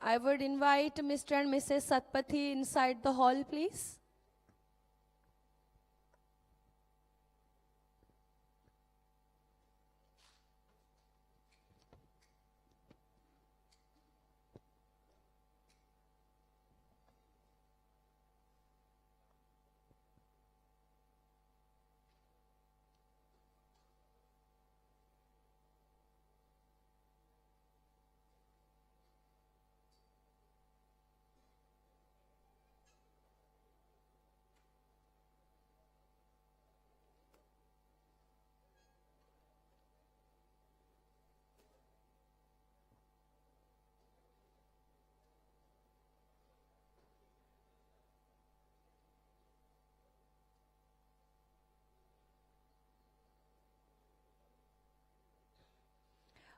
I would invite Mr. and Mrs. Satpathy inside the hall, please.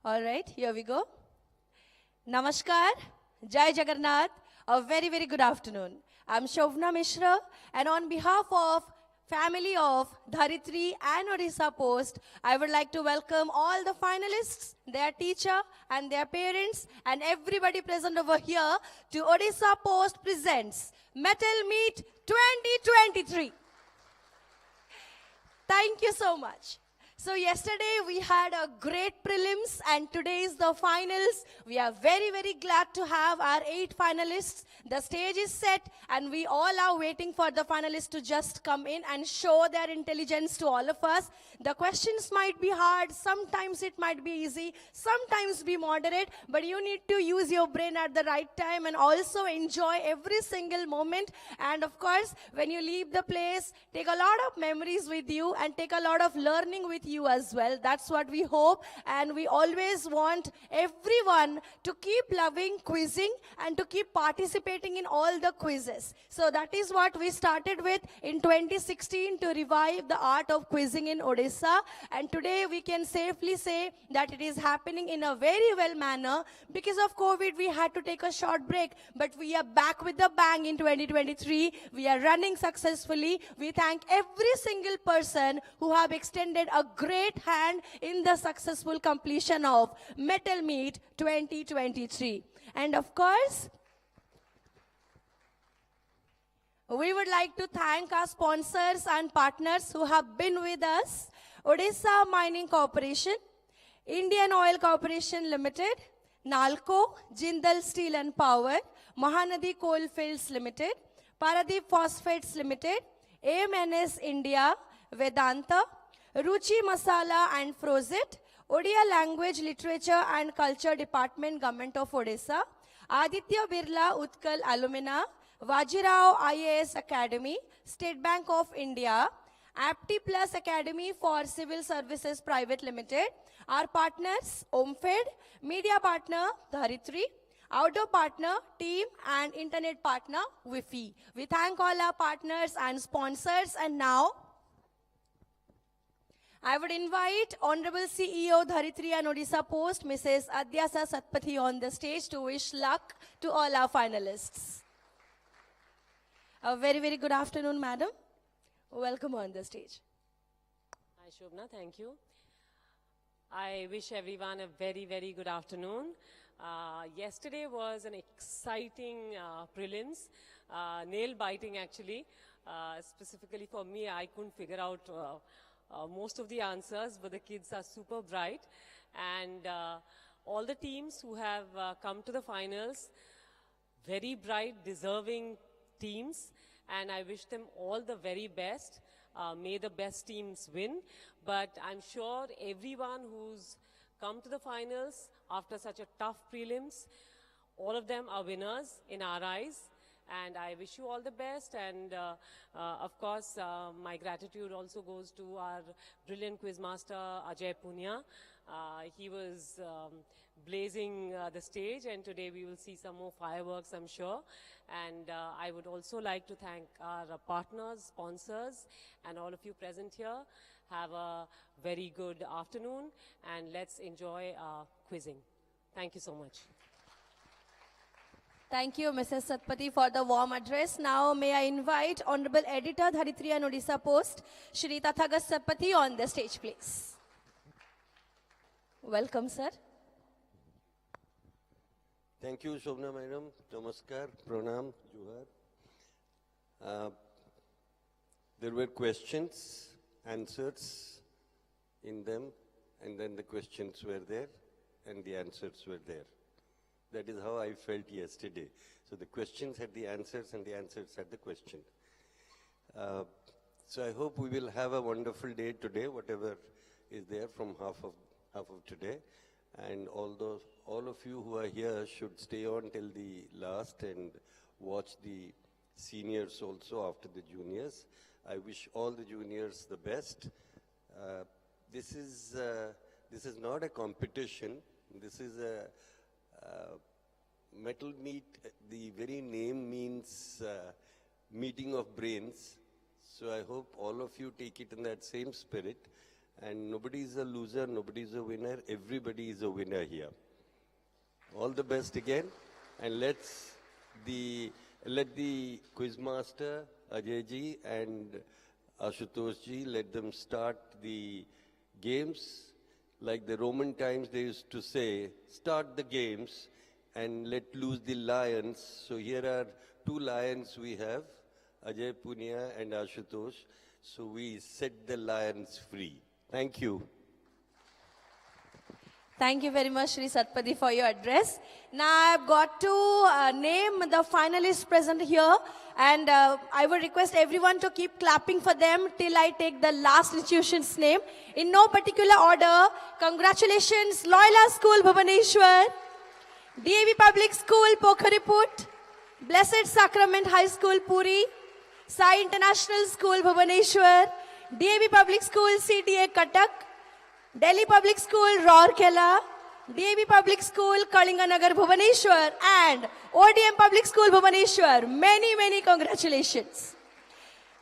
All right, here we go. Namaskar, Jai Jagannath, a very, very good afternoon. I'm Shobna Mishra, and on behalf of family of Dharitri and Orissapost, I would like to welcome all the finalists, their teacher and their parents, and everybody present over here to Orissapost presents Mettle Meet 2023. Thank you so much. So yesterday we had a great prelims and today is the finals. We are very, very glad to have our 8 finalists. The stage is set and we all are waiting for the finalists to just come in and show their intelligence to all of us. The questions might be hard, sometimes it might be easy, sometimes be moderate, but you need to use your brain at the right time and also enjoy every single moment. And of course, when you leave the place, take a lot of memories with you and take a lot of learning with you as well. That's what we hope, and we always want everyone to keep loving quizzing and to keep participating in all the quizzes. So that is what we started with in 2016 to revive the art of quizzing in Odisha, and today we can safely say that it is happening in a very well manner. Because of COVID we had to take a short break, but we are back with the bang in 2023. We are running successfully. We thank every single person who have extended a great hand in the successful completion of Mettle Meet 2023. And of course, we would like to thank our sponsors and partners who have been with us: Odisha Mining Corporation, Indian Oil Corporation Limited, Nalco, Jindal Steel and Power, Mahanadi Coalfields Limited, Paradeep Phosphates Limited, AMNS India, Vedanta, Ruchi Masala and Frozit, Odia Language, Literature and Culture Department, Government of Odisha, Aditya Birla Utkal Alumina, Vajirao IAS Academy, State Bank of India, Apti Plus Academy for Civil Services Private Limited, our partners Omfed, media partner Dharitri, outdoor partner team and internet partner Wi-Fi. We thank all our partners and sponsors, and now I would invite Honorable CEO Dharitri and Orissapost, Mrs. Adyasa Satpathy, on the stage to wish luck to all our finalists. A very, very good afternoon, madam. Welcome on the stage. Hi, Shobna. Thank you. I wish everyone a very, very good afternoon. Yesterday was an exciting prelims, nail-biting actually. Specifically for me, I couldn't figure out most of the answers, but the kids are super bright. And all the teams who have come to the finals, very bright, deserving teams, and I wish them all the very best. May the best teams win. But I'm sure everyone who's come to the finals after such a tough prelims, all of them are winners in our eyes. And I wish you all the best. And of course, my gratitude also goes to our brilliant quizmaster, Ajay Punya. He was blazing the stage, and today we will see some more fireworks, I'm sure. And I would also like to thank our partners, sponsors, and all of you present here. Have a very good afternoon, and let's enjoy quizzing. Thank you so much. Thank you, Mrs. Satpathy, for the warm address. Now, may I invite Honorable Editor, Dharitri and Orissapost, Shri Tathagat Satpathy, on the stage, please. Welcome, sir. Thank you, Shobna Madam. Namaskar, Pranam, Juhar. There were questions, answers in them, and then the questions were there, and the answers were there. That is how I felt yesterday. So the questions had the answers, and the answers had the question. So I hope we will have a wonderful day today, whatever is there from half of today. And all of you who are here should stay on till the last and watch the seniors also after the juniors. I wish all the juniors the best. This is not a competition. This is a Mettle meet. The very name means meeting of brains. So I hope all of you take it in that same spirit. And nobody is a loser, nobody is a winner, everybody is a winner here. All the best again, and let the quizmaster Ajay ji and Ashutosh ji, let them start the games. Like the Roman times, they used to say, start the games and let loose the lions. So here are two lions we have, Ajay Punia and Ashutosh. So we set the lions free. Thank you. Thank you very much, Shri Satpathy, for your address. Now I've got to name the finalists present here, and I would request everyone to keep clapping for them till I take the last institution's name. In no particular order, congratulations, Loyola School, Bhubaneswar, DAV Public School, Pokhariput, Blessed Sacrament High School, Puri, Sai International School, Bhubaneswar, DAV Public School, CTA, Cuttack, Delhi Public School, Rourkela, DAV Public School, Kalinganagar, Bhubaneswar, and ODM Public School, Bhubaneswar. Many, many congratulations.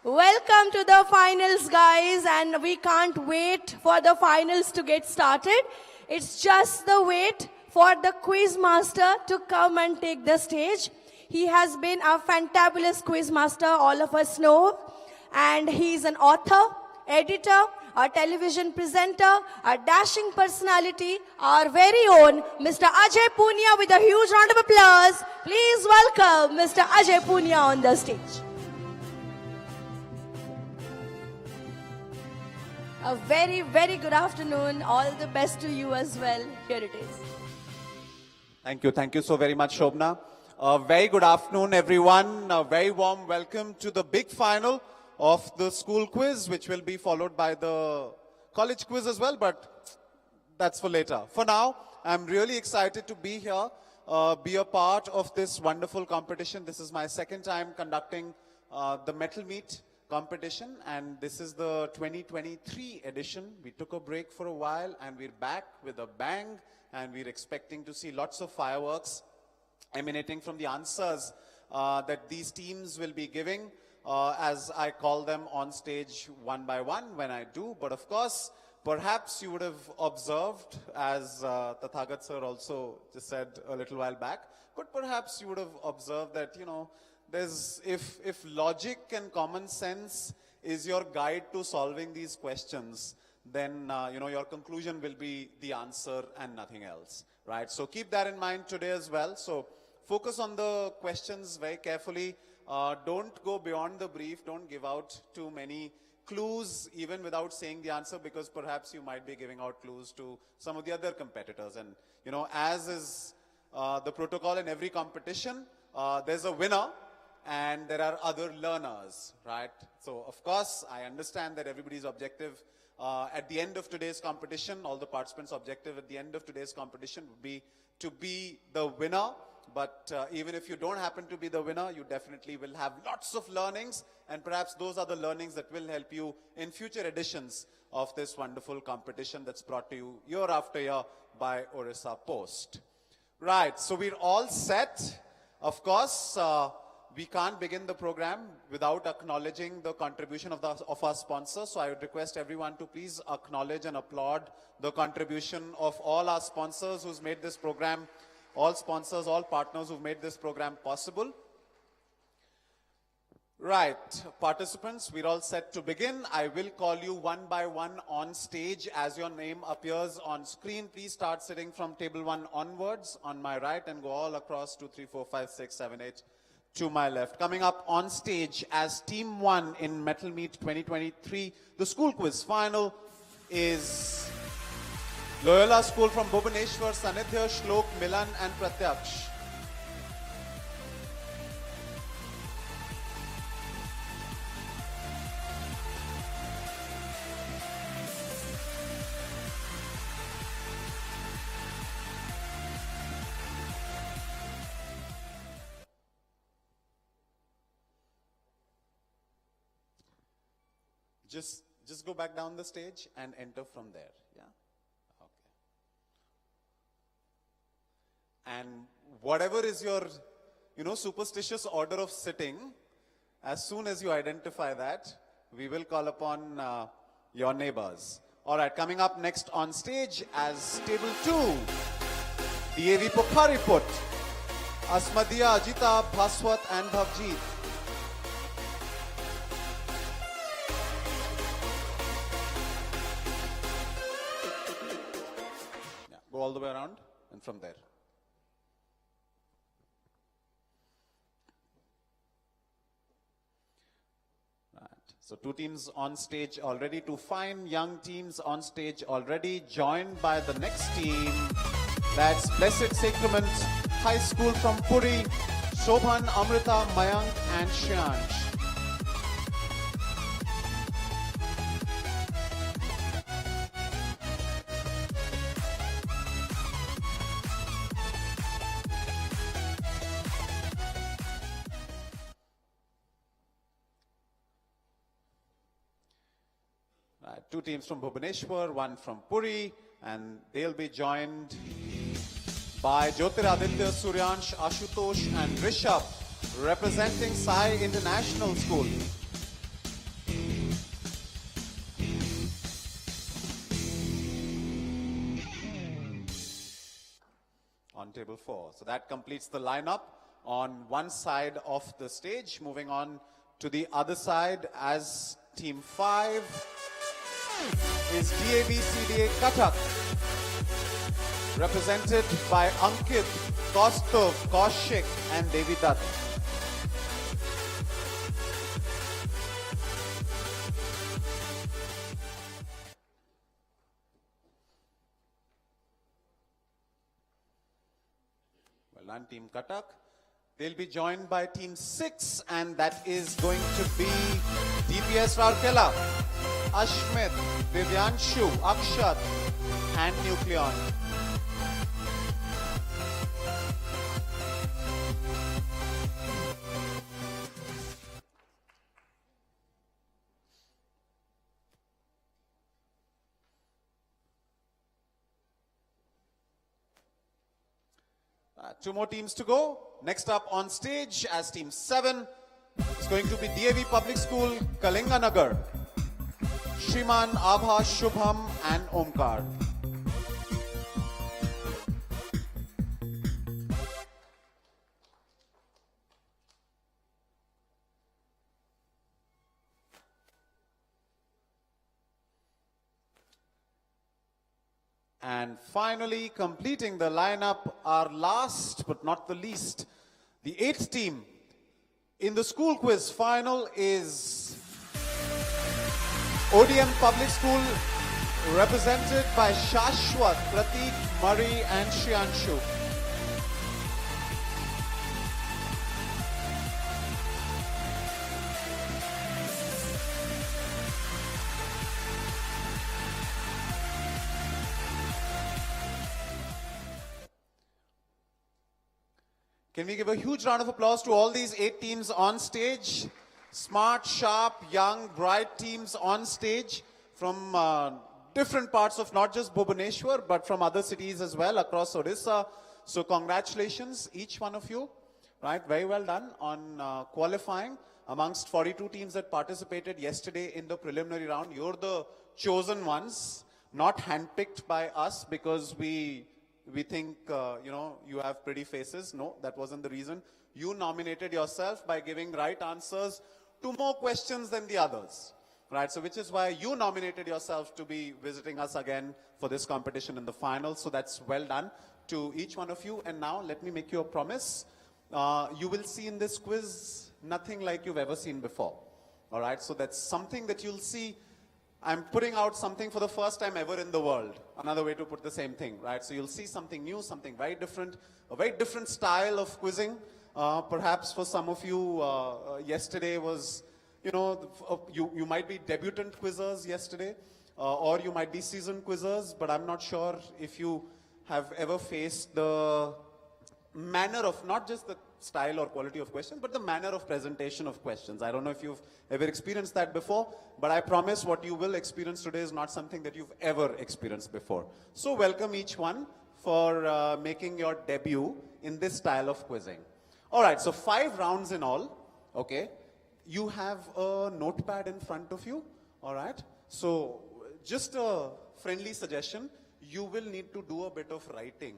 Welcome to the finals, guys, and we can't wait for the finals to get started. It's just the wait for the quiz master to come and take the stage. He has been a fantabulous quiz master, all of us know, and he's an author, editor, a television presenter, a dashing personality, our very own Mr. Ajay Punia, with a huge round of applause. Please welcome Mr. Ajay Punia on the stage. A very, very good afternoon. All the best to you as well. Here it is. Thank you. Thank you so very much, Shobna. A very good afternoon, everyone. A very warm welcome to the big final of the school quiz, which will be followed by the college quiz as well, but that's for later. For now, I'm really excited to be here, be a part of this wonderful competition. This is my second time conducting the Mettle Meet competition, and this is the 2023 edition. We took a break for a while, and we're back with a bang, and we're expecting to see lots of fireworks emanating from the answers that these teams will be giving. As I call them on stage one by one when I do. But of course, perhaps you would have observed, as Tathagat sir also just said a little while back, but perhaps you would have observed that, you know, if logic and common sense is your guide to solving these questions, then, you know, your conclusion will be the answer and nothing else, right? So keep that in mind today as well. So focus on the questions very carefully. Don't go beyond the brief. Don't give out too many clues, even without saying the answer, because perhaps you might be giving out clues to some of the other competitors. And, you know, as is the protocol in every competition, there's a winner and there are other learners, right? So, of course, I understand that everybody's objective at the end of today's competition, all the participants' objective at the end of today's competition would be to be the winner. But even if you don't happen to be the winner, you definitely will have lots of learnings, and perhaps those are the learnings that will help you in future editions of this wonderful competition that's brought to you year after year by Orissapost. Right, so we're all set. Of course, we can't begin the program without acknowledging the contribution of our sponsors. So I would request everyone to please acknowledge and applaud the contribution of all our sponsors who's made this program, all sponsors, all partners who've made this program possible. Right, participants, we're all set to begin. I will call you one by one on stage as your name appears on screen. Please start sitting from table 1 onwards on my right and go all across 2, 3, 4, 5, 6, 7, 8 to my left. Coming up on stage as Team 1 in Mettle Meet 2023, the school quiz final is Loyola School from Bhubaneswar, Sanidhya, Shlok, Milan and Pratyaksh. Just go back down the stage and enter from there. Yeah? Okay. And whatever is your, superstitious order of sitting, as soon as you identify that, we will call upon your neighbors. All right, coming up next on stage as table 2, DAV Pokhariput, Asmadia, Ajita, Bhaswat and Bhavjeet. Go all the way around and from there. Right. So 2 teams on stage already, 2 fine young teams on stage already, joined by the next team. That's Blessed Sacrament High School from Puri, Shobhan, Amrita, Mayank and Shyansh. Two teams from Bhubaneswar, 1 from Puri, and they'll be joined by Jyotiraditya, Suryansh, Ashutosh and Rishabh, representing Sai International School. On table 4. So that completes the lineup on one side of the stage. Moving on to the other side as team 5. Is DAV-CDA Kathak, represented by Ankit, Kaustav, Kaushik and Devi Dutt. Well done, Team Kathak. They'll be joined by Team 6 and that is going to be DPS Rourkela, Ashmit, Divyanshu, Akshat and Nucleon. Two more teams to go. Next up on stage as Team 7 is going to be DAV Public School, Kalinganagar. Shriman, Abha, Shubham and Omkar. And finally, completing the lineup, our last but not the least, the 8th team in the school quiz final is ODM Public School, represented by Shashwat, Pratik, Murray and Shriyanshu. Can we give a huge round of applause to all these 8 teams on stage? Smart, sharp, young, bright teams on stage from different parts of not just Bhubaneswar, but from other cities as well across Odisha. So congratulations, each one of you. Right, very well done on qualifying amongst 42 teams that participated yesterday in the preliminary round. You're the chosen ones, not handpicked by us because we think, you have pretty faces. No, that wasn't the reason. You nominated yourself by giving right answers 2 more questions than the others. Right, so which is why you nominated yourself to be visiting us again for this competition in the final. So that's well done to each one of you. And now let me make you a promise. You will see in this quiz nothing like you've ever seen before. All right, so that's something that you'll see. I'm putting out something for the first time ever in the world. Another way to put the same thing, right? So you'll see something new, something very different, a very different style of quizzing. Perhaps for some of you, yesterday was, you might be debutant quizzers yesterday, or you might be seasoned quizzers, but I'm not sure if you have ever faced the manner of, not just the style or quality of questions, but the manner of presentation of questions. I don't know if you've ever experienced that before, but I promise what you will experience today is not something that you've ever experienced before. So welcome each one for making your debut in this style of quizzing. All right, so 5 rounds in all, okay? You have a notepad in front of you, all right? So just a friendly suggestion, you will need to do a bit of writing,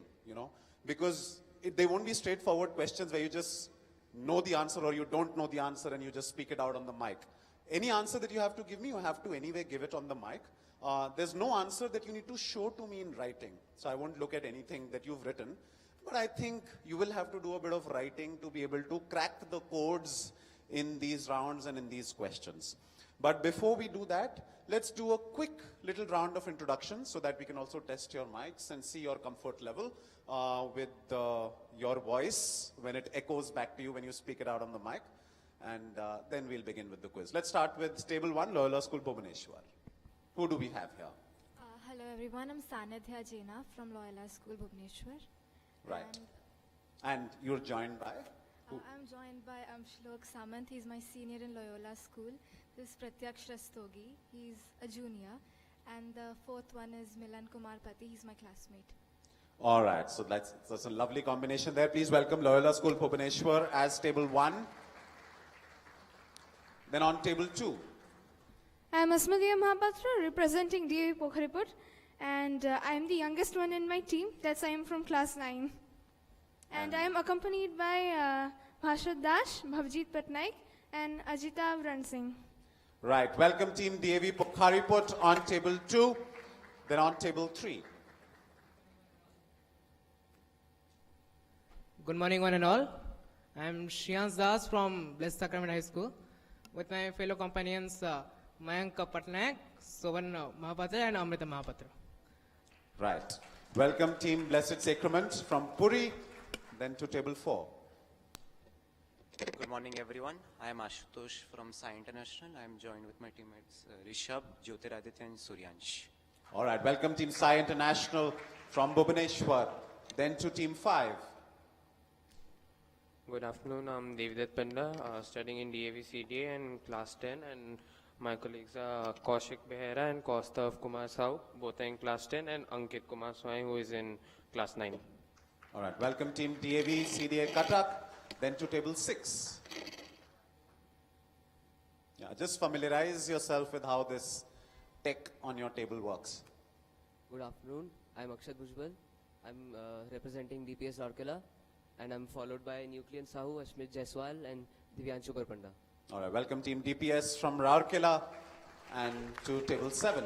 because they won't be straightforward questions where you just know the answer or you don't know the answer and you just speak it out on the mic. Any answer that you have to give me, you have to anyway give it on the mic. There's no answer that you need to show to me in writing. So I won't look at anything that you've written, but I think you will have to do a bit of writing to be able to crack the codes in these rounds and in these questions. But before we do that, let's do a quick little round of introduction so that we can also test your mics and see your comfort level with your voice when it echoes back to you when you speak it out on the mic. And then we'll begin with the quiz. Let's start with table 1, Loyola School, Bhubaneswar. Who do we have here? Hello everyone, I'm Sanidhya Jaina from Loyola School, Bhubaneswar. Right. And you're joined by? I'm joined by Shlok Samant, he's my senior in Loyola School. This is Pratyaksh Rastogi, he's a junior. And the 4th one is Milan Kumar Pati, he's my classmate. All right, so that's a lovely combination there. Please welcome Loyola School, Bhubaneswar as table 1. Then on table 2. I'm Asmadia Mahapatra representing DAV Pokharipur, and I'm the youngest one in my team. That's I am from class 9. And I am accompanied by Bhashat Dash, Bhavjit Patnaik, and Ajita Vran Singh. Right, welcome team DAV Pokharipur on table 2. Then on table 3. Good morning, one and all. I am Shriyans Das from Blessed Sacrament High School with my fellow companions Mayank Patnaik, Sovan Mahapatra, and Amrita Mahapatra. Right. Welcome team Blessed Sacrament from Puri, then to table 4. Good morning, everyone. I am Ashutosh from Sai International. I am joined with my teammates Rishabh, Jyotiraditya, and Suryansh. All right. Welcome team Sai International from Bhubaneswar, then to team 5. Good afternoon, I'm Devidat Panda, studying in DAV CDA and class 10, and my colleagues are Kaushik Behera and Kaustav Kumar Sau, both are in class 10, and Ankit Kumar Swai, who is in class 9. All right, welcome team DAV CDA Cuttack, then to table 6. Yeah, just familiarize yourself with how this tech on your table works. Good afternoon, I'm Akshat Bhujbal. I'm representing DPS Rourkela. And I'm followed by Nuclean Sahu, Ashmit Jaiswal, and Divyanshu Karpanda. All right, welcome team DPS from Rourkela and to table 7.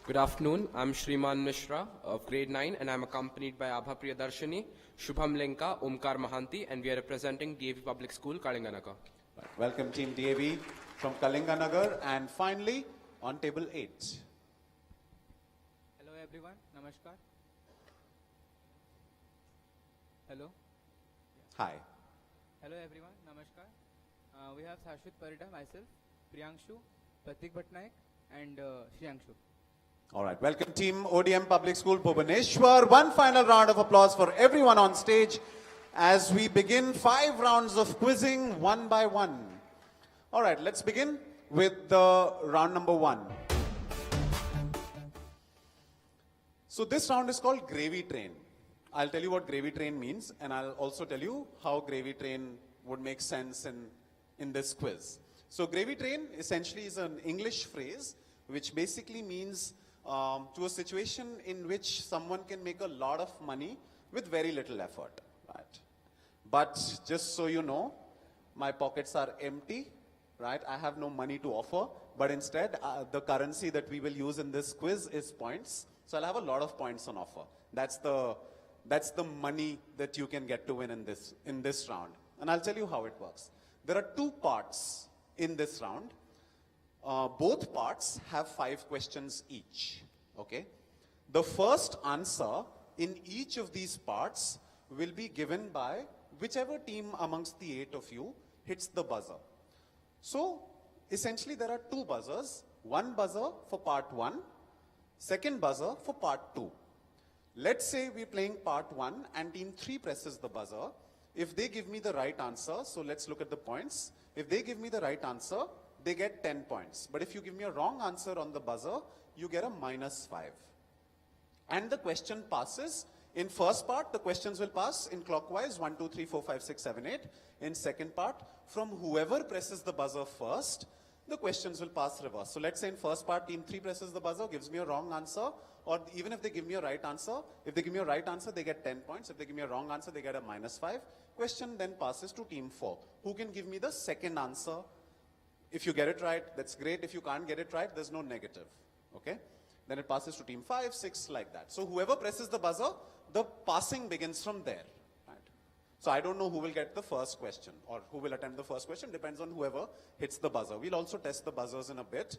Good afternoon, I'm Shriman Mishra of grade 9 and I'm accompanied by Abha Priyadarshini, Shubham Lenka, Omkar Mahanti, and we are representing DAV Public School, Kalinganagar. Right, welcome team DAV from Kalinganagar and finally on table 8. Hello everyone, Namaskar. Hello. Hi. Hello everyone, Namaskar. We have Sashwat Parida, myself, Priyanshu, Pratik Bhatnaik, and Shriyanshu. All right, welcome team ODM Public School, Bhubaneswar. One final round of applause for everyone on stage as we begin 5 rounds of quizzing one by one. All right, let's begin with the round number 1. So this round is called Gravy Train. I'll tell you what gravy train means, and I'll also tell you how gravy train would make sense in this quiz. So gravy train essentially is an English phrase which basically means to a situation in which someone can make a lot of money with very little effort. Right? But just so you know, my pockets are empty right? I have no money to offer, but instead the currency that we will use in this quiz is points. So I'll have a lot of points on offer. That's the money that you can get to win in this round. And I'll tell you how it works. There are 2 parts in this round. Both parts have 5 questions each, okay? The first answer in each of these parts will be given by whichever team amongst the 8 of you hits the buzzer. So, essentially there are 2 buzzers, one buzzer for part 1, second buzzer for part 2. Let's say we're playing part 1 and team 3 presses the buzzer. If they give me the right answer, so let's look at the points. If they give me the right answer, they get 10 points. But if you give me a wrong answer on the buzzer, you get a -5. And the question passes. In first part, the questions will pass in clockwise, 1, 2, 3, 4, 5, 6, 7, 8. In second part, from whoever presses the buzzer first, the questions will pass reverse. So let's say in first part, team 3 presses the buzzer, gives me a wrong answer, or even if they give me a right answer, if they give me a right answer, they get 10 points. If they give me a wrong answer, they get a -5. Question then passes to team 4, who can give me the second answer. If you get it right, that's great. If you can't get it right, there's no negative, okay? Then it passes to team 5, 6, like that. So whoever presses the buzzer, the passing begins from there, right? So I don't know who will get the first question or who will attempt the first question, depends on whoever hits the buzzer. We'll also test the buzzers in a bit.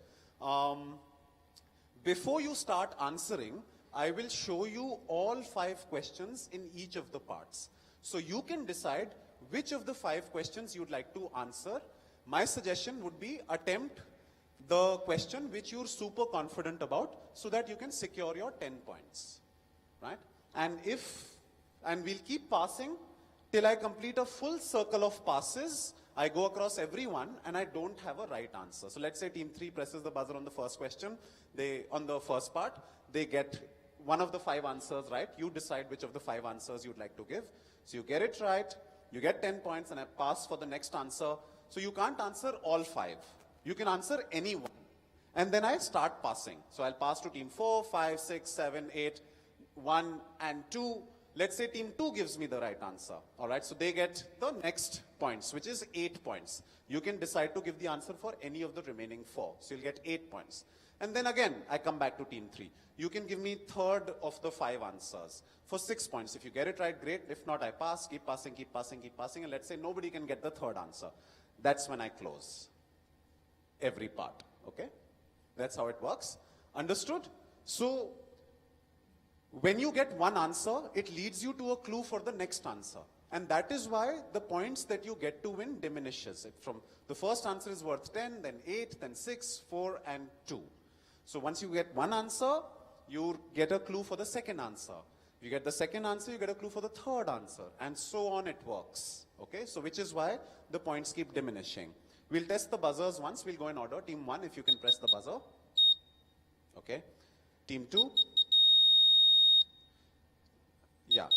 Before you start answering, I will show you all 5 questions in each of the parts. So you can decide which of the 5 questions you'd like to answer. My suggestion would be attempt the question which you're super confident about so that you can secure your 10 points, right? And we'll keep passing till I complete a full circle of passes. I go across everyone and I don't have a right answer. So let's say team 3 presses the buzzer on the first question. On the first part, they get one of the 5 answers right. You decide which of the 5 answers you'd like to give. So you get it right, you get 10 points and I pass for the next answer. So you can't answer all 5. You can answer any one. And then I start passing. So I'll pass to team 4, 5, 6, 7, 8, 1 and 2. Let's say team 2 gives me the right answer. All right, so they get the next points, which is 8 points. You can decide to give the answer for any of the remaining 4. So you'll get 8 points. And then again, I come back to team 3. You can give me third of the 5 answers for 6 points. If you get it right, great. If not, I pass, keep passing, keep passing, keep passing. And let's say nobody can get the third answer. That's when I close every part, okay? That's how it works. Understood? So, when you get one answer, it leads you to a clue for the next answer. And that is why the points that you get to win diminishes. From the first answer is worth 10, then 8, then 6, 4, and 2. So once you get one answer, you get a clue for the second answer. You get the second answer, you get a clue for the third answer. And so on it works. Okay, so which is why the points keep diminishing. We'll test the buzzers once. We'll go in order. Team 1, if you can press the buzzer. Okay. Team 2. Yeah.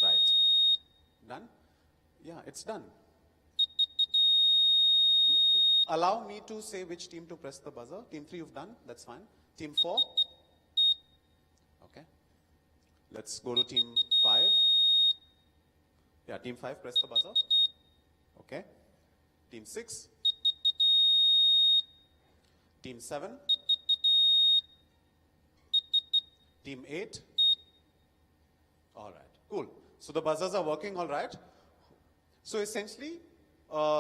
Right. Done? Yeah, it's done. Allow me to say which team to press the buzzer. Team 3, you've done. That's fine. Team 4. Okay. Let's go to team 5. Yeah, team 5, press the buzzer. Okay. Team 6. Team 7. Team 8. All right, cool. So the buzzers are working all right. So essentially,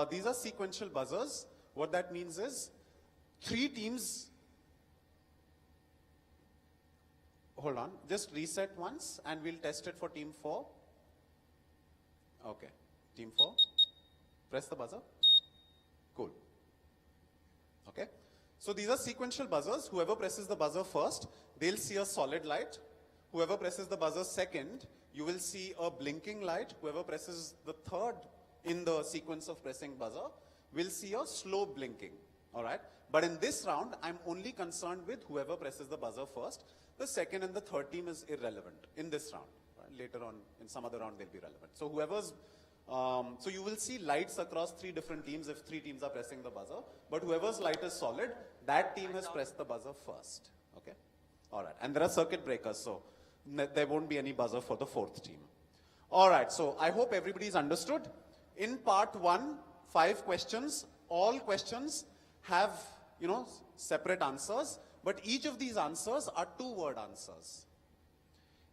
these are sequential buzzers. What that means is 3 teams. Hold on, just reset once and we'll test it for team 4. Okay, team 4, press the buzzer. Cool. Okay, so these are sequential buzzers. Whoever presses the buzzer first, they'll see a solid light. Whoever presses the buzzer second, you will see a blinking light. Whoever presses the third in the sequence of pressing buzzer will see a slow blinking. All right. But in this round, I'm only concerned with whoever presses the buzzer first. The second and the third team is irrelevant in this round. Right? Later on, in some other round, they'll be relevant. So whoever's, so you will see lights across 3 different teams if 3 teams are pressing the buzzer. But whoever's light is solid, that team has pressed the buzzer first. Okay. All right. And there are circuit breakers, so there won't be any buzzer for the 4th team. All right. So I hope everybody's understood. In part 1, 5 questions. All questions have, separate answers, but each of these answers are 2-word answers.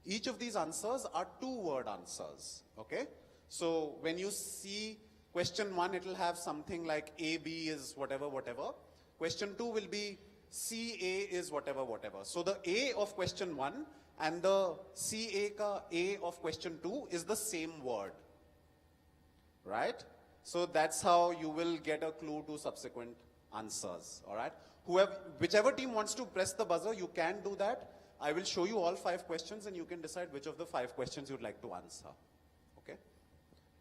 Each of these answers are 2-word answers, okay? So when you see question 1, it will have something like AB is whatever, whatever. Question 2 will be CA is whatever, whatever. So the A of question 1 and the CA ka A of question 2 is the same word, right? So that's how you will get a clue to subsequent answers, all right? Whichever team wants to press the buzzer, you can do that. I will show you all 5 questions and you can decide which of the 5 questions you'd like to answer, okay?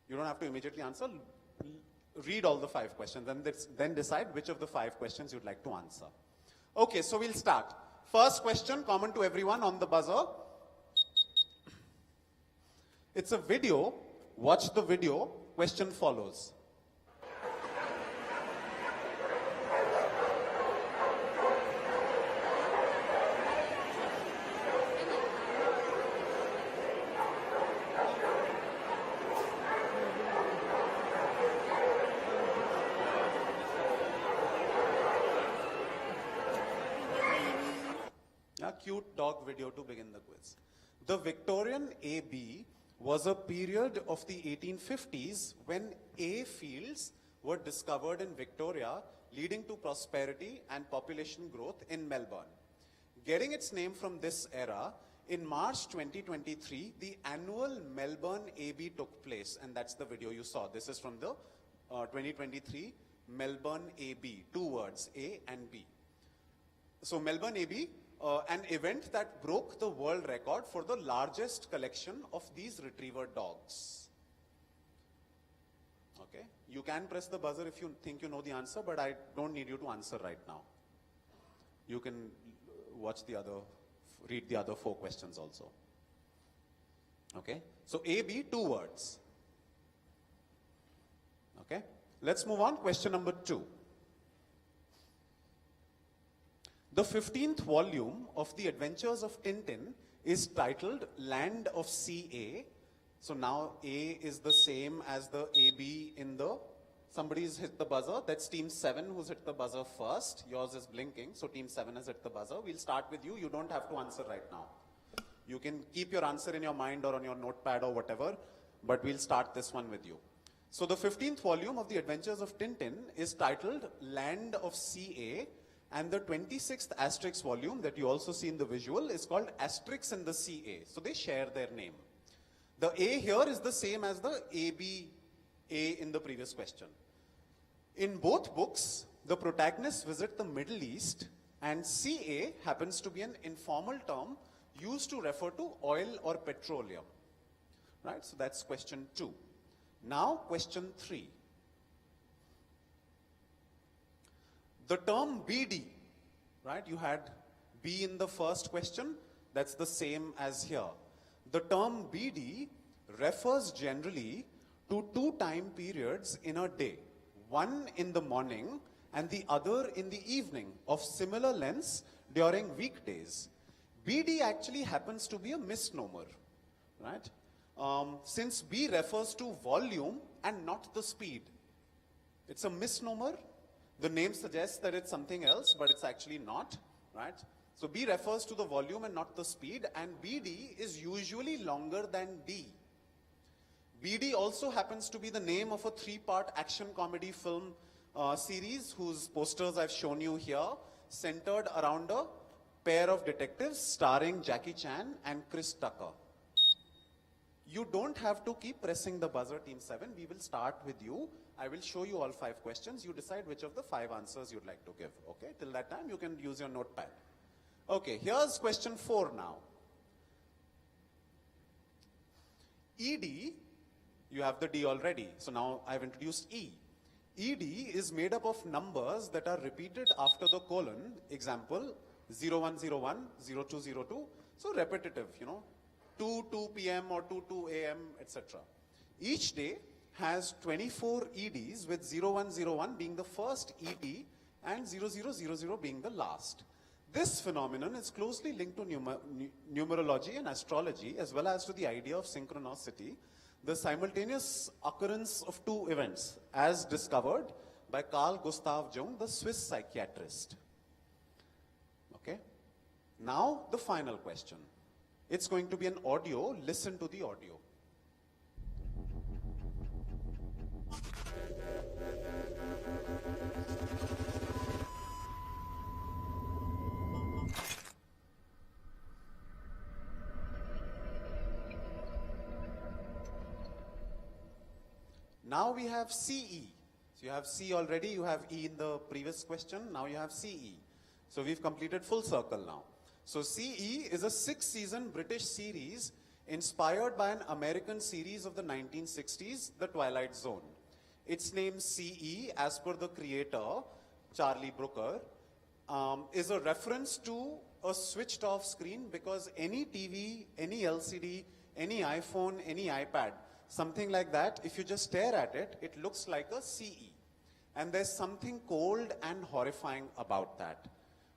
You don't have to immediately answer. Read all the 5 questions and then decide which of the 5 questions you'd like to answer. Okay, so we'll start. First question, common to everyone on the buzzer. It's a video. Watch the video. Question follows. Cute dog video to begin the quiz. The Victorian AB was a period of the 1850s when A fields were discovered in Victoria, leading to prosperity and population growth in Melbourne. Getting its name from this era, in March 2023, the annual Melbourne AB took place, and that's the video you saw. This is from the 2023 Melbourne AB, 2 words, A and B. So Melbourne AB, an event that broke the world record for the largest collection of these retriever dogs. Okay, you can press the buzzer if you think you know the answer, but I don't need you to answer right now. You can read the other 4 questions also. Okay, so A, B, 2 words. Okay, let's move on. Question number 2. The 15th volume of The Adventures of Tintin is titled Land of CA. So now A is the same as the AB in the, somebody's hit the buzzer. That's team 7 who's hit the buzzer first. Yours is blinking, so team 7 has hit the buzzer. We'll start with you. You don't have to answer right now. You can keep your answer in your mind or on your notepad or whatever, but we'll start this one with you. So the 15th volume of The Adventures of Tintin is titled Land of CA. And the 26th Asterix volume that you also see in the visual is called Asterix and the CA. So they share their name. The A here is the same as the AB A in the previous question. In both books, the protagonists visit the Middle East, and CA happens to be an informal term used to refer to oil or petroleum. Right? So that's question 2. Now question 3. The term BD, right? You had B in the first question. That's the same as here. The term BD refers generally to 2 time periods in a day. One in the morning and the other in the evening of similar lengths during weekdays. BD actually happens to be a misnomer, right? Since B refers to volume and not the speed. It's a misnomer. The name suggests that it's something else, but it's actually not, right? So B refers to the volume and not the speed, and BD is usually longer than D. BD also happens to be the name of a 3-part action comedy film series whose posters I've shown you here, centered around a pair of detectives starring Jackie Chan and Chris Tucker. You don't have to keep pressing the buzzer, Team 7. We will start with you. I will show you all 5 questions. You decide which of the 5 answers you'd like to give. Okay, till that time you can use your notepad. Okay, here's question 4 now. ED, you have the D already. So now I've introduced E. ED is made up of numbers that are repeated after the colon. Example, 0101, 0202. So repetitive, 2 p.m. or 2 a.m., etc. Each day has 24 EDs, with 0101 being the first ED and 0000 being the last. This phenomenon is closely linked to numerology and astrology, as well as to the idea of synchronicity. the simultaneous occurrence of two events as discovered by Carl Gustav Jung, the Swiss psychiatrist. Okay? Now, the final question. It's going to be an audio. Listen to the audio. Now we have CE. So you have C already, you have E in the previous question, now you have CE. So we've completed full circle now. So CE is a 6-season British series inspired by an American series of the 1960s, The Twilight Zone. Its name CE, as per the creator, Charlie Brooker, is a reference to a switched off screen, because any TV, any LCD, any iPhone, any iPad, something like that, if you just stare at it, it looks like a CE. And there's something cold and horrifying about that,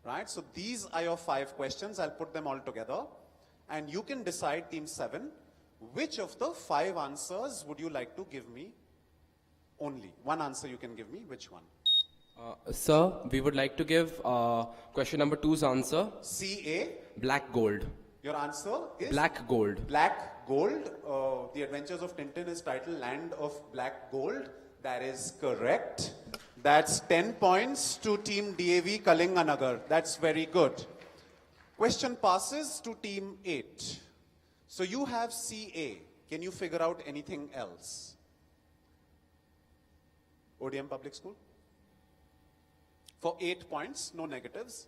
right? So these are your 5 questions. I'll put them all together. And you can decide, Team 7, which of the 5 answers would you like to give me only? One answer you can give me, which one? Sir, we would like to give question number 2's answer. CA. Black gold. Your answer is? Black gold. Black gold. The Adventures of Tintin is titled Land of Black Gold. That is correct. That's 10 points to Team DAV Kalinganagar. That's very good. Question passes to Team 8. So you have CA. Can you figure out anything else? ODM Public School? For 8 points, no negatives.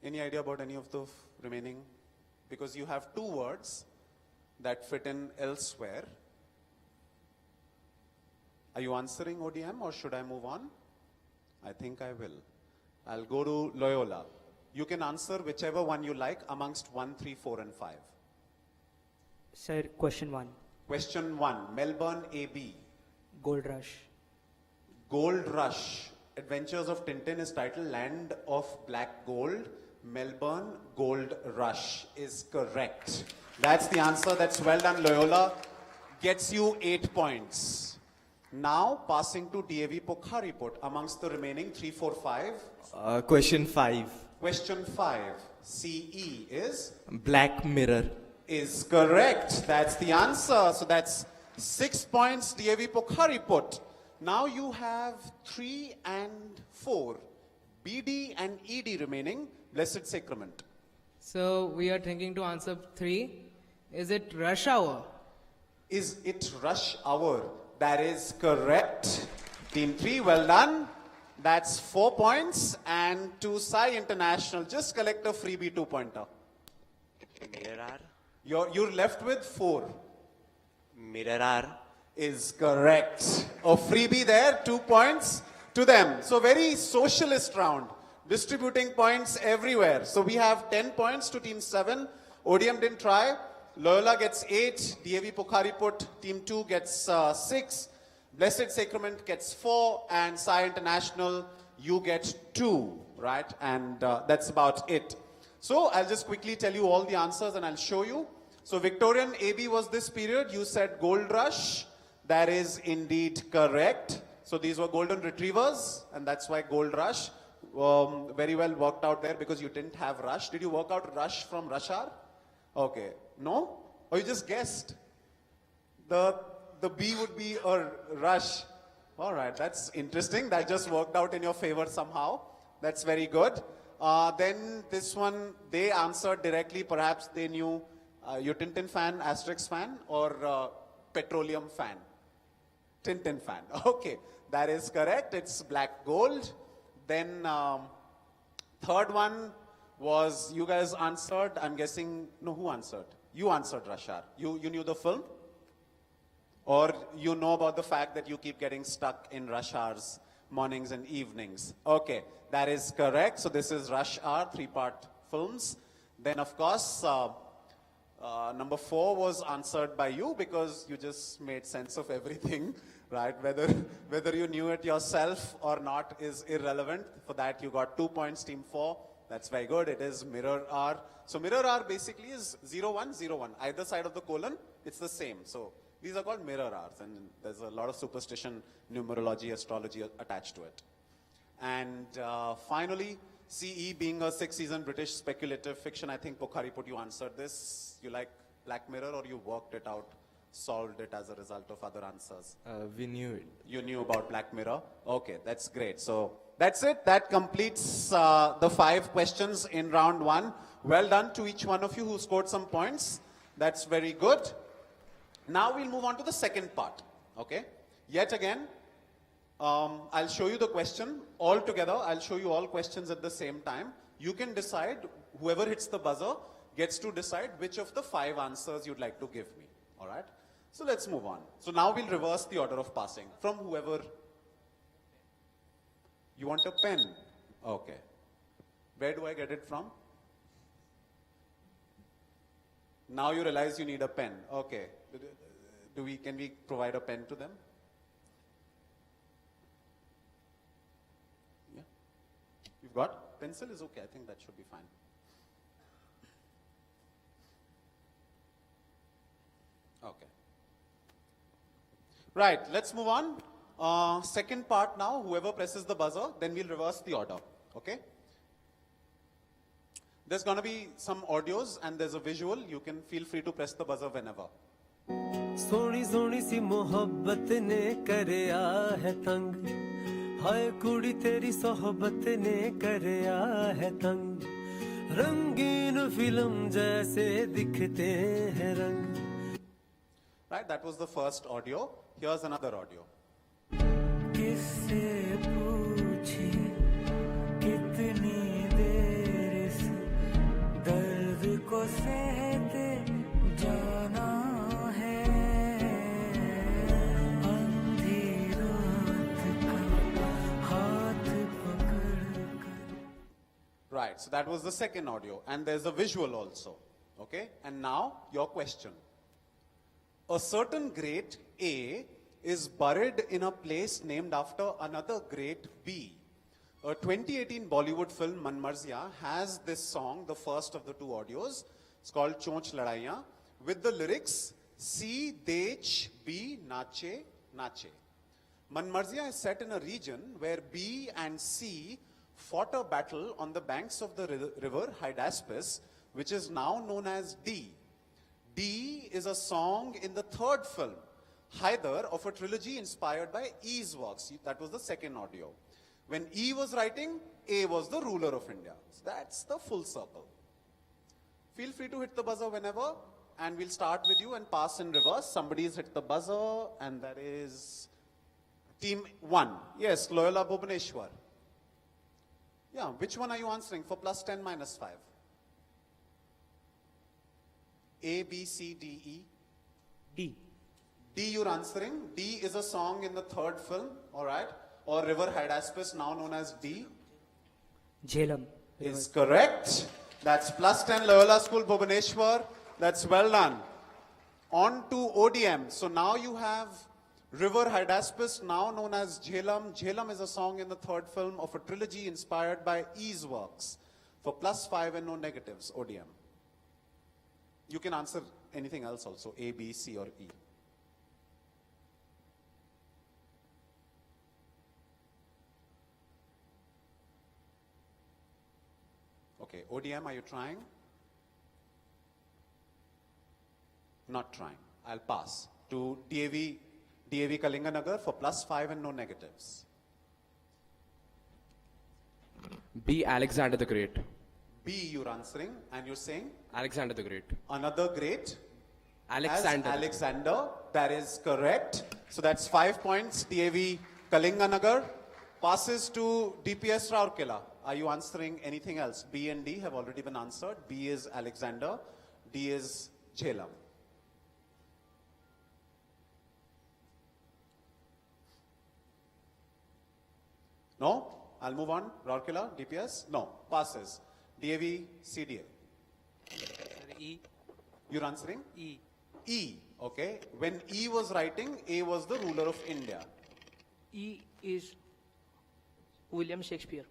Any idea about any of the remaining? Because you have 2 words that fit in elsewhere. Are you answering ODM, or should I move on? I think I will. I'll go to Loyola. You can answer whichever one you like amongst 1, 3, 4 and 5. Sir, question 1. Question 1, Melbourne AB. Gold Rush. Gold Rush. Adventures of Tintin is titled Land of Black Gold. Melbourne Gold Rush is correct. That's the answer. That's well done, Loyola. Gets you 8 points. Now, passing to DAV Pokhariput amongst the remaining 3, 4, 5. Question 5. Question 5. CE is? Black Mirror. Is correct. That's the answer. So that's 6 points, DAV Pokhariput. Now you have 3 and 4. BD and ED remaining. Blessed Sacrament. So we are thinking to answer 3. Is it rush hour? Is it rush hour? That is correct. Team 3, well done. That's 4 points. And to Sai International, just collect a freebie 2-pointer. Mirror. You're left with 4. Mirror. Is correct. A freebie there, 2 points to them. So very socialist round. Distributing points everywhere. So we have 10 points to Team 7. ODM didn't try. Loyola gets 8. DAV Pokhariput, Team 2 gets 6. Blessed Sacrament gets 4. And Sai International, you get 2. Right? And that's about it. So I'll just quickly tell you all the answers and I'll show you. So Victorian AB was this period. You said Gold Rush. That is indeed correct. So these were golden retrievers. And that's why Gold Rush. Very well worked out there because you didn't have Rush. Did you work out Rush from Rush Hour? Okay. No? Or you just guessed? The B would be a Rush. All right. That's interesting. That just worked out in your favor somehow. That's very good. Then this one, they answered directly. Perhaps they knew you're Tintin fan, Asterix fan, or Petroleum fan? Tintin fan. Okay. That is correct. It's Black Gold. Then third one was, you guys answered, I'm guessing, no, who answered? You answered, Rashar. You knew the film? Or you know about the fact that you keep getting stuck in rush hours, mornings and evenings? Okay, that is correct. So this is Rush Hour, 3-part films. Then of course, number 4 was answered by you because you just made sense of everything. Right, whether you knew it yourself or not is irrelevant. For that, you got 2 points, Team 4. that's very good. It is mirror R. So mirror R basically is 0, 1, 0, 1. Either side of the colon, it's the same. So these are called mirror R's, and there's a lot of superstition, numerology, astrology attached to it. And finally, CE being a 6-season British speculative fiction, I think Pokhariput, you answered this. You like Black Mirror, or you worked it out, solved it as a result of other answers? We knew it. You knew about Black Mirror? Okay, that's great. So that's it. That completes the 5 questions in round 1. Well done to each one of you who scored some points. That's very good. Now we'll move on to the second part. Okay? Yet again, I'll show you the question all together. I'll show you all questions at the same time. You can decide, whoever hits the buzzer gets to decide which of the 5 answers you'd like to give me. All right? So let's move on. So now we'll reverse the order of passing from whoever. You want a pen? Okay. Where do I get it from? Now you realize you need a pen. Okay. Can we provide a pen to them? Yeah. You've got? Pencil is okay. I think that should be fine. Okay. Right, let's move on. Second part now, whoever presses the buzzer, then we'll reverse the order. Okay? There's going to be some audios and there's a visual. You can feel free to press the buzzer whenever. Soni Soni सी मोहब्बत ने करया है तंग हाय कुड़ी तेरी सोहबत ने करया है तंग रंगीन फिल्म जैसे दिखते हैं रंग. Right, that was the first audio. Here's another audio. किससे पूछे कितनी देर इस दर्द को सहते जाना है अंधी रात का हाथ पकड़ कर. Right, so that was the second audio. And there's a visual also. Okay, and now your question. A certain great A is buried in a place named after another great B. A 2018 Bollywood film, Man Marzia, has this song, the first of the 2 audios. It's called Chonch Ladaiyan, with the lyrics, C, Dech, B, Nache, Nache. Man Marzia is set in a region where B and C fought a battle on the banks of the river Hydaspes, which is now known as D. D is a song in the 3rd film, Haider, of a trilogy inspired by E's works. That was the second audio. When E was writing, A was the ruler of India. So that's the full circle. Feel free to hit the buzzer whenever, and we'll start with you and pass in reverse. Somebody's hit the buzzer, and that is Team 1. Yes, Loyola Bhubaneswar. Yeah, which one are you answering for plus 10 minus 5? A, B, C, D, E? D. D you're answering. D is a song in the 3rd film, alright? Or River Hydaspes, now known as D. Jhelum. Is correct. That's plus 10 Loyola School Bhubaneswar. That's well done. On to ODM. So now you have River Hydaspes, now known as Jhelum. Jhelum is a song in the 3rd film of a trilogy inspired by E's works. For plus 5 and no negatives, ODM. You can answer anything else also, A, B, C, or E. Okay, ODM, are you trying? Not trying. I'll pass. To DAV Kalinganagar for plus 5 and no negatives. B. Alexander the Great. B, you're answering, and you're saying? Alexander the Great. Another great? Alexander. As Alexander, that is correct. So that's 5 points. DAV Kalinganagar passes to DPS Rourkela. Are you answering anything else? B and D have already been answered. B is Alexander. D is Jhelum. No? I'll move on. Rourkela, DPS? No. Passes. DAV, CDA. E. You're answering? E. E. Okay. When E was writing, A was the ruler of India. E is William Shakespeare.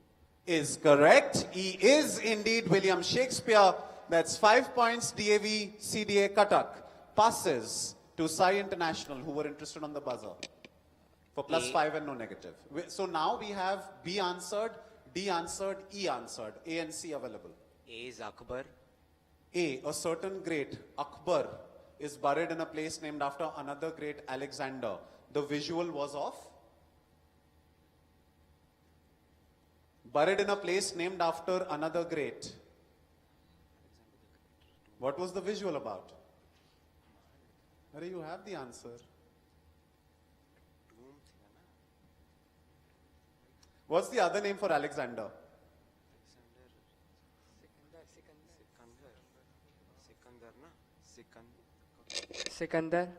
is correct. E is indeed William Shakespeare. That's 5 points. DAV CDA Cuttack passes to Sai International, who were interested on the buzzer, for +5 and no negative. So now we have B answered, D answered, E answered. A and C available. A is Akbar. A certain great Akbar is buried in a place named after another great Alexander. The visual was of? Buried in a place named after another great. What was the visual about? Where you have the answer. What's the other name for Alexander? Sikandar.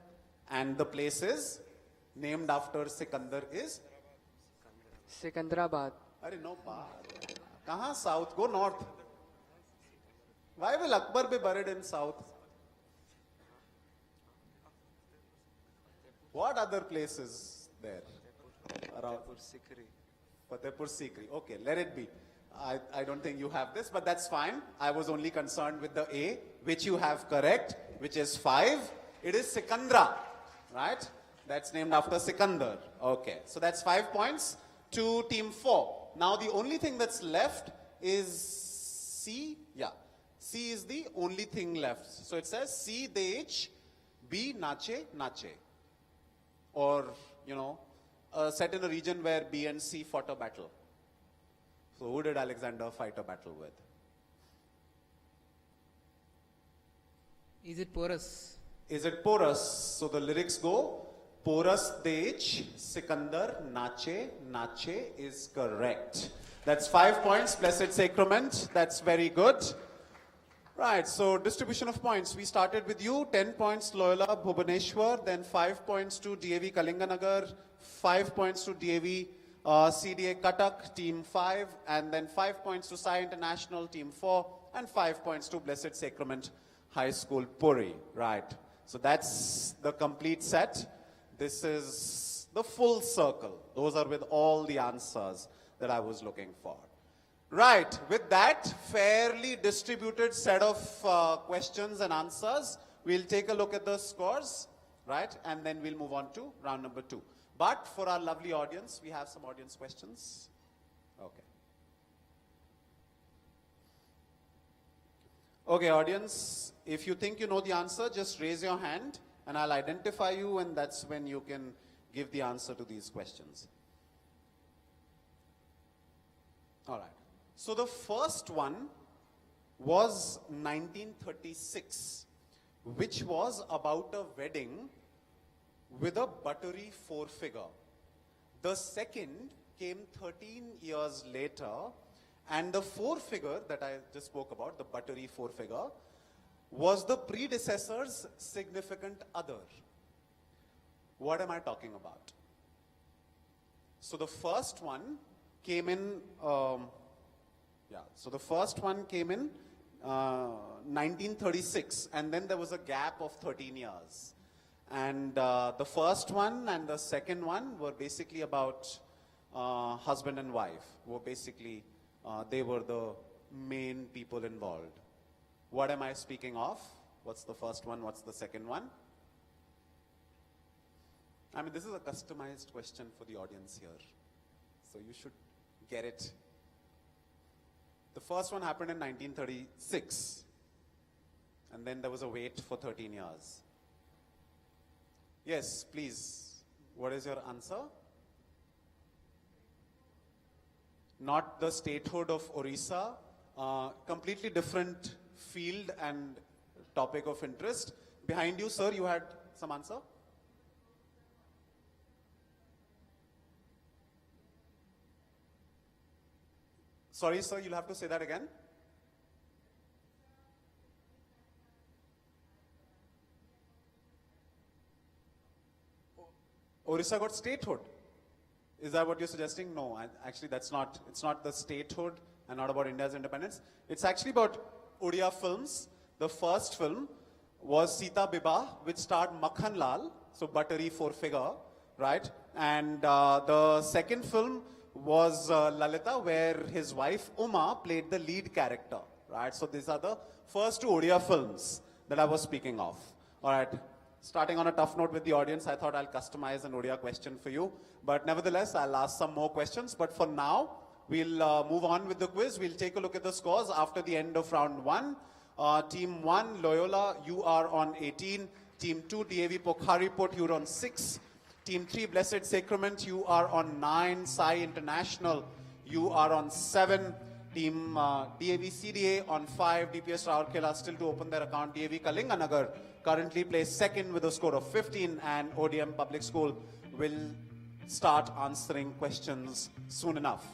And the place is named after Sikandar is? Sikandrabad. Arey no, kahan south? Go north. Why will Akbar be buried in south? What other places there? Around Fatehpur Sikri. Okay, let it be. I don't think you have this, but that's fine. I was only concerned with the A, which you have correct, which is 5. It is Sikandra, right? That's named after Sikandar. Okay, so that's 5 points to team 4. Now the only thing that's left is C. Yeah, C is the only thing left. So it says C, Dech, B, Nache, Nache. Or, you know, set in a region where B and C fought a battle. So who did Alexander fight a battle with? Is it porous? Is it porous? So the lyrics go, porous dech, Sikandar, nache, nache is correct. That's 5 points, blessed sacrament. That's very good. Right, so distribution of points. We started with you, 10 points Loyola Bhubaneswar, then 5 points to DAV Kalinganagar, 5 points to DAV CDA Cuttack, team 5, and then 5 points to Sai International, team 4, and 5 points to Blessed Sacrament High School, Puri. Right, so that's the complete set. This is the full circle. Those are with all the answers that I was looking for. Right, with that fairly distributed set of questions and answers, we'll take a look at the scores, right? And then we'll move on to round number 2. But for our lovely audience, we have some audience questions. Okay. Okay, audience, if you think you know the answer, just raise your hand and I'll identify you, and that's when you can give the answer to these questions. All right. So the first one was 1936, which was about a wedding with a buttery 4-figure. The second came 13 years later, and the 4-figure that I just spoke about, the buttery 4-figure, was the predecessor's significant other. What am I talking about? So the first one came in, so the first one came in 1936, and then there was a gap of 13 years. And the first one and the second one were basically about husband and wife. Were basically, they were the main people involved. What am I speaking of? What's the first one? What's the second one? I mean, this is a customized question for the audience here. So you should get it. The first one happened in 1936. And then there was a wait for 13 years. Yes, please. What is your answer? Not the statehood of Orissa. Completely different field and topic of interest. Behind you, sir, you had some answer? Sorry, sir, you'll have to say that again. Orissa got statehood. Is that what you're suggesting? No, actually that's not. It's not the statehood and not about India's independence. It's actually about Odia films. The first film was Sita Bibah, which starred Makhan Lal, so buttery 4-figure, right? And the second film was Lalita, where his wife Uma played the lead character, right? So these are the first two Odia films that I was speaking of. All right, starting on a tough note with the audience, I thought I'll customize an Odia question for you. But nevertheless, I'll ask some more questions. But for now, we'll move on with the quiz. We'll take a look at the scores after the end of round 1. Team 1, Loyola, you are on 18. Team 2, DAV Pokhariput, you're on 6. Team 3, Blessed Sacrament, you are on 9. Sai International, you are on 7. Team DAV CDA on 5. DPS Raurkela still to open their account. DAV Kalinganagar currently plays second with a score of 15. And ODM Public School will start answering questions soon enough.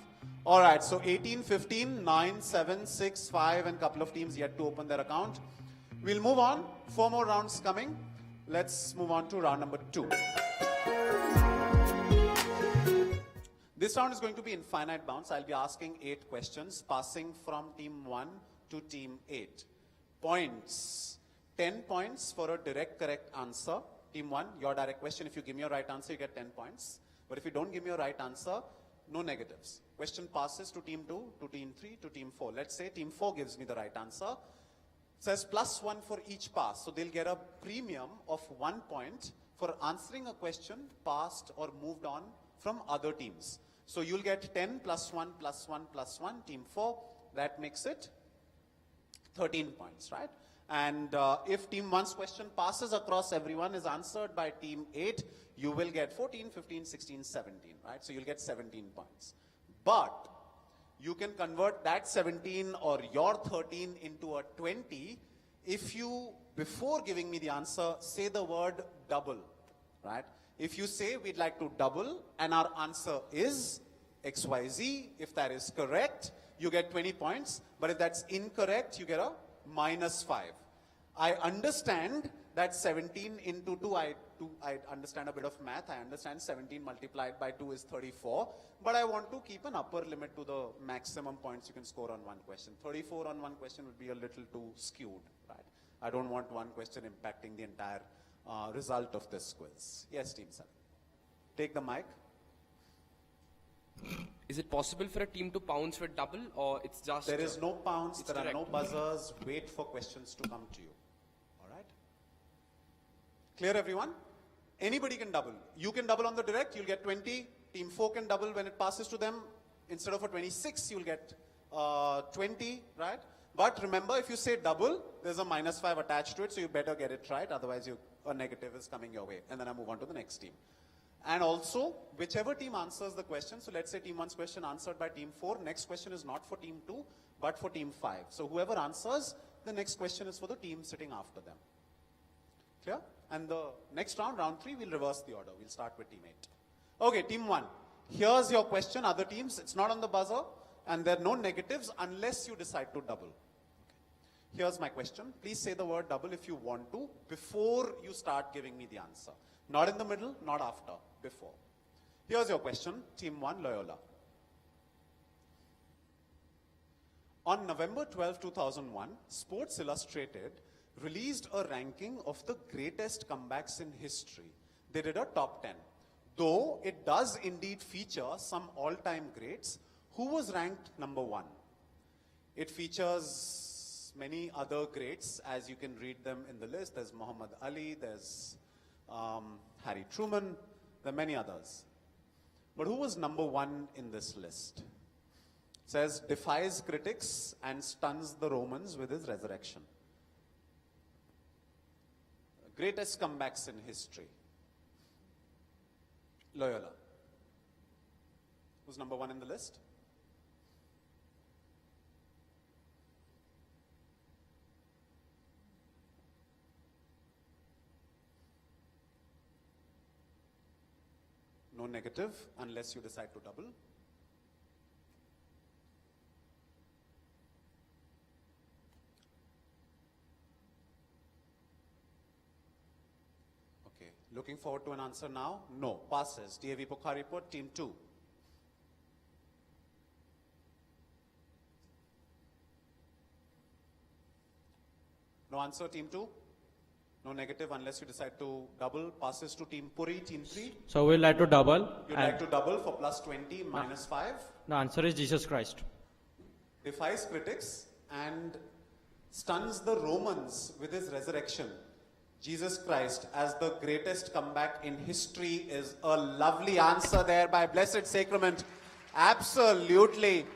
All right, so 18, 15, 9, 7, 6, 5, and a couple of teams yet to open their account. We'll move on. 4 more rounds coming. Let's move on to round number 2. This round is going to be infinite bounds. I'll be asking 8 questions, passing from team 1 to team 8. Points. 10 points for a direct correct answer. Team 1, your direct question. If you give me a right answer, you get 10 points. But if you don't give me a right answer, no negatives. Question passes to team 2, to team 3, to team 4. Let's say team 4 gives me the right answer. Says +1 for each pass. So they'll get a premium of 1 point for answering a question passed or moved on from other teams. So you'll get 10 +1 +1 +1, team 4. That makes it 13 points, right? And if team 1's question passes across everyone, is answered by team 8, you will get 14, 15, 16, 17, right? So you'll get 17 points. But you can convert that 17 or your 13 into a 20 if you, before giving me the answer, say the word double, right? If you say we'd like to double and our answer is XYZ, if that is correct, you get 20 points. But if that's incorrect, you get a -5. I understand that 17 into 2, I understand a bit of math. I understand 17 multiplied by 2 is 34. But I want to keep an upper limit to the maximum points you can score on one question. 34 on one question would be a little too skewed, right? I don't want one question impacting the entire result of this quiz. Yes, Team 7. Take the mic. Is it possible for a team to pounce with double, or it's just... There is no pounce, there direct. are no buzzers. Wait for questions to come to you. All right? Clear, everyone? Anybody can double. You can double on the direct, you'll get 20. Team 4 can double when it passes to them. Instead of a 26, you'll get 20, right? But remember, if you say double, there's a -5 attached to it, so you better get it right. Otherwise, a negative is coming your way. And then I move on to the next team. And also, whichever team answers the question, so let's say team 1's question answered by team 4, next question is not for team 2, but for team 5. So whoever answers, the next question is for the team sitting after them. Clear? And the next round, round 3, we'll reverse the order. We'll start with team 8. Okay, team 1. Here's your question, other teams. It's not on the buzzer, and there are no negatives unless you decide to double. Okay. Here's my question. Please say the word double if you want to, before you start giving me the answer. Not in the middle, not after, before. Here's your question, Team 1, Loyola. On November 12, 2001, Sports Illustrated released a ranking of the greatest comebacks in history. They did a top 10. Though it does indeed feature some all-time greats, who was ranked number 1? It features many other greats, as you can read them in the list. There's Muhammad Ali, there's Harry Truman, there are many others. But who was number 1 in this list? It says, defies critics and stuns the Romans with his resurrection. Greatest comebacks in history. Loyola. Who's number 1 in the list? No negative unless you decide to double. Okay, looking forward to an answer now? No, passes. DAV Pokhariput, team 2. No answer, team 2? No negative unless you decide to double. Passes to Team Puri, Team 3. So we'd like to double. You'd like to double for plus 20, minus 5. The answer is Jesus Christ. Defies critics and stuns the Romans with his resurrection. Jesus Christ as the greatest comeback in history is a lovely answer there by Blessed Sacrament. Absolutely.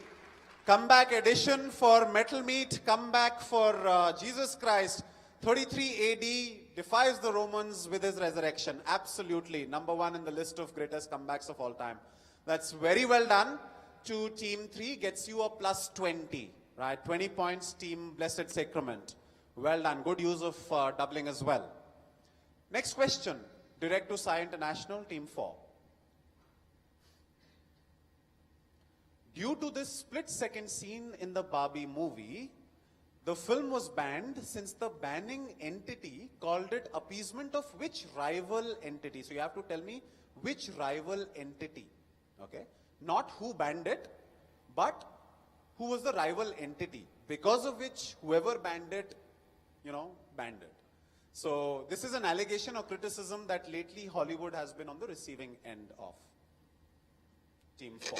Comeback edition for Metal Meat, comeback for Jesus Christ. 33 AD defies the Romans with his resurrection. Absolutely. Number 1 in the list of greatest comebacks of all time. That's very well done. To Team 3 gets you a plus 20. Right? 20 points, Team Blessed Sacrament. Well done. Good use of doubling as well. Next question. Direct to Sai International, Team 4. Due to this split-second scene in the Barbie movie, the film was banned since the banning entity called it appeasement of which rival entity? So you have to tell me which rival entity. Okay? Not who banned it, but who was the rival entity, because of which whoever banned it, banned it. So this is an allegation or criticism that lately Hollywood has been on the receiving end of. Team 4.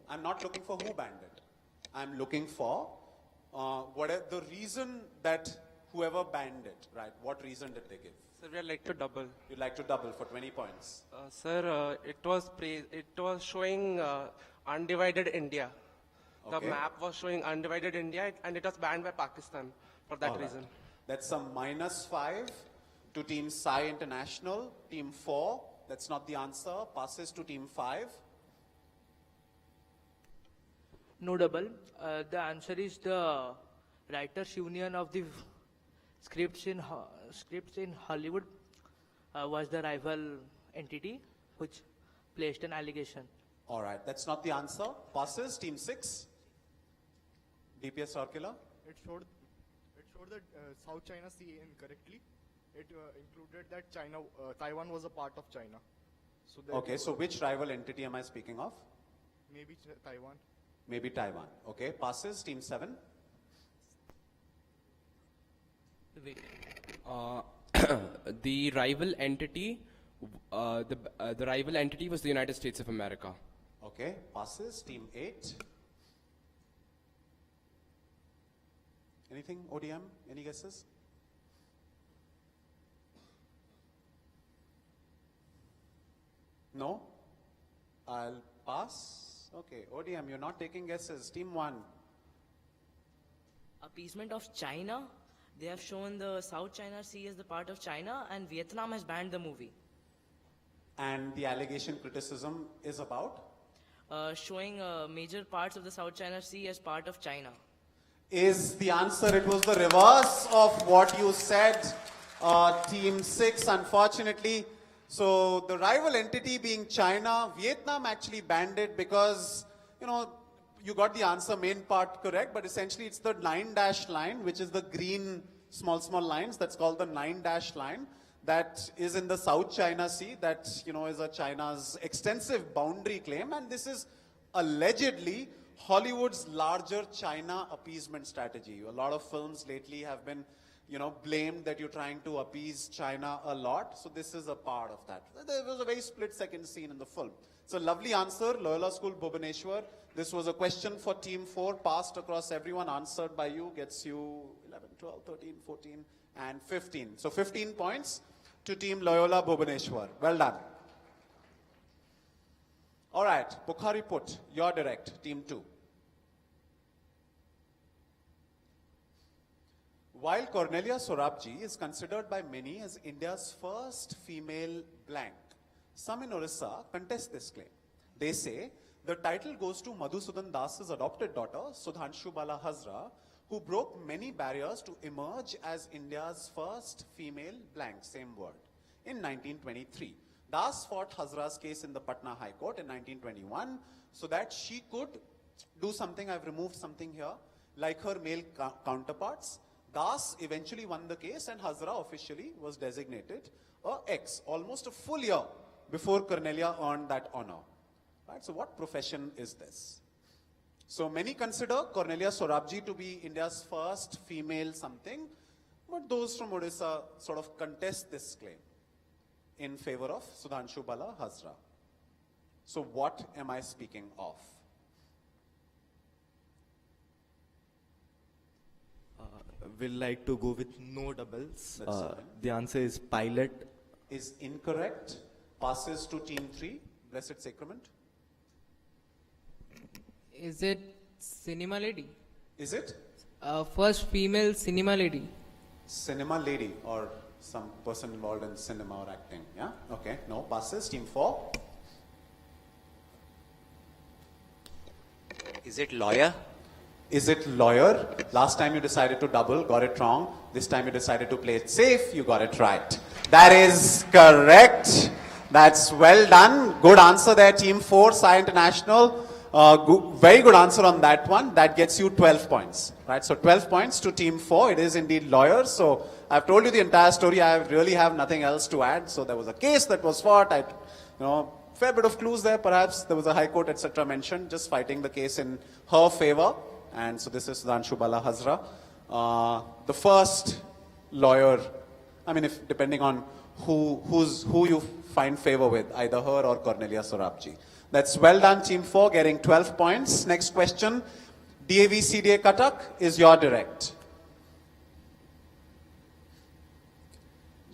I'm not looking for who banned it. I'm looking for whatever the reason that whoever banned it, right? What reason did they give? Sir, we would like to double. You'd like to double for 20 points. Sir, it was showing undivided India. The Okay. map was showing undivided India, and it was banned by Pakistan for that All right. reason. That's a minus 5 to Team Sai International. Team 4, that's not the answer. Passes to Team 5. No double. The answer is the Writers Union of the scripts in Hollywood was the rival entity which placed an allegation. All right, that's not the answer. Passes, Team 6. DPS Orkila. It showed that South China Sea incorrectly. It included that Taiwan was a part of China. So Okay, so which rival entity am I speaking of? maybe Taiwan. Maybe Taiwan. Okay, passes, Team 7. The rival entity, the rival entity was the United States of America. Okay, passes, Team 8. Anything, ODM? Any guesses? No? I'll pass. Okay, ODM, you're not taking guesses. Team 1. Appeasement of China. They have shown the South China Sea as the part of China, and Vietnam has banned the movie. And the allegation criticism is about? Showing major parts of the South China Sea as part of China. Is the answer. It was the reverse of what you said, Team 6, unfortunately. So the rival entity being China, Vietnam actually banned it because, you got the answer, main part correct, but essentially it's the 9-dash line, which is the green small lines. That's called the 9-dash line. That is in the South China Sea. That, is a China's extensive boundary claim. And this is allegedly Hollywood's larger China appeasement strategy. A lot of films lately have been, blamed that you're trying to appease China a lot. So this is a part of that. There was a very split-second scene in the film. It's a lovely answer, Loyola School, Bhubaneswar. This was a question for Team 4, passed across everyone, answered by you, gets you 11, 12, 13, 14, and 15. So 15 points to Team Loyola, Bhubaneswar. Well done. All right, Bukhari Put, you're direct, Team 2. While Cornelia Sorabji is considered by many as India's first female blank, some in Orissa contest this claim. They say the title goes to Madhusudan Das's adopted daughter, Sudhanshu Bala Hazra, who broke many barriers to emerge as India's first female blank, same word, in 1923. Das fought Hazra's case in the Patna High Court in 1921 so that she could do something. I've removed something here. Like her male counterparts, Das eventually won the case and Hazra officially was designated a ex, almost a full year before Cornelia earned that honor. Right, so what profession is this? So many consider Cornelia Sorabji to be India's first female something, but those from Odisha sort of contest this claim in favor of Sudhanshu Bala Hazra. So what am I speaking of? Will like to go with no doubles. That's fine. The answer is pilot. Is incorrect. Passes to team 3, Blessed Sacrament. Is it cinema lady? Is it? First female cinema lady. Cinema lady or some person involved in cinema or acting. Yeah? Okay. No. Passes. Team 4. Is it lawyer? Is it lawyer? Last time you decided to double, got it wrong. This time you decided to play it safe, you got it right. That is correct. That's well done. Good answer there, Team 4, Sai International. Very good answer on that one. That gets you 12 points. Right? So 12 points to Team 4. It is indeed lawyer. So I've told you the entire story. I really have nothing else to add. So there was a case that was fought. Fair bit of clues there, perhaps. There was a high court, etc. mentioned, just fighting the case in her favor. And so this is Sudhanshu Bala Hazra. The first lawyer, I mean, if depending on who you find favor with, either her or Cornelia Sorabji. That's well done, Team 4, getting 12 points. Next question. DAV CDA Cuttack is your direct.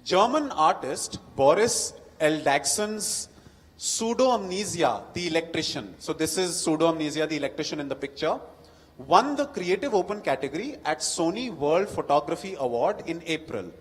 German artist Boris Eldagson's Pseudo-Amnesia, the electrician. So this is Pseudo-Amnesia, the electrician in the picture. Won the Creative Open category at Sony World Photography Award in April.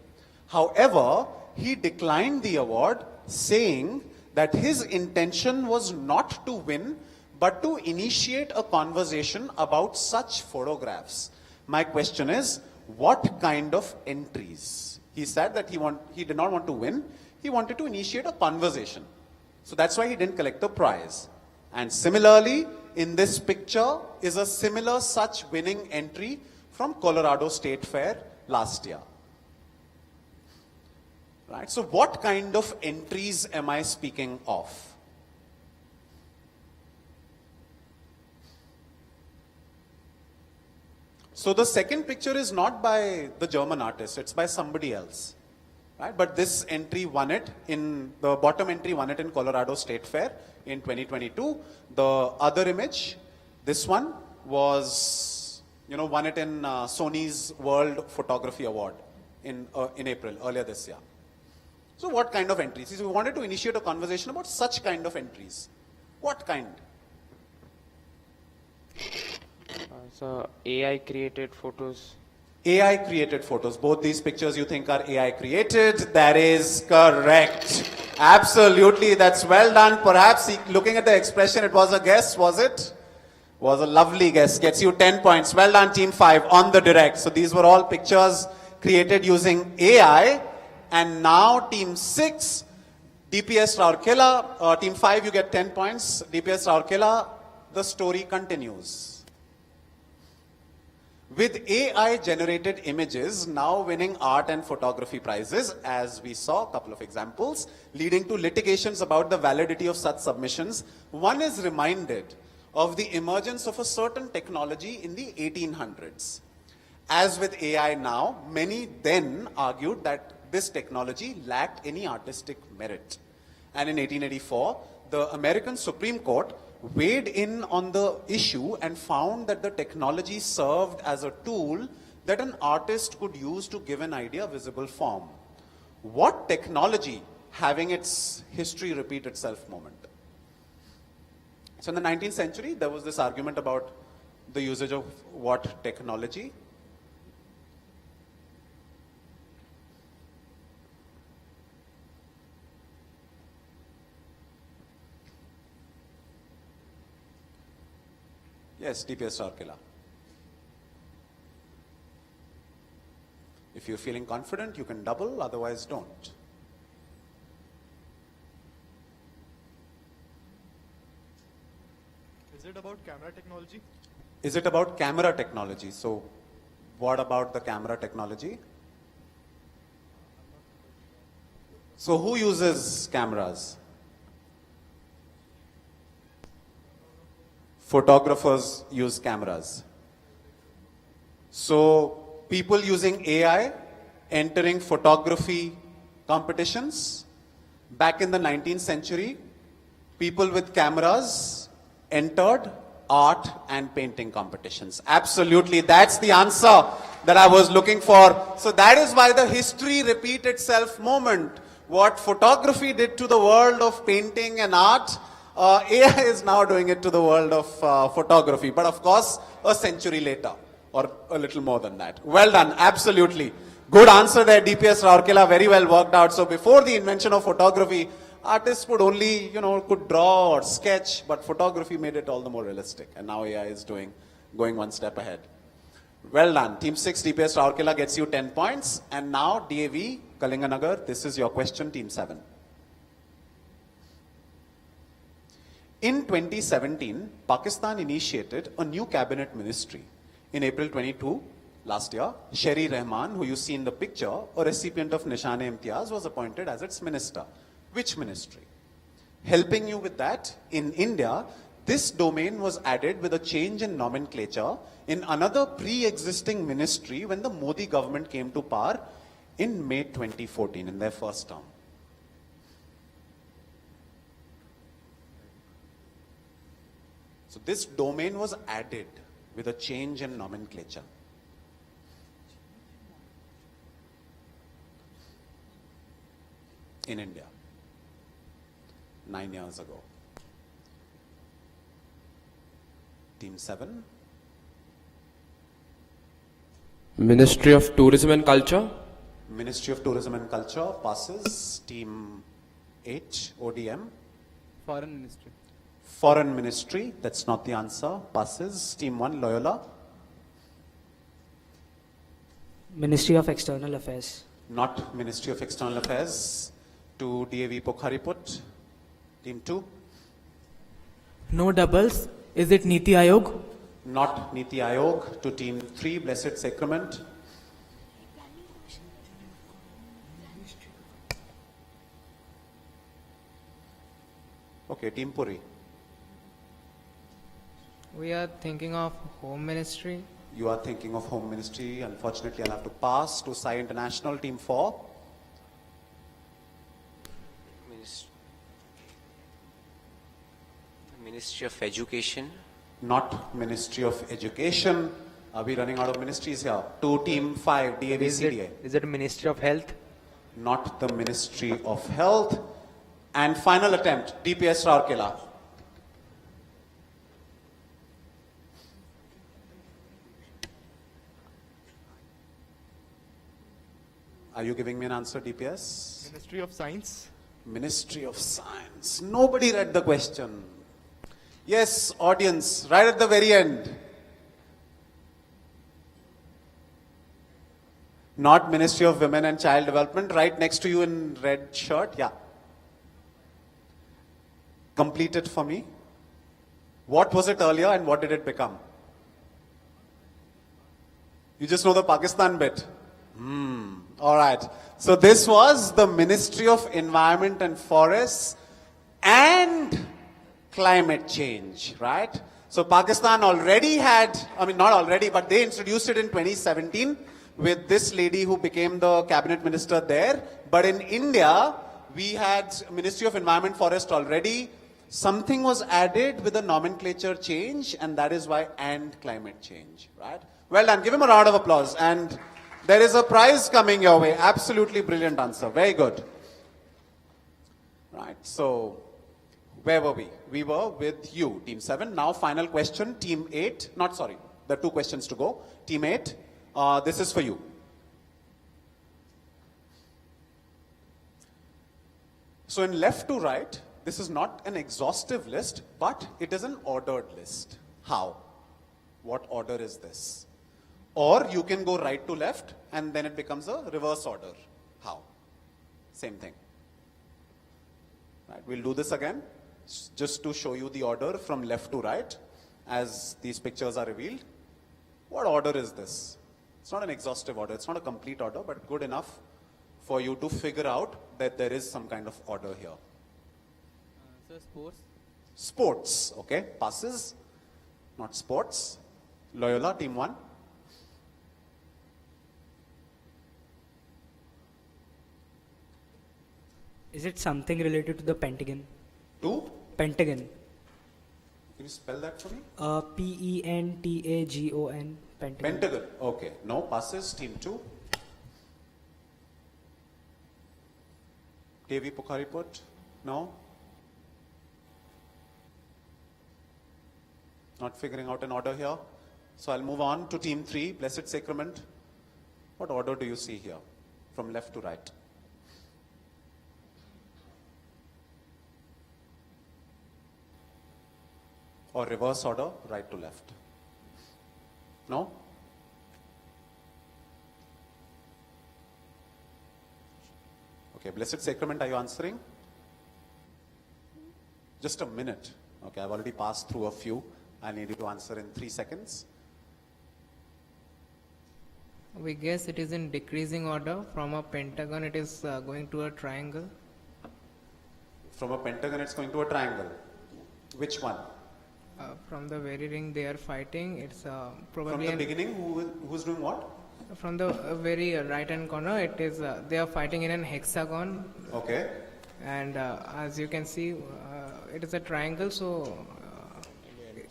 However, he declined the award, saying that his intention was not to win, but to initiate a conversation about such photographs. My question is, what kind of entries? He said that he did not want to win, he wanted to initiate a conversation. So that's why he didn't collect the prize. And similarly, in this picture is a similar such winning entry from Colorado State Fair last year. Right? So what kind of entries am I speaking of? So the second picture is not by the German artist, it's by somebody else. Right? But this entry won it in, the bottom entry won it in Colorado State Fair in 2022. The other image, this one was, won it in Sony's World Photography Award in April, earlier this year. So what kind of entries? So we wanted to initiate a conversation about such kind of entries. What kind? So AI created photos. AI created photos. Both these pictures you think are AI created. That is correct. Absolutely. That's well done. Perhaps looking at the expression, it was a guess, was it? Was a lovely guess. Gets you 10 points. Well done, Team 5, on the direct. So these were all pictures created using AI. And now Team 6, DPS Raurkela. Team 5, you get 10 points. DPS Raurkela, the story continues. With AI-generated images now winning art and photography prizes, as we saw a couple of examples, leading to litigations about the validity of such submissions, one is reminded of the emergence of a certain technology in the 1800s. As with AI now, many then argued that this technology lacked any artistic merit. And in 1884, the American Supreme Court weighed in on the issue and found that the technology served as a tool that an artist could use to give an idea visible form. What technology having its history repeat itself moment? So in the 19th century, there was this argument about the usage of what technology? Yes, DPS Raurkela. If you're feeling confident, you can double, otherwise don't. Is it about camera technology? Is it about camera technology? So, what about the camera technology? So, who uses cameras? photographers use cameras. So people using AI entering photography competitions. Back in the 19th century, people with cameras entered art and painting competitions. Absolutely, that's the answer that I was looking for. So that is why the history repeat itself moment. What photography did to the world of painting and art, AI is now doing it to the world of photography. But of course, a century later, or a little more than that. Well done, absolutely. Good answer there, DPS Rourkela, very well worked out. So before the invention of photography, artists would only, could draw or sketch, but photography made it all the more realistic. And now AI is going one step ahead. Well done. Team 6, DPS Rourkela gets you 10 points. And now DAV, Kalinganagar, this is your question, Team 7. In 2017, Pakistan initiated a new cabinet ministry. In April 22, last year, Sherry Rahman, who you see in the picture, a recipient of Nishan-e-Imtiaz, was appointed as its minister. Which ministry? Helping you with that, in India, this domain was added with a change in nomenclature in another pre-existing ministry when the Modi government came to power in May 2014, in their first term. So this domain was added with a change in nomenclature. In India, 9 years ago. Team 7. Ministry of Tourism and Culture. Ministry of Tourism and Culture passes. Team 8, ODM. Foreign Ministry. Foreign Ministry, that's not the answer, passes. Team 1, Loyola. Ministry of External Affairs. Not Ministry of External Affairs. To DAV Pokhariput. Team 2. No doubles. Is it Niti Ayog? Not Niti Ayog. To Team 3, Blessed Sacrament. Okay, Team Puri. We are thinking of Home Ministry. You are thinking of Home Ministry. Unfortunately, I'll have to pass to Sai International, Team 4. Ministry of Education. Not Ministry of Education. Are we running out of ministries here? To Team 5, DAV CDA. Is it Ministry of Health? Not the Ministry of Health. And final attempt, DPS Rourkela. Are you giving me an answer, DPS? Ministry of Science. Ministry of Science. Nobody read the question. Yes, audience, right at the very end. Not Ministry of Women and Child Development, right next to you in red shirt, yeah. Complete it for me. What was it earlier and what did it become? You just know the Pakistan bit. All right. So this was the Ministry of Environment and Forests and Climate Change, right? So Pakistan already had, not already, but they introduced it in 2017 with this lady who became the cabinet minister there. But in India, we had Ministry of Environment Forest already. Something was added with a nomenclature change, and that is why and climate change, right? Well done. Give him a round of applause. And there is a prize coming your way. Absolutely brilliant answer. Very good. Right. So, where were we? We were with you, Team 7. Now, final question, Team 8. There are 2 questions to go. Team 8, this is for you. So, in left to right, this is not an exhaustive list, but it is an ordered list. How? What order is this? Or you can go right to left and then it becomes a reverse order. How? Same thing. Right, we'll do this again just to show you the order from left to right as these pictures are revealed. What order is this? It's not an exhaustive order, it's not a complete order, but good enough for you to figure out that there is some kind of order here. So sports. Sports, okay, passes. not sports. Loyola, team 1. Is it something related to the Pentagon? Two? Pentagon. Can you spell that for me? Pentagon. Pentagon. Pentagon. Okay. No passes. Team 2. Devi Pukhariput. No. Not figuring out an order here. So I'll move on to team 3, Blessed Sacrament. What order do you see here? From left to right. Or reverse order, right to left. No? Okay, Blessed Sacrament, are you answering? Just a minute. Okay, I've already passed through a few. I need you to answer in 3 seconds. We guess it is in decreasing order. From a pentagon, it is going to a triangle. From a pentagon, it's going to a triangle. Which one? From the very ring they are fighting, it's probably... From the beginning, who's doing what? From the very right hand corner, it is they are fighting in an hexagon. Okay. And as you can see, it is a triangle, so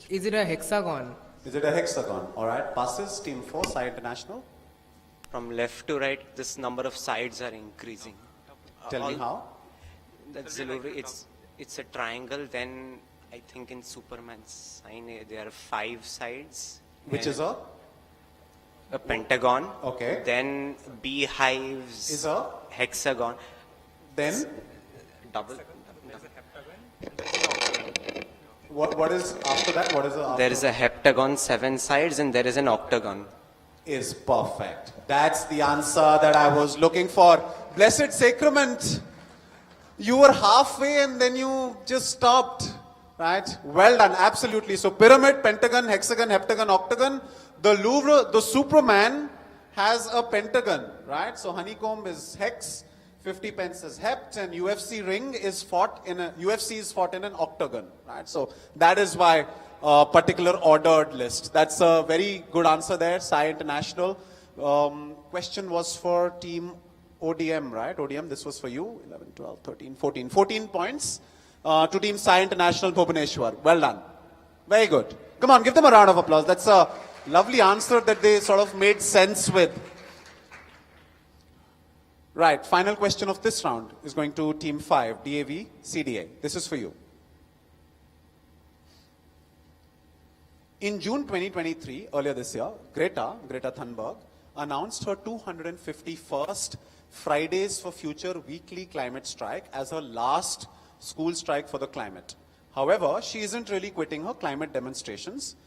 is it a hexagon? Is it a hexagon? Alright, passes, team 4, Sai International. From left to right, this number of sides are increasing. Tell me how? That's delivery. It's a triangle. Then I think in Superman's sign there are 5 sides. Which is a pentagon. Okay. Then beehives is a hexagon. Then double. What is after that? What is the after? There is a heptagon, 7 sides, and there is an octagon. Is perfect. That's the answer that I was looking for. Blessed Sacrament. You were halfway and then you just stopped. Right? Well done. Absolutely. So pyramid, pentagon, hexagon, heptagon, octagon. The Louvre, the Superman has a pentagon. Right? So honeycomb is hex. 50 pence is hept, and UFC ring is fought in an octagon, right? So that is why particular ordered list. That's a very good answer there, Sai International. Question was for team ODM, right? ODM, this was for you. 11, 12, 13, 14. 14 points to team Sai International Bhubaneswar. Well done. Very good. Come on, give them a round of applause. That's a lovely answer that they sort of made sense with. Right, final question of this round is going to team 5, DAV, CDA. This is for you. In June 2023, earlier this year, Greta Thunberg, announced her 251st Fridays for Future weekly climate strike as her last school strike for the climate. However, she isn't really quitting her climate demonstrations,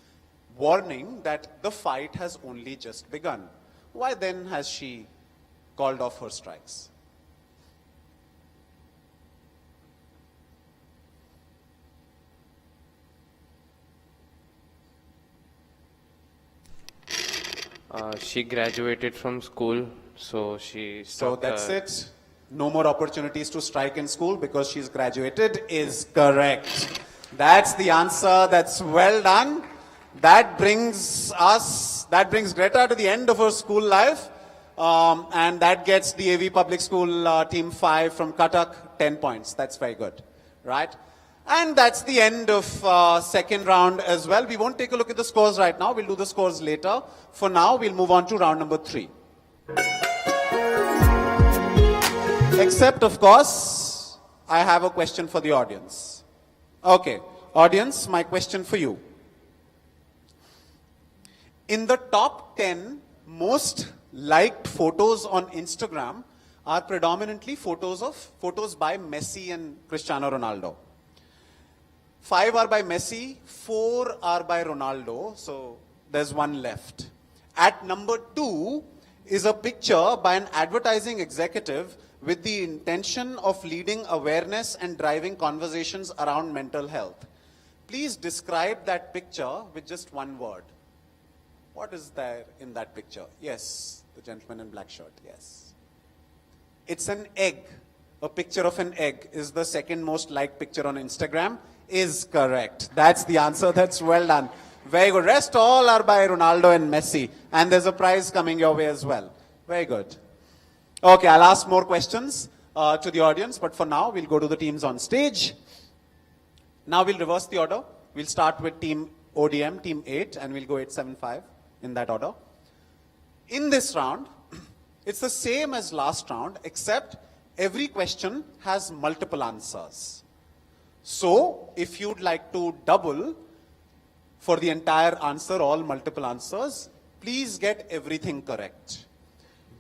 warning that the fight has only just begun. Why then has she called off her strikes? She graduated from school, so she stopped. So that's it. No more opportunities to strike in school because she's graduated is correct. That's the answer. That's well done. That brings Greta to the end of her school life. And that gets the AV Public School Team 5 from Cuttack 10 points. That's very good, right? And that's the end of second round as well. We won't take a look at the scores right now. We'll do the scores later. For now, we'll move on to round number 3. Except, of course, I have a question for the audience. Okay, audience, my question for you. In the top 10 most liked photos on Instagram are predominantly photos by Messi and Cristiano Ronaldo. 5 are by Messi, 4 are by Ronaldo, so there's one left. At number 2 is a picture by an advertising executive with the intention of leading awareness and driving conversations around mental health. Please describe that picture with just one word. What is there in that picture? Yes, the gentleman in black shirt, yes. It's an egg. A picture of an egg is the second most liked picture on Instagram. Is correct. That's the answer. That's well done. Very good. Rest all are by Ronaldo and Messi. And there's a prize coming your way as well. Very good. Okay, I'll ask more questions to the audience, but for now, we'll go to the teams on stage. Now we'll reverse the order. We'll start with team ODM, team 8, and we'll go 8-7-5 in that order. In this round, it's the same as last round, except every question has multiple answers. So, if you'd like to double for the entire answer, all multiple answers, please get everything correct.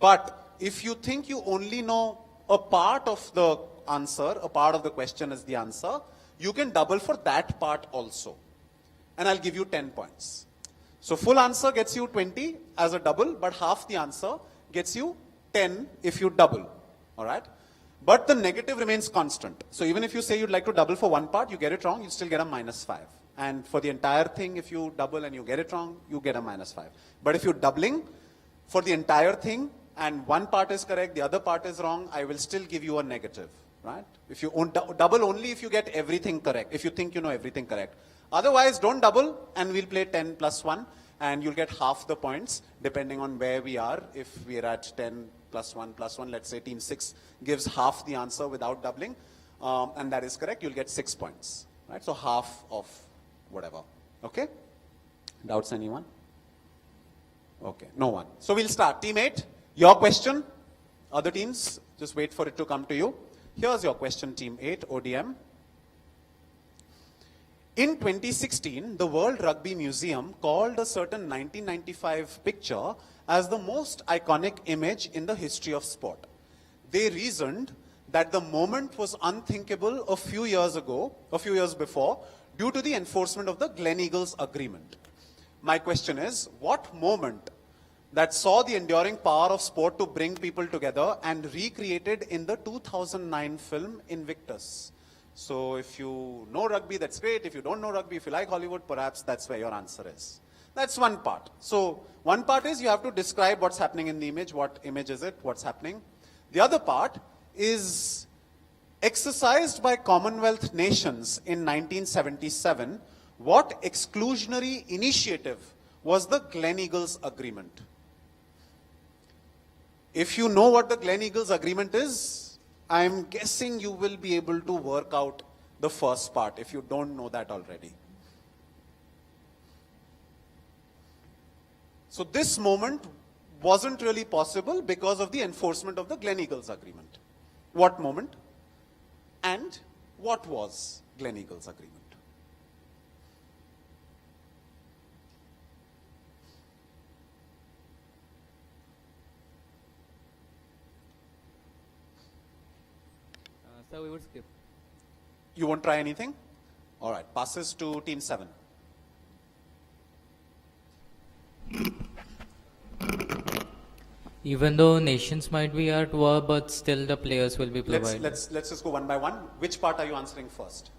But if you think you only know a part of the answer, a part of the question is the answer, you can double for that part also. And I'll give you 10 points. So full answer gets you 20 as a double, but half the answer gets you 10 if you double. All right? But the negative remains constant. So even if you say you'd like to double for one part, you get it wrong, you still get a -5. And for the entire thing, if you double and you get it wrong, you get a -5. But if you're doubling for the entire thing and one part is correct, the other part is wrong, I will still give you a negative. Right? If you double only if you get everything correct, if you think you know everything correct. Otherwise, don't double, and we'll play 10 plus 1, and you'll get half the points, depending on where we are. If we're at 10 plus 1 plus 1, let's say team 6 gives half the answer without doubling, and that is correct, you'll get 6 points. Right? So half of whatever. Okay? Doubts, anyone? Okay, no one. So we'll start. Team 8, your question. Other teams, just wait for it to come to you. Here's your question, team 8, ODM. In 2016, the World Rugby Museum called a certain 1995 picture as the most iconic image in the history of sport. They reasoned that the moment was unthinkable a few years before, due to the enforcement of the Gleneagles Agreement. My question is, what moment that saw the enduring power of sport to bring people together and recreated in the 2009 film Invictus? So if you know rugby, that's great. If you don't know rugby, if you like Hollywood, perhaps that's where your answer is. That's one part. So one part is you have to describe what's happening in the image. What image is it? What's happening? The other part is exercised by Commonwealth nations in 1977. What exclusionary initiative was the Gleneagles Agreement? If you know what the Gleneagles Agreement is, I'm guessing you will be able to work out the first part if you don't know that already. So this moment wasn't really possible because of the enforcement of the Gleneagles Agreement. What moment? And what was Gleneagles Agreement? So we would skip. You won't try anything? All right, passes to team 7. Even though nations might be at war, but still the players will be provided. Let's just go one by one. Which part are you answering first?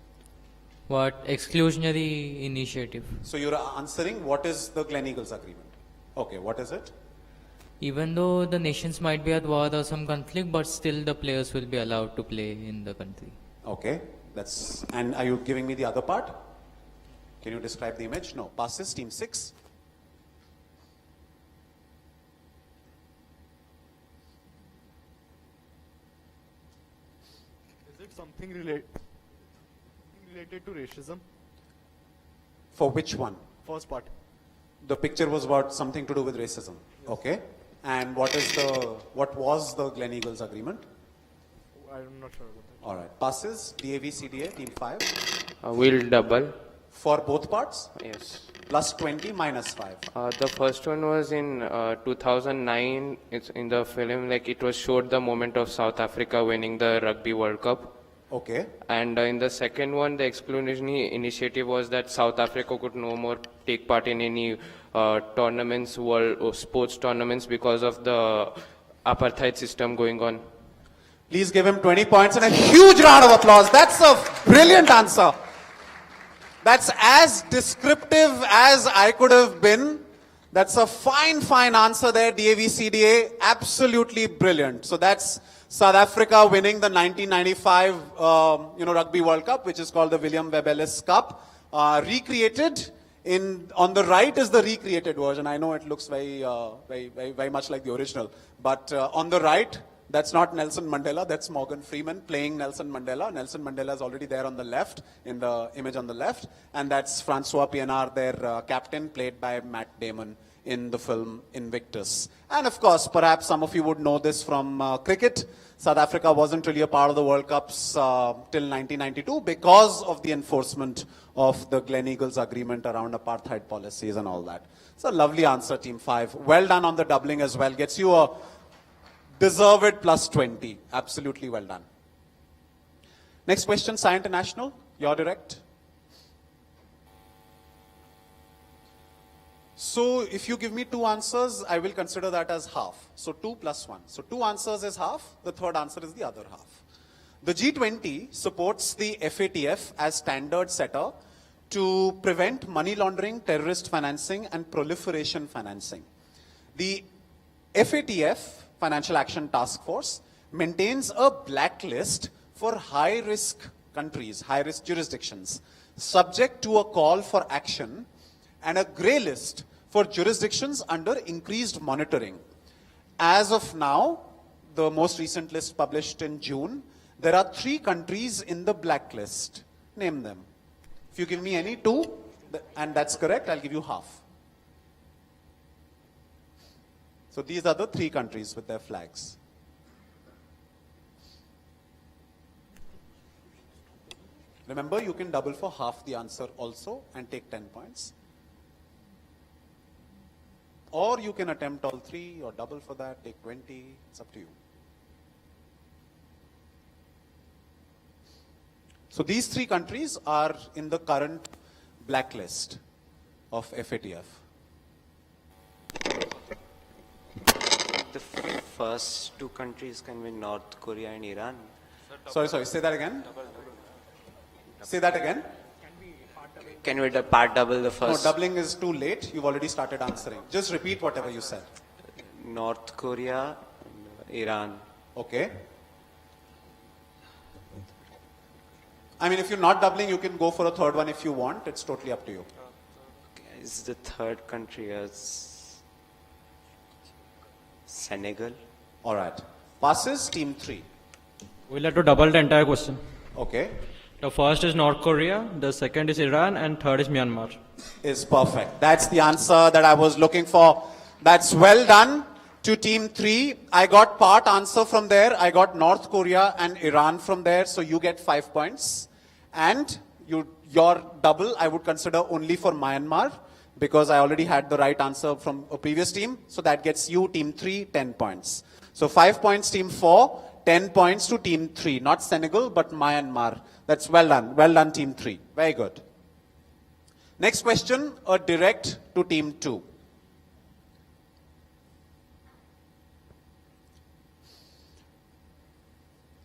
What exclusionary initiative? So you're answering what is the Gleneagles Agreement? Okay, what is it? Even though the nations might be at war or some conflict, but still the players will be allowed to play in the country. Okay, and are you giving me the other part? Can you describe the image? No. Passes, team 6. Is it something related to racism? For which one? First part. The picture was about something to do with racism. Yes. Okay. And what was the Gleneagles Agreement? I'm not sure about that. All right. Passes, DAV, CDA, team 5. We'll double. For both parts? Yes. Plus 20, minus 5. The first one was in 2009. It's in the film, like it was showed the moment of South Africa winning the Rugby World Cup. Okay. And in the second one, the exclusionary initiative was that South Africa could no more take part in any tournaments, world sports tournaments, because of the apartheid system going on. Please give him 20 points and a huge round of applause. That's a brilliant answer. That's as descriptive as I could have been. That's a fine answer there, DAV CDA. Absolutely brilliant. So that's South Africa winning the 1995 Rugby World Cup, which is called the William Webb Ellis Cup, recreated On the right is the recreated version. I know it looks very much like the original. But on the right, that's not Nelson Mandela. That's Morgan Freeman playing Nelson Mandela. Nelson Mandela is already there on the left, in the image on the left. And that's Francois Pienaar, their captain, played by Matt Damon in the film Invictus. And of course, perhaps some of you would know this from cricket. South Africa wasn't really a part of the World Cups till 1992 because of the enforcement of the Gleneagles agreement around apartheid policies and all that. It's a lovely answer, Team 5. Well done on the doubling as well. Gets you a deserved plus 20. Absolutely well done. Next question, Sai International. You're direct. So if you give me 2 answers, I will consider that as half. So 2 plus 1. So 2 answers is half. The third answer is the other half. The G20 supports the FATF as standard setter to prevent money laundering, terrorist financing, and proliferation financing. The FATF, Financial Action Task Force, maintains a blacklist for high-risk countries, high-risk jurisdictions, subject to a call for action, and a grey list for jurisdictions under increased monitoring. As of now, the most recent list published in June, there are 3 countries in the blacklist. Name them. If you give me any 2, and that's correct, I'll give you half. So these are the 3 countries with their flags. Remember, you can double for half the answer also and take 10 points. Or you can attempt all 3 or double for that, take 20. It's up to you. So these 3 countries are in the current blacklist of FATF. The first 2 countries can be North Korea and Iran. Sorry, say that again. Say that again. Can we part double the first? No, doubling is too late. You've already started answering. Just repeat whatever you said. North Korea, Iran. Okay. I mean, if you're not doubling, you can go for a third one if you want. It's totally up to you. Okay. Is the third country as Senegal? All right. Passes, Team 3. We'll have to double the entire question. Okay. The first is North Korea, the second is Iran, and third is Myanmar. Is perfect. That's the answer that I was looking for. That's well done to Team 3. I got part answer from there. I got North Korea and Iran from there. So you get 5 points. And your double I would consider only for Myanmar because I already had the right answer from a previous team. So that gets you, Team 3, 10 points. So 5 points, Team 4, 10 points to Team 3. Not Senegal, but Myanmar. That's well done. Well done, Team 3. Very good. Next question, a direct to Team 2.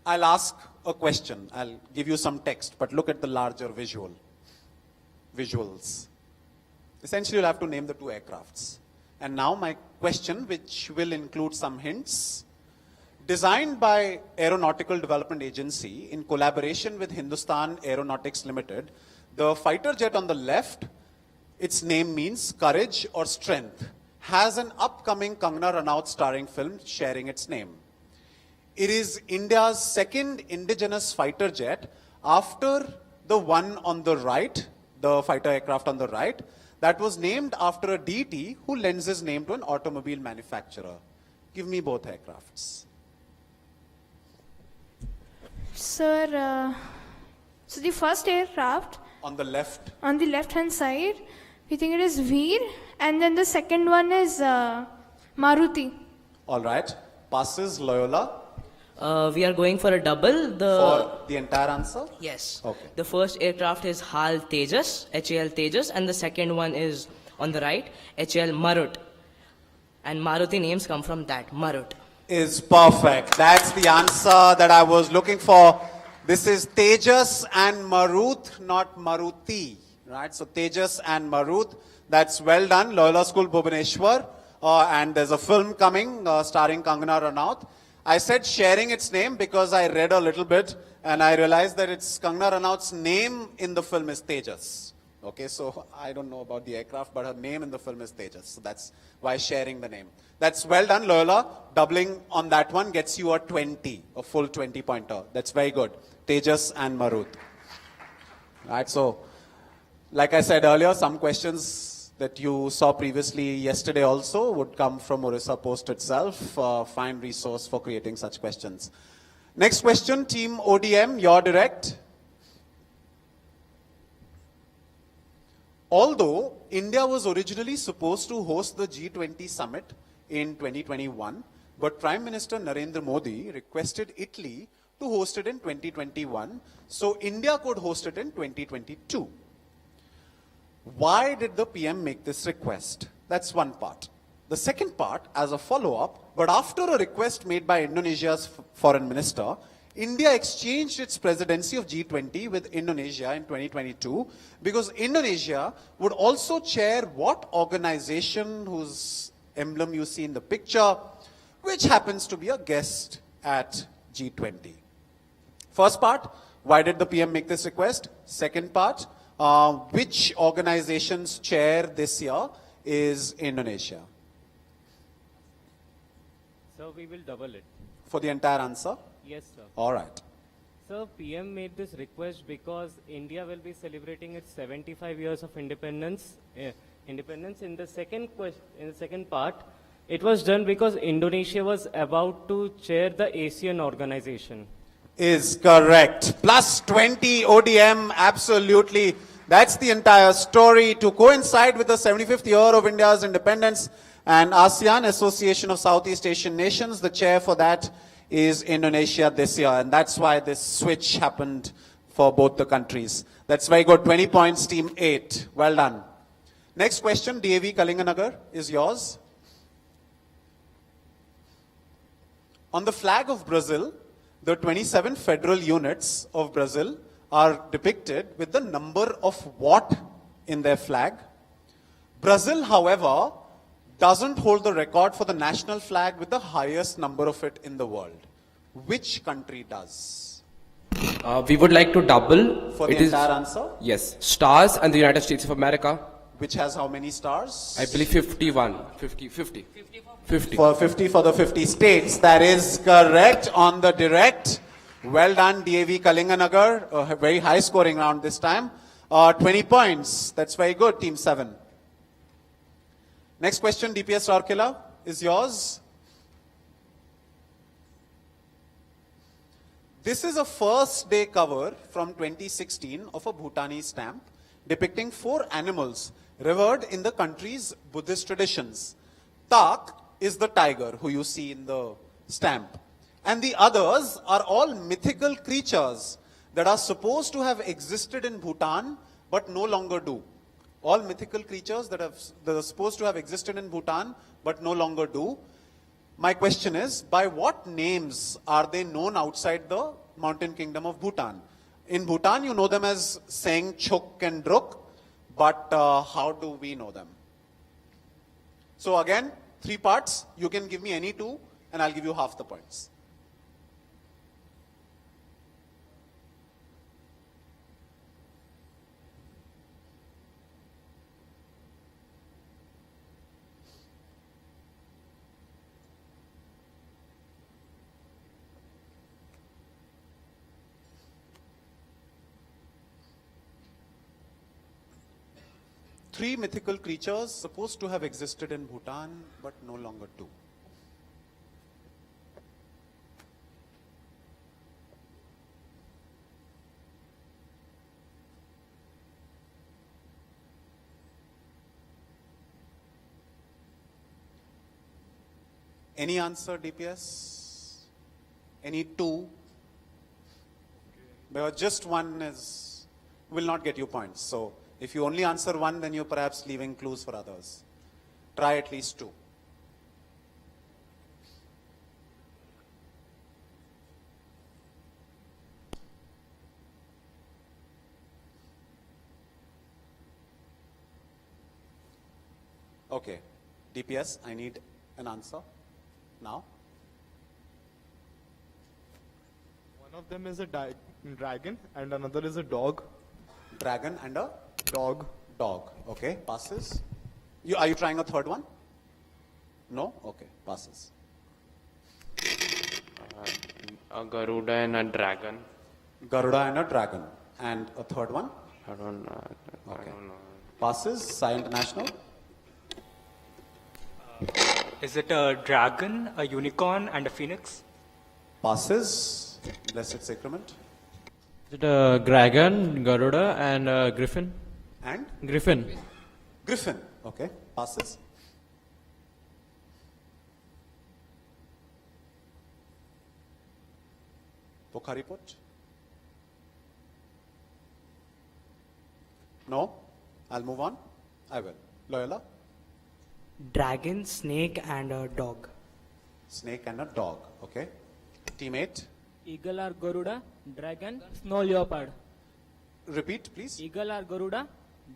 I'll ask a question. I'll give you some text, but look at the larger visuals. Essentially, you'll have to name the 2 aircrafts. And now my question, which will include some hints. Designed by Aeronautical Development Agency in collaboration with Hindustan Aeronautics Limited, the fighter jet on the left, its name means courage or strength, has an upcoming Kangana Ranaut starring film sharing its name. It is India's 2nd indigenous fighter jet after the one on the right, the fighter aircraft on the right, that was named after a deity who lends his name to an automobile manufacturer. Give me both aircrafts. Sir, so the first aircraft on the left, on the left hand side, we think it is Veer, and then the second one is Maruti. All right. Passes, Loyola. We are going for a double. For the entire answer? Yes. Okay. The first aircraft is HAL Tejas, HAL Tejas, and the second one is on the right, HAL Marut. And Maruti names come from that, Marut. Is perfect. That's the answer that I was looking for. This is Tejas and Marut, not Maruti. Right? So Tejas and Marut. That's well done. Loyola School, Bhubaneswar. And there's a film coming starring Kangana Ranaut. I said sharing its name because I read a little bit and I realized that it's Kangana Ranaut's name in the film is Tejas. Okay, so I don't know about the aircraft, but her name in the film is Tejas. So that's why sharing the name. That's well done, Loyola. Doubling on that one gets you a 20, a full 20-pointer. That's very good. Tejas and Marut. Right, so like I said earlier, some questions that you saw previously yesterday also would come from Orissapost itself. Fine resource for creating such questions. Next question, Team ODM, you're direct. Although India was originally supposed to host the G20 summit in 2021, but Prime Minister Narendra Modi requested Italy to host it in 2021, so India could host it in 2022. Why did the PM make this request? That's one part. The second part, as a follow-up, but after a request made by Indonesia's foreign minister, India exchanged its presidency of G20 with Indonesia in 2022 because Indonesia would also chair what organization whose emblem you see in the picture, which happens to be a guest at G20. First part, why did the PM make this request? Second part, which organization's chair this year is Indonesia? So we will double it. For the entire answer? Yes, sir. All right. Sir, PM made this request because India will be celebrating its 75 years of independence. Independence. In the second part, it was done because Indonesia was about to chair the ASEAN organization. Is correct. Plus 20 ODM, absolutely. That's the entire story. To coincide with the 75th year of India's independence and ASEAN, Association of Southeast Asian Nations, the chair for that is Indonesia this year. And that's why this switch happened for both the countries. That's very good. 20 points, team 8. Well done. Next question, DAV Kalinganagar, is yours. On the flag of Brazil, the 27 federal units of Brazil are depicted with the number of what in their flag. Brazil, however, doesn't hold the record for the national flag with the highest number of it in the world. Which country does? We would like to double. For the entire answer? Yes. Stars and the United States of America. Which has how many stars? I believe 51. 50. 50. 50. For 50 for the 50 states. That is correct on the direct. Well done, DAV Kalinganagar. A very high scoring round this time. 20 points. That's very good, team 7. Next question, DPS Rourkela, is yours. This is a first day cover from 2016 of a Bhutanese stamp depicting 4 animals revered in the country's Buddhist traditions. Tak is the tiger who you see in the stamp. And the others are all mythical creatures that are supposed to have existed in Bhutan but no longer do. All mythical creatures that are supposed to have existed in Bhutan but no longer do. My question is, by what names are they known outside the mountain kingdom of Bhutan? In Bhutan, you know them as Seng, Chuk and Druk, but how do we know them? So again, 3 parts. You can give me any 2 and I'll give you half the points. Three mythical creatures supposed to have existed in Bhutan but no longer do. Any answer, DPS? Any 2? But just one will not get you points. So if you only answer 1, then you're perhaps leaving clues for others. Try at least 2. Okay. DPS, I need an answer now. One of them is a dragon and another is a dog. Dragon and a? Dog. Dog. Okay, passes. Are you trying a third one? No? Okay, passes. A Garuda and a dragon. Garuda and a dragon. And a third one? I don't know. Okay. Passes. Sai International. Is it a dragon, a unicorn, and a phoenix? Passes. Blessed Sacrament. Is it a dragon, Garuda, and a griffin? And? Griffin. Griffin. Okay, passes. Pokhariput. No? I'll move on. I will. Loyola. Dragon, snake, and a dog. Snake and a dog. Okay. Teammate. Eagle or Garuda, dragon, snow leopard. Repeat, please. Eagle or Garuda,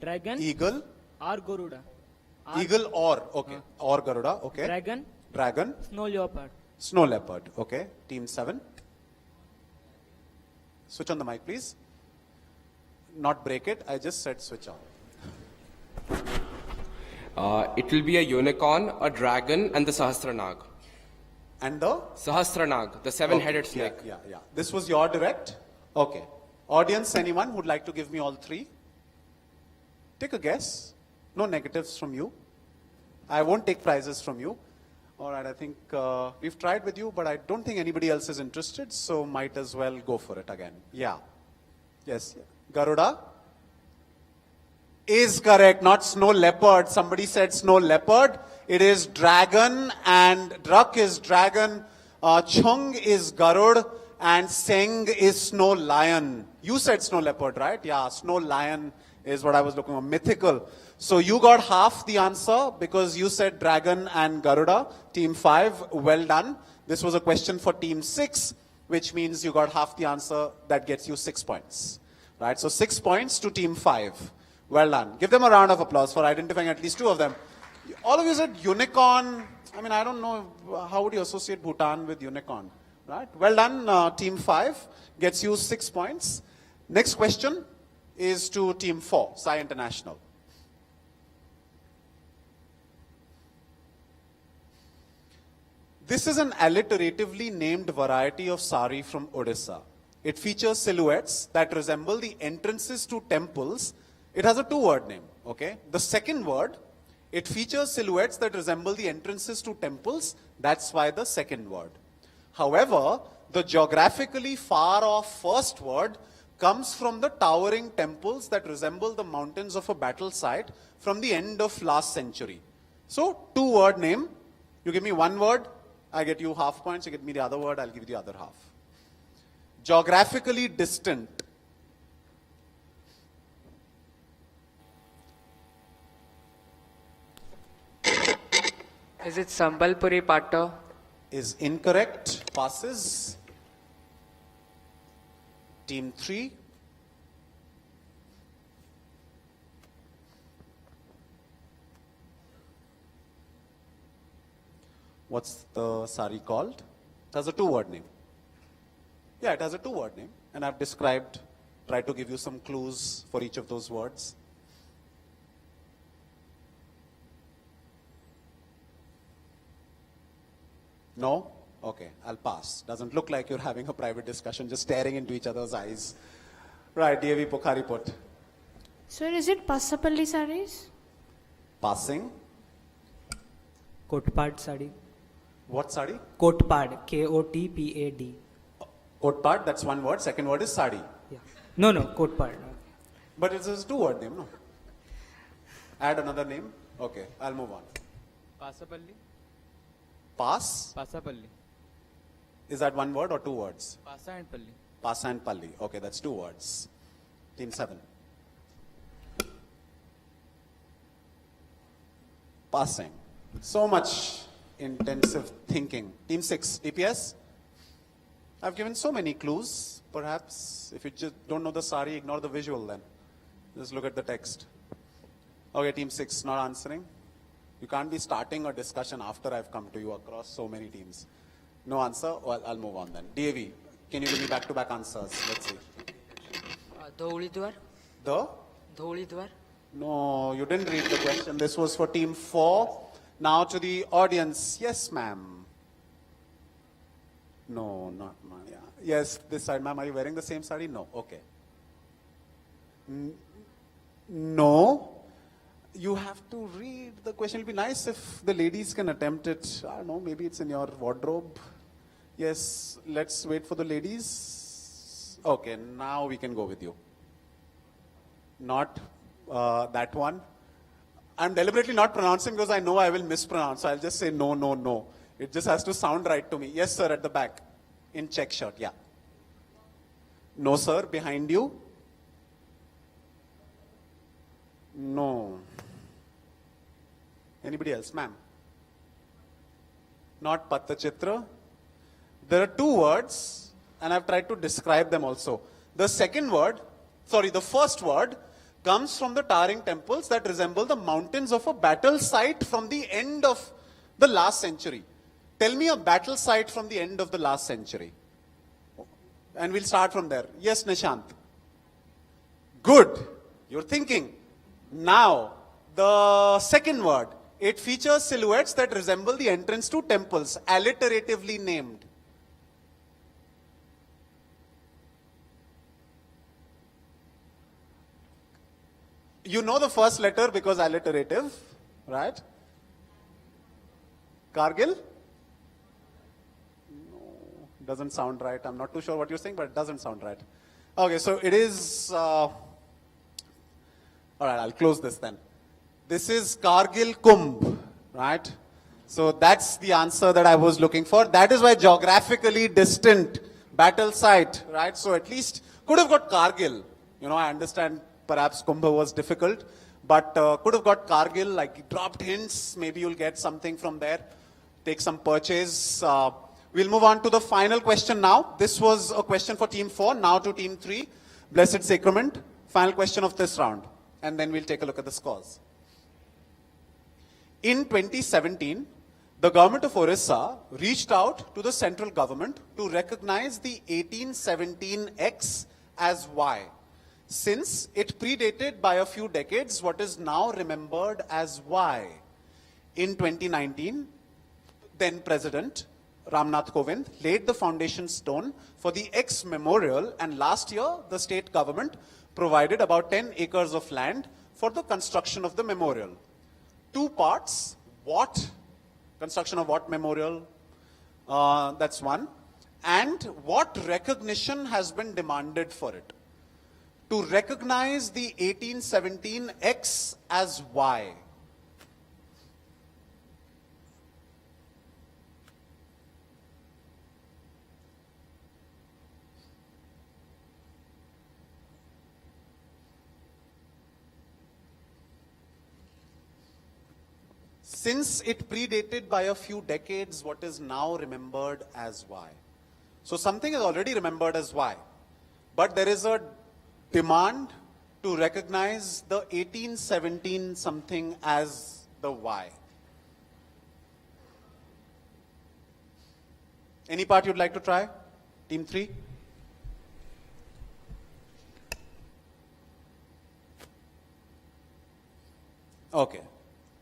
dragon. Eagle. Or Garuda. Eagle or. Okay. Or Garuda. Okay. Dragon. Dragon. Snow leopard. Snow leopard. Okay. Team 7. Switch on the mic, please. Not break it. I just said switch on. It will be a unicorn, a dragon, and the Sahasranag. And the? Sahasranag, the seven-headed snake. Yeah. This was your direct? Okay. Audience, anyone would like to give me all three? Take a guess. No negatives from you. I won't take prizes from you. All right, I think we've tried with you, but I don't think anybody else is interested, so might as well go for it again. Yeah. Yes. Garuda is correct, not snow leopard. Somebody said snow leopard. It is dragon, and Drak is dragon, Chung is Garud, and Seng is snow lion. You said snow leopard, right? Yeah, snow lion is what I was looking for. Mythical. So you got half the answer because you said dragon and Garuda. Team 5, well done. This was a question for team 6, which means you got half the answer. That gets you 6 points. Right? So 6 points to team 5. Well done. Give them a round of applause for identifying at least 2 of them. All of you said unicorn. I mean, I don't know, how would you associate Bhutan with unicorn? Right? Well done, team 5. Gets you 6 points. Next question is to team 4, Sai International. This is an alliteratively named variety of sari from Odisha. It features silhouettes that resemble the entrances to temples. It has a 2-word name, okay? The second word, it features silhouettes that resemble the entrances to temples. That's why the second word. However, the geographically far off first word comes from the towering temples that resemble the mountains of a battle site from the end of last century. So, 2-word name. You give me 1 word, I get you half points. You get me the other word, I'll give you the other half. Geographically distant. Is it Sambalpuri Patta? Is incorrect. Passes. Team 3. What's the sari called? It has a 2-word name. Yeah, it has a 2-word name. And I've described, tried to give you some clues for each of those words. No? Okay, I'll pass. Doesn't look like you're having a private discussion, just staring into each other's eyes. Right, DAV Pokhariput. Sir, is it Passapalli sarees? Passing. Kotpad sari. What sari? Kotpad. Kotpad. Kotpad, that's 1 word. Second word is sari. Yeah. No, Kotpad. But it's a 2-word name, no? Add another name. Okay, I'll move on. Passapalli. Pass? Passapalli. Is that 1 word or 2 words? Passa and Palli. Passa and Palli. Okay, that's 2 words. Team 7. Passing. So much intensive thinking. Team 6, DPS. I've given so many clues. Perhaps if you just don't know the sari, ignore the visual then. Just look at the text. Okay, Team 6 not answering. You can't be starting a discussion after I've come to you across so many teams. No answer? Well, I'll move on then. DAV, can you give me back-to-back answers? Let's see. Dhaulidwar. The? Dhaulidwar. No, you didn't read the question. This was for team 4. Now to the audience. Yes, ma'am. No, not mine. Yeah. Yes, this side, ma'am. Are you wearing the same sari? No. Okay. No. You have to read the question. It'll be nice if the ladies can attempt it. I don't know, maybe it's in your wardrobe. Yes, let's wait for the ladies. Okay, now we can go with you. Not that one. I'm deliberately not pronouncing because I know I will mispronounce. So I'll just say no, no, no. It just has to sound right to me. Yes, sir, at the back. In check shirt, yeah. No, sir, behind you. No. Anybody else, ma'am? Not Pattachitra. There are 2 words, and I've tried to describe them also. The first word comes from the towering temples that resemble the mountains of a battle site from the end of the last century. Tell me a battle site from the end of the last century. And we'll start from there. Yes, Nishant. Good. You're thinking. Now, the second word. It features silhouettes that resemble the entrance to temples, alliteratively named. You know the first letter because alliterative, right? Kargil? No, doesn't sound right. I'm not too sure what you're saying, but it doesn't sound right. Okay, so it is... all right, I'll close this then. This is Kargil Kumbh, right? So that's the answer that I was looking for. That is why geographically distant battle site, right? So at least could have got Kargil. You know, I understand perhaps Kumbh was difficult, but could have got Kargil, like dropped hints. Maybe you'll get something from there. Take some purchase. We'll move on to the final question now. This was a question for team 4, now to team 3. Blessed Sacrament, final question of this round. And then we'll take a look at the scores. In 2017, the government of Orissa reached out to the central government to recognize the 1817X as Y, since it predated by a few decades what is now remembered as Y. In 2019, then President Ramnath Kovind laid the foundation stone for the X memorial, and last year the state government provided about 10 acres of land for the construction of the memorial. 2 parts, what, construction of what memorial, that's one, and what recognition has been demanded for it. To recognize the 1817X as Y. Since it predated by a few decades what is now remembered as Y. So something is already remembered as Y, but there is a demand to recognize the 1817 something as the Y. Any part you'd like to try? Team 3? Okay.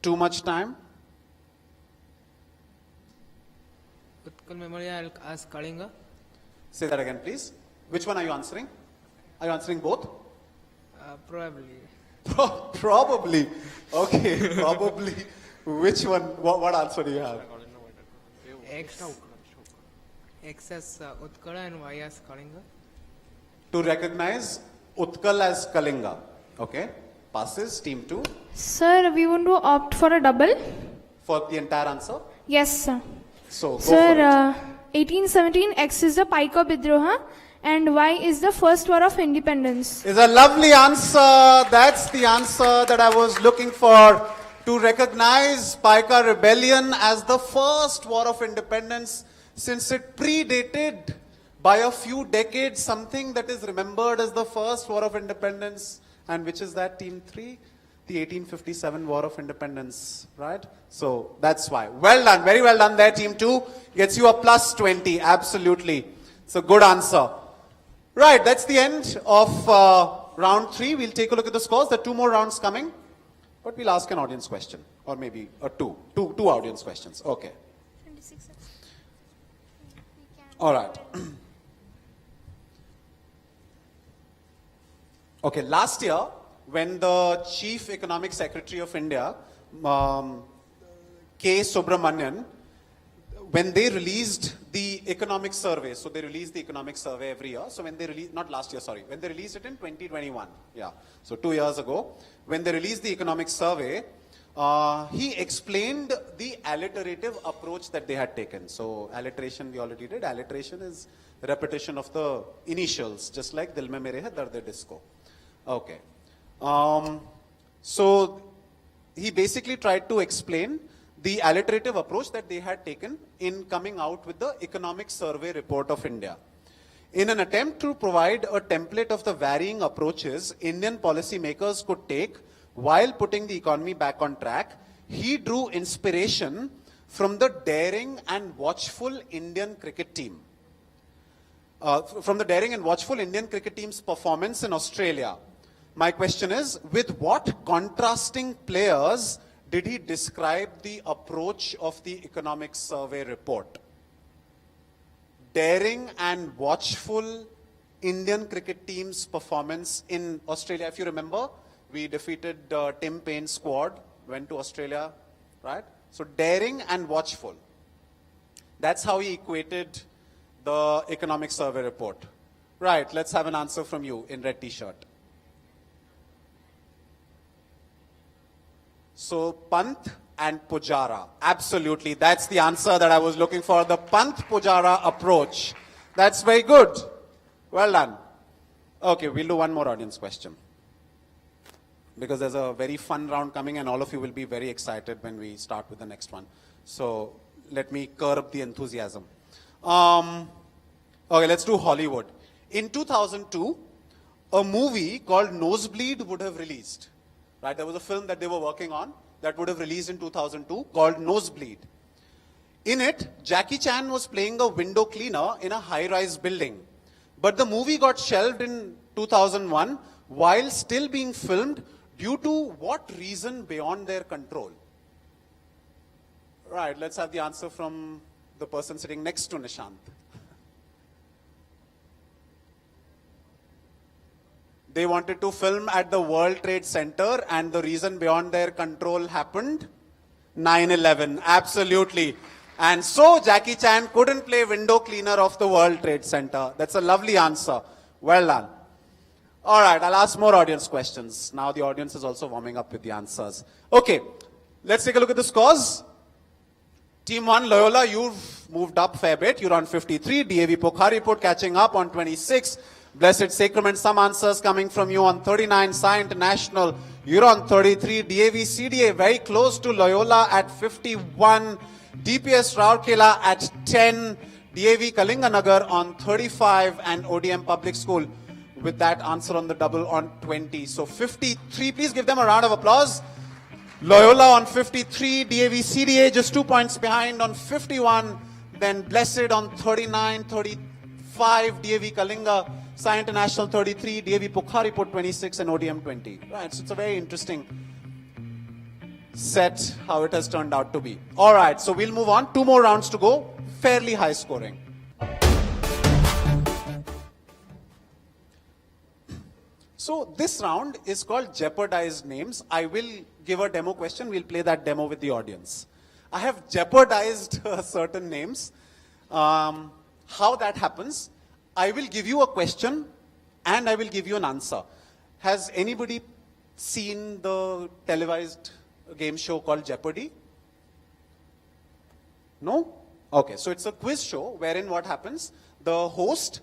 Too much time? Utkal Memorial as Kalinga. Say that again, please. Which one are you answering? Are you answering both? Probably. Probably. Okay, probably. Which one? What answer do you have? X as Utkala and Y as Kalinga. To recognize Utkal as Kalinga. Okay. Passes. Team 2. Sir, we want to opt for a double. For the entire answer? Yes, sir. So, go sir, for it. 1817 X is the Paika Bidroha and Y is the first war of independence. Is a lovely answer. That's the answer that I was looking for. To recognize Paika Rebellion as the first war of independence, since it predated by a few decades something that is remembered as the first war of independence. And which is that, team 3? The 1857 War of Independence, right? So that's why. Well done, very well done there, team 2. Gets you a plus 20, absolutely. It's a good answer. Right, that's the end of round 3. We'll take a look at the scores. There are 2 more rounds coming. But we'll ask an audience question, or maybe two audience questions. Okay. 26. All right. Okay, last year, when the Chief Economic Secretary of India, K. Subramanian, when they released the economic survey, so they release the economic survey every year. So when they released, not last year, sorry, when they released it in 2021, yeah, so 2 years ago, when they released the economic survey, he explained the alliterative approach that they had taken. So alliteration we already did. Alliteration is repetition of the initials, just like Dil Mein Mere Hai Dard Disco. Okay. So he basically tried to explain the alliterative approach that they had taken in coming out with the Economic Survey Report of India. In an attempt to provide a template of the varying approaches Indian policymakers could take while putting the economy back on track, he drew inspiration from the daring and watchful Indian cricket team. From the daring and watchful Indian cricket team's performance in Australia. My question is, with what contrasting players did he describe the approach of the Economic Survey Report? Daring and watchful Indian cricket team's performance in Australia. If you remember, we defeated Tim Payne's squad, went to Australia, right? So daring and watchful. That's how he equated the Economic Survey Report. Right, let's have an answer from you in red t-shirt. So Pant and Pujara. Absolutely, that's the answer that I was looking for. The Pant Pujara approach. That's very good. Well done. Okay, we'll do one more audience question. Because there's a very fun round coming and all of you will be very excited when we start with the next one. So let me curb the enthusiasm. Okay, let's do Hollywood. In 2002, a movie called Nosebleed would have released. Right, there was a film that they were working on that would have released in 2002 called Nosebleed. In it, Jackie Chan was playing a window cleaner in a high-rise building. But the movie got shelved in 2001 while still being filmed due to what reason beyond their control? Right, let's have the answer from the person sitting next to Nishant. They wanted to film at the World Trade Center and the reason beyond their control happened? 9/11, absolutely. And so Jackie Chan couldn't play window cleaner of the World Trade Center. That's a lovely answer. Well done. All right, I'll ask more audience questions. Now the audience is also warming up with the answers. Okay, let's take a look at the scores. Team 1, Loyola, you've moved up a fair bit. You're on 53. DAV Pokhariput catching up on 26. Blessed Sacrament, some answers coming from you on 39. Sai International, you're on 33. DAV CDA very close to Loyola at 51. DPS Rourkela at 10. DAV Kalinganagar on 35. And ODM Public School with that answer on the double on 20. So 53, please give them a round of applause. Loyola on 53, DAV CDA just 2 points behind on 51. Then Blessed on 39, 35, DAV Kalinga. Sai International 33, DAV Pokhariput 26 and ODM 20. Right, so it's a very interesting set how it has turned out to be. All right, so we'll move on. 2 more rounds to go. Fairly high scoring. So this round is called Jeopardized Names. I will give a demo question. We'll play that demo with the audience. I have jeopardized certain names. How that happens? I will give you a question and I will give you an answer. Has anybody seen the televised game show called Jeopardy? No? Okay, so it's a quiz show wherein what happens? The host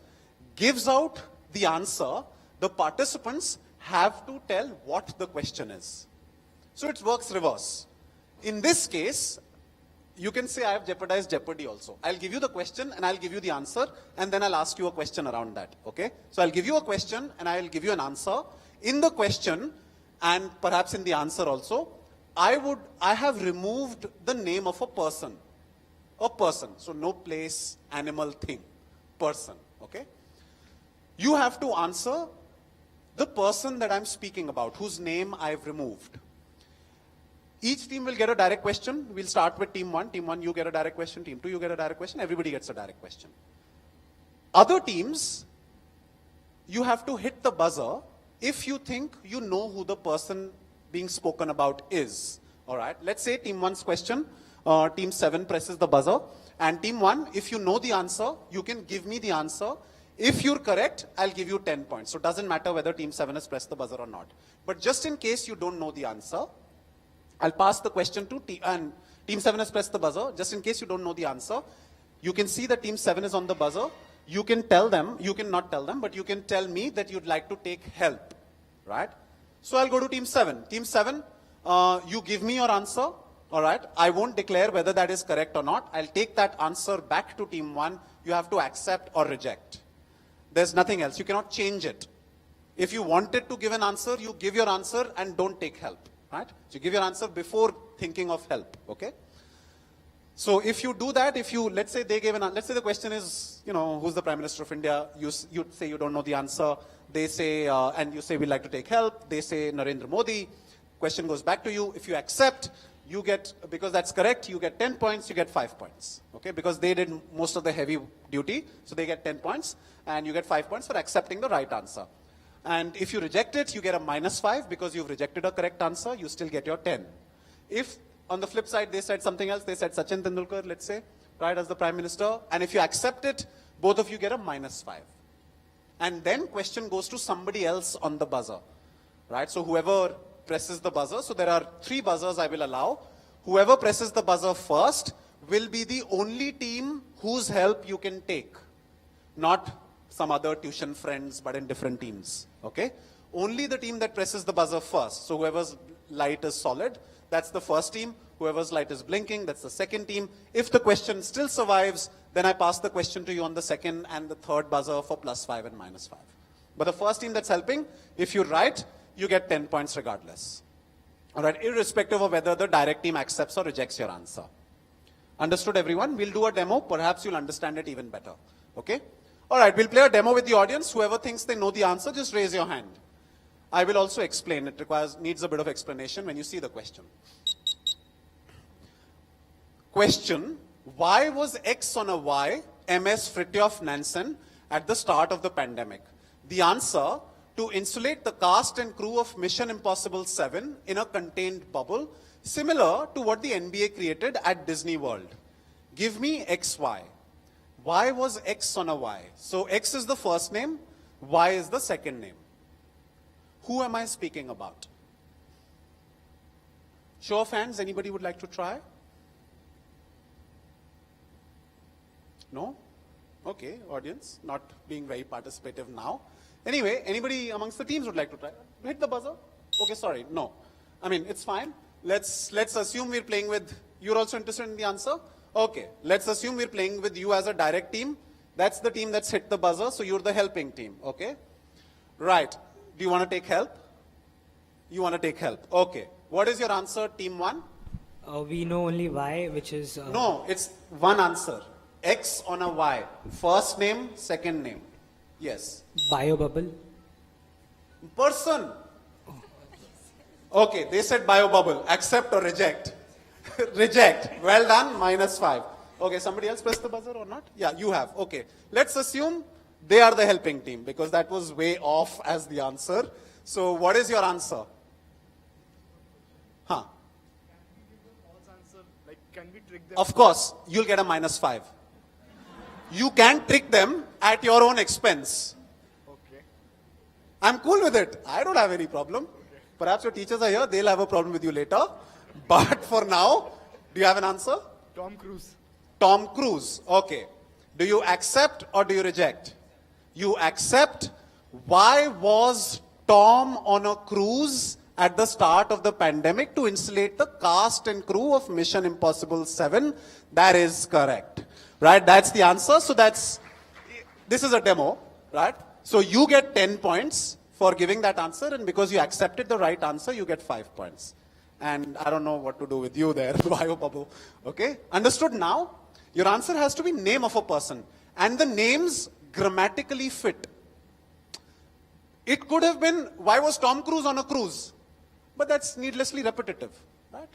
gives out the answer. The participants have to tell what the question is. So it works reverse. In this case, you can say I have jeopardized Jeopardy also. I'll give you the question and I'll give you the answer and then I'll ask you a question around that. Okay? So I'll give you a question and I'll give you an answer. In the question and perhaps in the answer also, I have removed the name of a person. A person. So no place, animal, thing. Person. Okay? You have to answer the person that I'm speaking about, whose name I've removed. Each team will get a direct question. We'll start with team 1. Team 1, you get a direct question. Team 2, you get a direct question. Everybody gets a direct question. Other teams, you have to hit the buzzer if you think you know who the person being spoken about is. All right. Let's say team 1's question, team 7 presses the buzzer. And team 1, if you know the answer, you can give me the answer. If you're correct, I'll give you 10 points. So it doesn't matter whether team 7 has pressed the buzzer or not. But just in case you don't know the answer, I'll pass the question to and team 7 has pressed the buzzer. Just in case you don't know the answer, you can see that team 7 is on the buzzer. You can tell them, you can not tell them, but you can tell me that you'd like to take help, right? So I'll go to team 7. Team 7, you give me your answer, all right? I won't declare whether that is correct or not. I'll take that answer back to team 1. You have to accept or reject. There's nothing else. You cannot change it. If you wanted to give an answer, you give your answer and don't take help, right? So you give your answer before thinking of help, okay? So if you do that, if you, let's say they gave let's say the question is, you know, who's the Prime Minister of India? You say you don't know the answer. They say, and you say we'd like to take help. They say Narendra Modi. Question goes back to you. If you accept, you get, because that's correct, you get 10 points, you get 5 points. Okay, because they did most of the heavy duty, so they get 10 points, and you get 5 points for accepting the right answer. And if you reject it, you get a -5 because you've rejected a correct answer, you still get your 10. If on the flip side they said something else, they said Sachin Tendulkar, let's say, right, as the Prime Minister, and if you accept it, both of you get a -5. And then question goes to somebody else on the buzzer, right? So whoever presses the buzzer, so there are 3 buzzers I will allow. Whoever presses the buzzer first will be the only team whose help you can take, not some other tuition friends, but in different teams, okay? Only the team that presses the buzzer first. So whoever's light is solid, that's the first team. Whoever's light is blinking, that's the second team. If the question still survives, then I pass the question to you on the second and the third buzzer for +5 and -5. But the first team that's helping, if you're right, you get 10 points regardless. All right, irrespective of whether the direct team accepts or rejects your answer. Understood, everyone? We'll do a demo. Perhaps you'll understand it even better. Okay? All right, we'll play a demo with the audience. Whoever thinks they know the answer, just raise your hand. I will also explain. It needs a bit of explanation when you see the question. Question: why was X on a Y MS Fridtjof Nansen at the start of the pandemic? The answer: to insulate the cast and crew of Mission Impossible 7 in a contained bubble, similar to what the NBA created at Disney World. Give me XY. Why was X on a Y? So X is the first name, Y is the second name. Who am I speaking about? Show of hands, anybody would like to try? No? Okay, audience, not being very participative now. Anyway, anybody amongst the teams would like to try? Hit the buzzer. Okay, sorry, no. I mean, it's fine. Let's assume we're playing with, you're also interested in the answer? Okay, let's assume we're playing with you as a direct team. That's the team that's hit the buzzer, so you're the helping team, okay? Right, do you want to take help? You want to take help, okay. What is your answer, team 1? We know only Y, which is... No, it's one answer. X on a Y. First name, second name. Yes. Biobubble. Person. Okay, they said biobubble. Accept or reject? Reject. Well done, -5. Okay, somebody else press the buzzer or not? Yeah, you have. Okay. Let's assume they are the helping team because that was way off as the answer. So what is your answer? Huh? Can we trick them? Of course, you'll get a -5. You can trick them at your own expense. Okay. I'm cool with it. I don't have any problem. Okay. Perhaps your teachers are here. They'll have a problem with you later. But for now, do you have an answer? Tom Cruise. Tom Cruise. Okay. Do you accept or do you reject? You accept. Why was Tom on a cruise at the start of the pandemic? To insulate the cast and crew of Mission Impossible 7. That is correct. Right? That's the answer. So this is a demo, right? So you get 10 points for giving that answer, and because you accepted the right answer, you get 5 points. And I don't know what to do with you there, Biobubble. Okay? Understood now? Your answer has to be name of a person. And the names grammatically fit. It could have been, why was Tom Cruise on a cruise? But that's needlessly repetitive, right?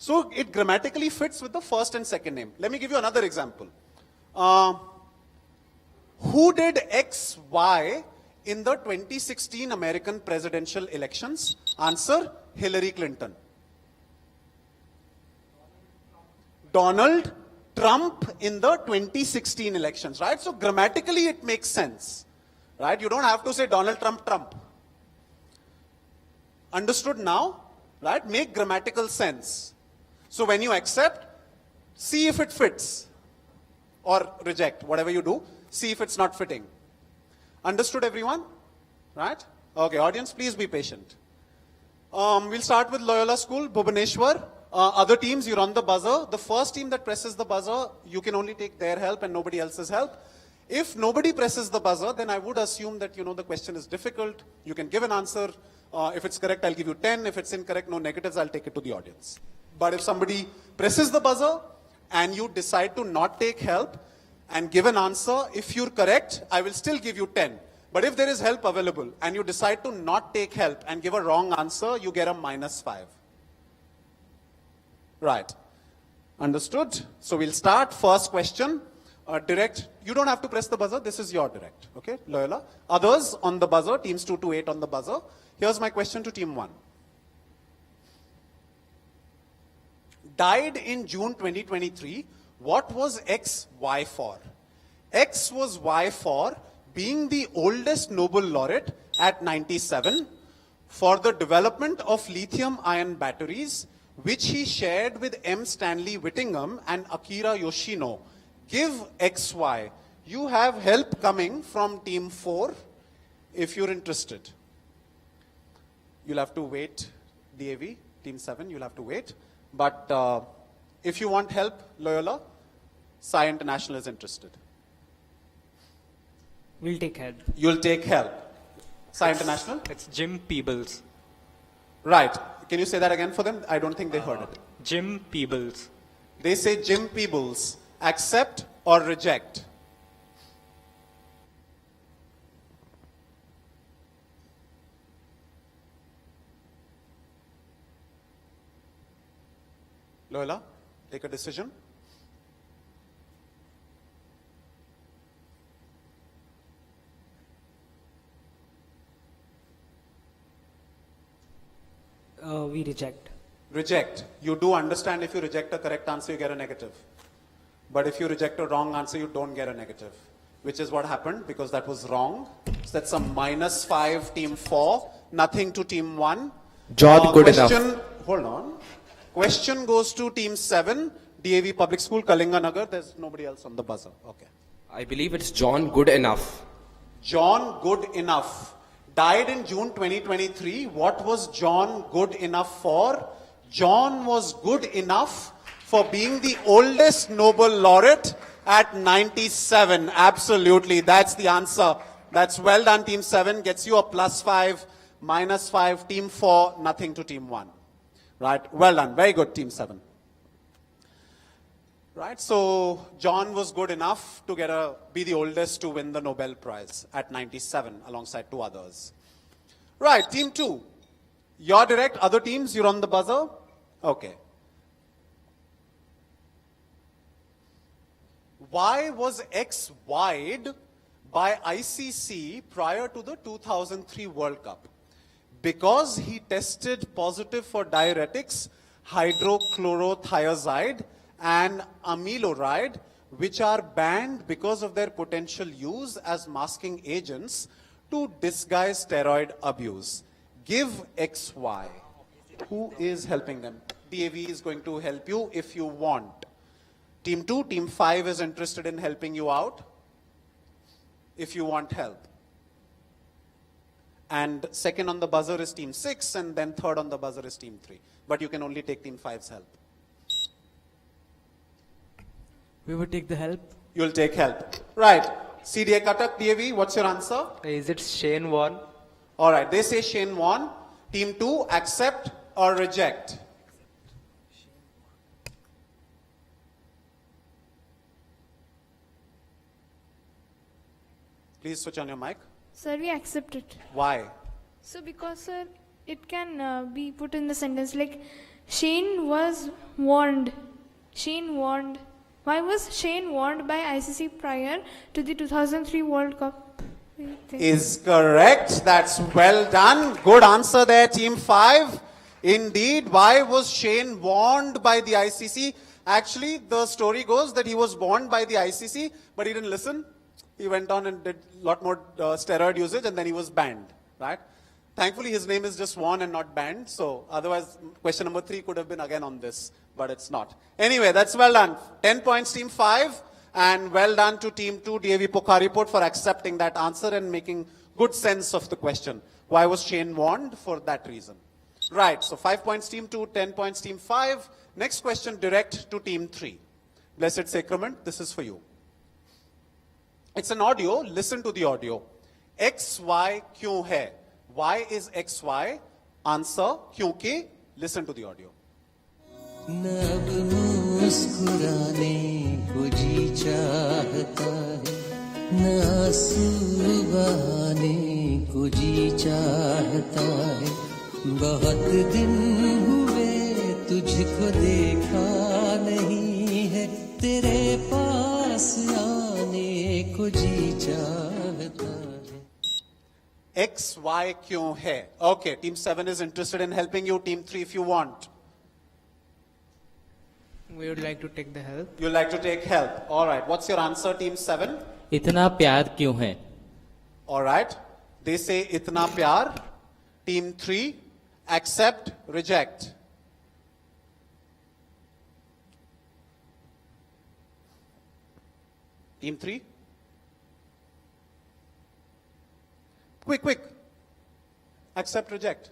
So it grammatically fits with the first and second name. Let me give you another example. Who did X, Y in the 2016 American presidential elections? Answer, Hillary Clinton. Donald Trump in the 2016 elections, right? So grammatically it makes sense, right? You don't have to say Donald Trump, Trump. Understood now, right? Make grammatical sense. So when you accept, see if it fits or reject, whatever you do, see if it's not fitting. Understood everyone? Right? Okay, audience, please be patient. We'll start with Loyola School, Bhubaneswar. Other teams, you're on the buzzer. The first team that presses the buzzer, you can only take their help and nobody else's help. If nobody presses the buzzer, then I would assume that, the question is difficult. You can give an answer. If it's correct, I'll give you 10. If it's incorrect, no negatives, I'll take it to the audience. But if somebody presses the buzzer and you decide to not take help and give an answer, if you're correct, I will still give you 10. But if there is help available and you decide to not take help and give a wrong answer, you get a -5. Right. Understood? So we'll start. First question. Direct. You don't have to press the buzzer. This is your direct. Okay, Loyola. Others on the buzzer. Teams 2 to 8 on the buzzer. Here's my question to team 1. Died in June 2023. What was X, Y for? X was Y for being the oldest Nobel laureate at 97 for the development of lithium-ion batteries, which he shared with M. Stanley Whittingham and Akira Yoshino. Give XY. You have help coming from team 4 if you're interested. You'll have to wait, DAV, team 7, you'll have to wait. But if you want help, Loyola, Sai International is interested. We'll take help. You'll take help. Sai International? It's Jim Peebles. Right. Can you say that again for them? I don't think they heard it. Jim Peebles. They say Jim Peebles. Accept or reject? Loyola, take a decision. We reject. Reject. You do understand if you reject a correct answer, you get a negative. But if you reject a wrong answer, you don't get a negative. Which is what happened because that was wrong. So that's a -5 team 4, nothing to team 1. John, good enough. Hold on. Question goes to team 7, DAV Public School, Kalinganagar. There's nobody else on the buzzer. Okay. I believe it's John good enough. John good enough. Died in June 2023. What was John good enough for? John was good enough for being the oldest Nobel laureate at 97. Absolutely. That's the answer. That's well done, team 7. Gets you a +5, -5. Team 4, nothing to team 1. Right. Well done. Very good, team 7. Right, so John was good enough to be the oldest to win the Nobel Prize at 97 alongside 2 others. Right, team 2. You're direct, other teams, you're on the buzzer. Okay. Why was X wide by ICC prior to the 2003 World Cup? Because he tested positive for diuretics, hydrochlorothiazide, and amiloride, which are banned because of their potential use as masking agents to disguise steroid abuse. Give XY. Who is helping them? DAV is going to help you if you want. Team 2, team 5 is interested in helping you out if you want help. And second on the buzzer is team 6, and then third on the buzzer is team 3. But you can only take team 5's help. We would take the help. You'll take help. Right. CDA Katak, DAV, what's your answer? Is it Shane Warne? All right. They say Shane Warne. Team 2, accept or reject? Please switch on your mic. Sir, we accept it. Why? So because, sir, it can be put in the sentence like Shane was warned. Why was Shane warned by ICC prior to the 2003 World Cup? Is correct. That's well done. Good answer there, Team 5. Indeed. Why was Shane warned by the ICC? Actually, the story goes that he was warned by the ICC, but he didn't listen. He went on and did a lot more steroid usage, and then he was banned, right? Thankfully, his name is just warned and not banned. So otherwise, question number 3 could have been again on this, but it's not. Anyway, that's well done. 10 points, Team 5. And well done to Team 2, DAV Pokhariput, for accepting that answer and making good sense of the question. Why was Shane warned? For that reason. Right, so 5 points Team 2, 10 points Team 5. Next question direct to Team 3. Blessed Sacrament, this is for you. It's an audio, listen to the audio. XY kyun hai? Why is XY? Answer, kyunki. Listen to the audio. नब मुस्कुराने को जी चाहता है, न आंसू बहाने को जी चाहता है। बहुत दिन हुए तुझको देखा नहीं है, तेरे पास आने को जी चाहता है। XY kyun hai? Okay, Team 7 is interested in helping you. Team 3, if you want. We would like to take the help. You like to take help. All right. What's your answer, Team 7? इतना प्यार क्यों है? All right. They say itna pyar. Team 3, accept, reject. Team 3. Quick. Accept, reject.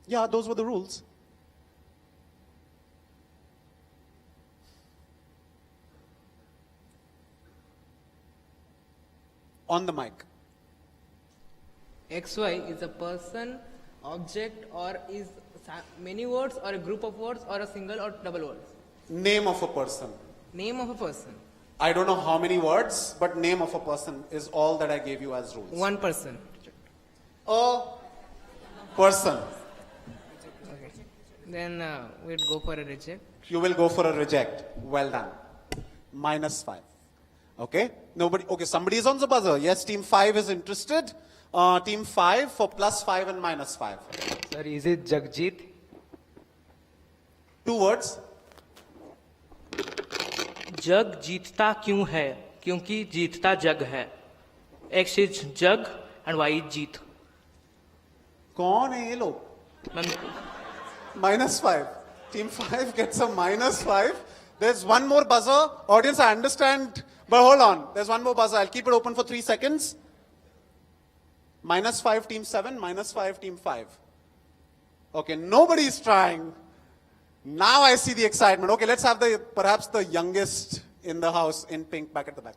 Yeah, those were the rules. On the mic. XY is a person, object, or is many words, or a group of words, or a single or double words. Name of a person. Name of a person. I don't know how many words, but name of a person is all that I gave you as rules. One person. A person. Okay. Then we'd go for a reject. You will go for a reject. Well done. -5. Okay? Nobody. Okay, somebody is on the buzzer. Yes, Team 5 is interested. Team 5 for +5 and -5. Sir, is it Jagjit? 2 words. जग जीतता क्यों है? क्योंकि जीतता जग है. X is jug and Y is जीत. कौन है ये लोग? -5. Team 5 gets a -5. There's one more buzzer. Audience, I understand. But hold on. There's one more buzzer. I'll keep it open for 3 seconds. -5 Team 7, -5 Team 5. Okay, nobody's trying. Now I see the excitement. Okay, let's have perhaps the youngest in the house in pink back at the back.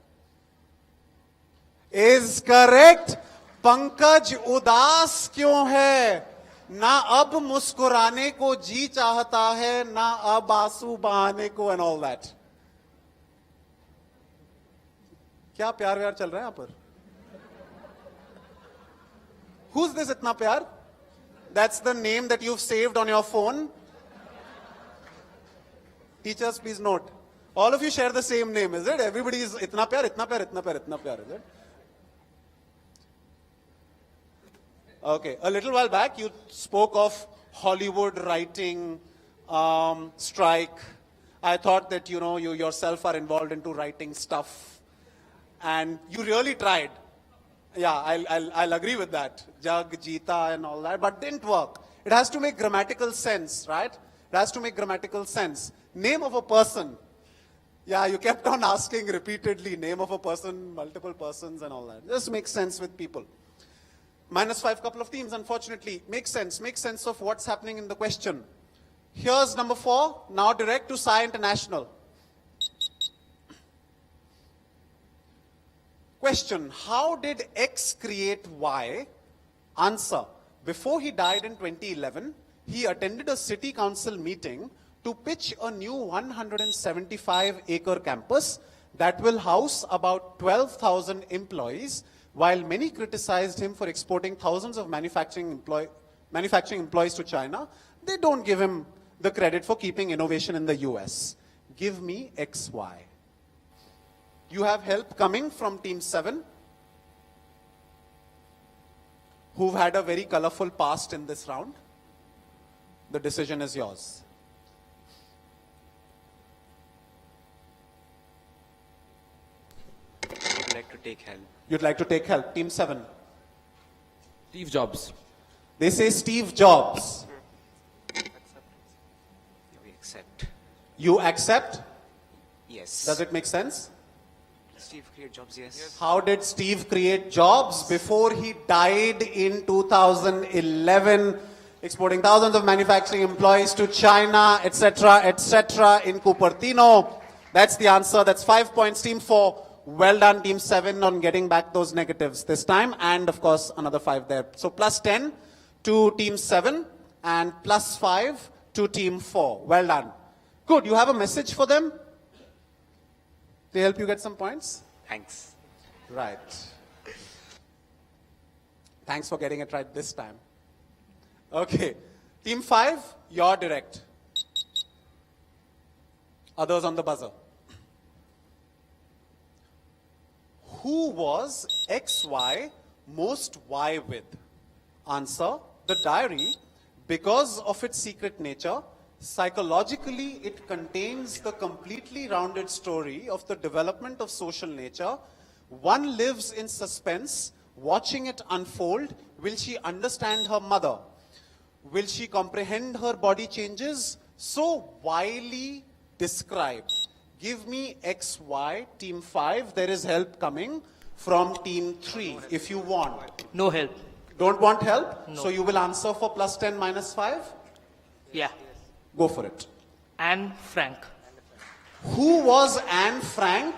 Is correct. Pankaj udas kyun hai? Na ab muskurane ko ji chahta hai, na ab आंसू बहाने को and all that. क्या प्यार व्यार चल रहा है यहाँ पर? Who's this Itna Pyar? That's the name that you've saved on your phone. Teachers, please note. All of you share the same name, is it? Everybody is Itna Pyar, Itna Pyar, Itna Pyar, Itna Pyar, is it? Okay, a little while back you spoke of Hollywood writing strike. I thought that, you yourself are involved into writing stuff. And you really tried. Yeah, I'll agree with that. Jag, Jeeta and all that, but didn't work. It has to make grammatical sense, right? It has to make grammatical sense. Name of a person. Yeah, you kept on asking repeatedly, name of a person, multiple persons and all that. Just makes sense with people. -5 couple of teams, unfortunately. Makes sense of what's happening in the question. Here's number 4, now direct to Sai International. Question, how did X create Y? Answer, before he died in 2011, he attended a city council meeting to pitch a new 175-acre campus that will house about 12,000 employees, while many criticized him for exporting thousands of manufacturing manufacturing employees to China, they don't give him the credit for keeping innovation in the US. Give me XY. You have help coming from Team 7, who've had a very colorful past in this round. The decision is yours. I would like to take help. You'd like to take help. Team 7. Steve Jobs. They say Steve Jobs. We accept. You accept? Yes. Does it make sense? Steve create jobs, yes. How did Steve create jobs? Before he died in 2011, exporting thousands of manufacturing employees to China, etc., in Cupertino. That's the answer. That's 5 points. Team 4. Well done, Team 7, on getting back those negatives this time. And, of course, another 5 there. So, plus 10 to Team 7 and plus 5 to Team 4. Well done. Good. You have a message for them? They help you get some points? Thanks. Right. Thanks for getting it right this time. Okay. Team 5, you're direct. Others on the buzzer. Who was XY most Y with? Answer, the diary, because of its secret nature, psychologically it contains the completely rounded story of the development of social nature. One lives in suspense, watching it unfold. Will she understand her mother? Will she comprehend her body changes? So wily described. Give me XY, Team 5. There is help coming from Team 3 if you want. No help. Don't want help? No. So you will answer for plus 10 minus 5? Yeah. Go for it. Anne Frank. Who was Anne Frank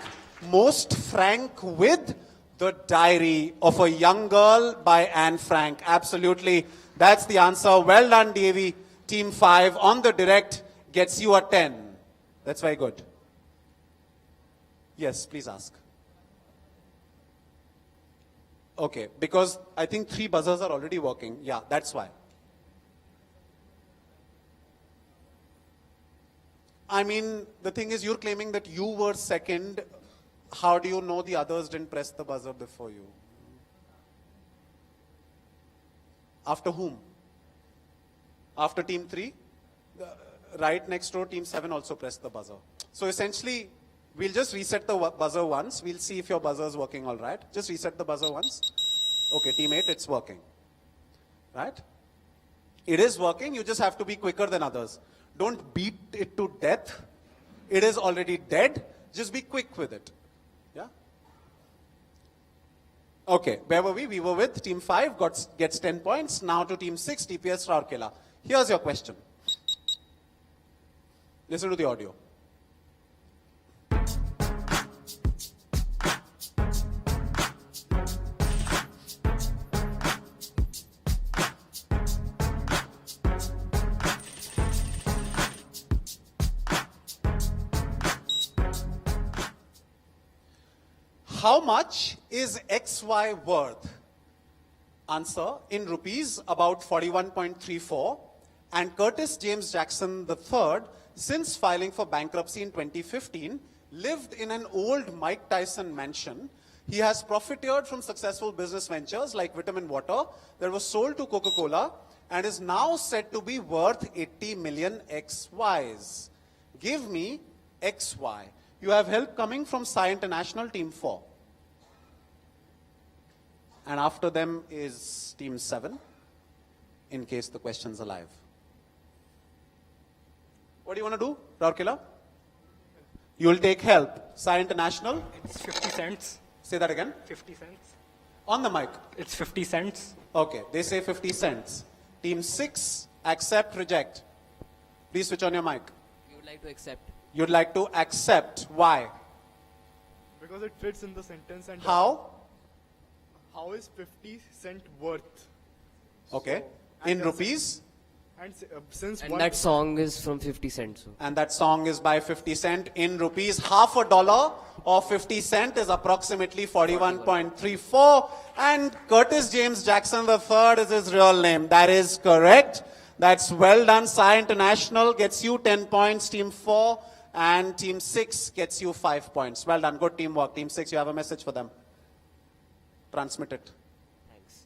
most frank with? The Diary of a Young Girl by Anne Frank. Absolutely. That's the answer. Well done, DAV. Team 5 on the direct gets you a 10. That's very good. Yes, please ask. Okay, because I think 3 buzzers are already working. Yeah, that's why. I mean, the thing is, you're claiming that you were second. How do you know the others didn't press the buzzer before you? After whom? After Team 3? Right next door, Team 7 also pressed the buzzer. So essentially, we'll just reset the buzzer once. We'll see if your buzzer is working all right. Just reset the buzzer once. Okay, Team 8, it's working. Right? It is working. You just have to be quicker than others. Don't beat it to death. It is already dead. Just be quick with it. Yeah? Okay, where were we? We were with Team 5, gets 10 points. Now to Team 6, TPS Rourkela. Here's your question. Listen to the audio. How much is XY worth? Answer, in rupees, about 41.34. And Curtis James Jackson III, since filing for bankruptcy in 2015, lived in an old Mike Tyson mansion. He has profited from successful business ventures like Vitamin Water that was sold to Coca-Cola and is now said to be worth 80 million XYs. Give me XY. You have help coming from Sci International, Team 4. And after them is Team 7, in case the question's alive. What do you want to do, Rourkela? You'll take help. Sci International? It's 50 cents. Say that again. 50 cents. On the mic. It's 50 cents. Okay, they say 50 cents. Team 6, accept, reject. Please switch on your mic. We would like to accept. You'd like to accept. Why? Because it fits in the sentence. And How? How is 50 cent worth? Okay. So, In and rupees? And since And that song is from 50 Cent. So. And that song is by 50 Cent in rupees. Half a dollar of 50 Cent is approximately 41.34. And Curtis James Jackson III is his real name. That is correct. That's well done. Sai International gets you 10 points. Team 4 and Team 6 gets you 5 points. Well done. Good teamwork. Team 6, you have a message for them. Transmit it. Thanks.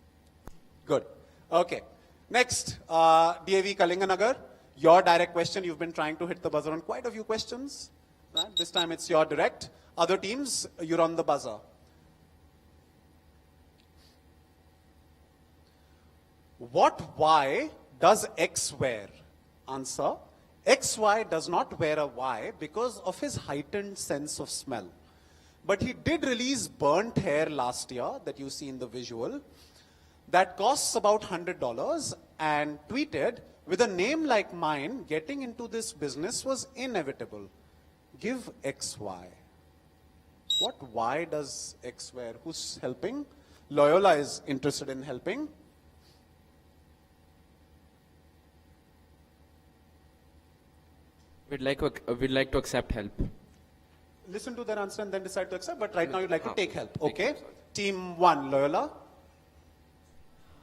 Good. Okay. Next, DAV Kalinganagar. Your direct question. You've been trying to hit the buzzer on quite a few questions. Right? This time it's your direct. Other teams, you're on the buzzer. What Y does X wear? Answer. XY does not wear a Y because of his heightened sense of smell. But he did release burnt hair last year that you see in the visual. That costs about $100 and tweeted, with a name like mine, getting into this business was inevitable. Give XY. What Y does X wear? Who's helping? Loyola is interested in helping. We'd like to accept help. Listen to their answer and then decide to accept, but right now you'd like to take help. Okay? Team 1, Loyola.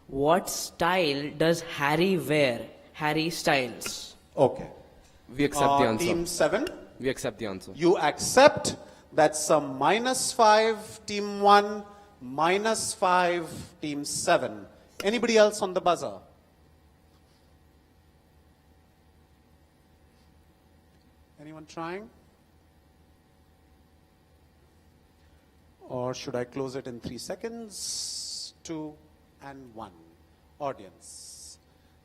What style does Harry wear? Harry Styles. Okay. We accept the answer. Team 7. We accept the answer. You accept. That's a -5, Team 1, -5, Team 7. Anybody else on the buzzer? Anyone trying? Or should I close it in 3 seconds? 2 and 1. Audience.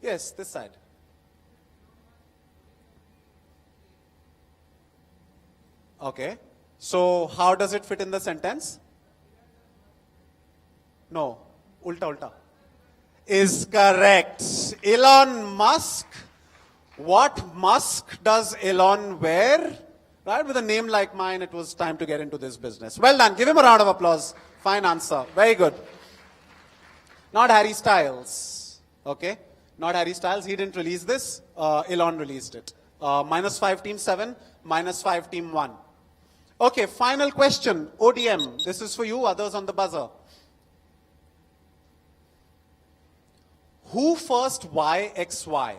Yes, this side. Okay. So how does it fit in the sentence? No. Ulta. Is correct. Elon Musk. What Musk does Elon wear? Right, with a name like mine, it was time to get into this business. Well done. Give him a round of applause. Fine answer. Very good. Not Harry Styles. Okay? Not Harry Styles. He didn't release this. Elon released it. -5, Team 7. -5, Team 1. Okay, final question. ODM. This is for you. Others on the buzzer. Who first YXY?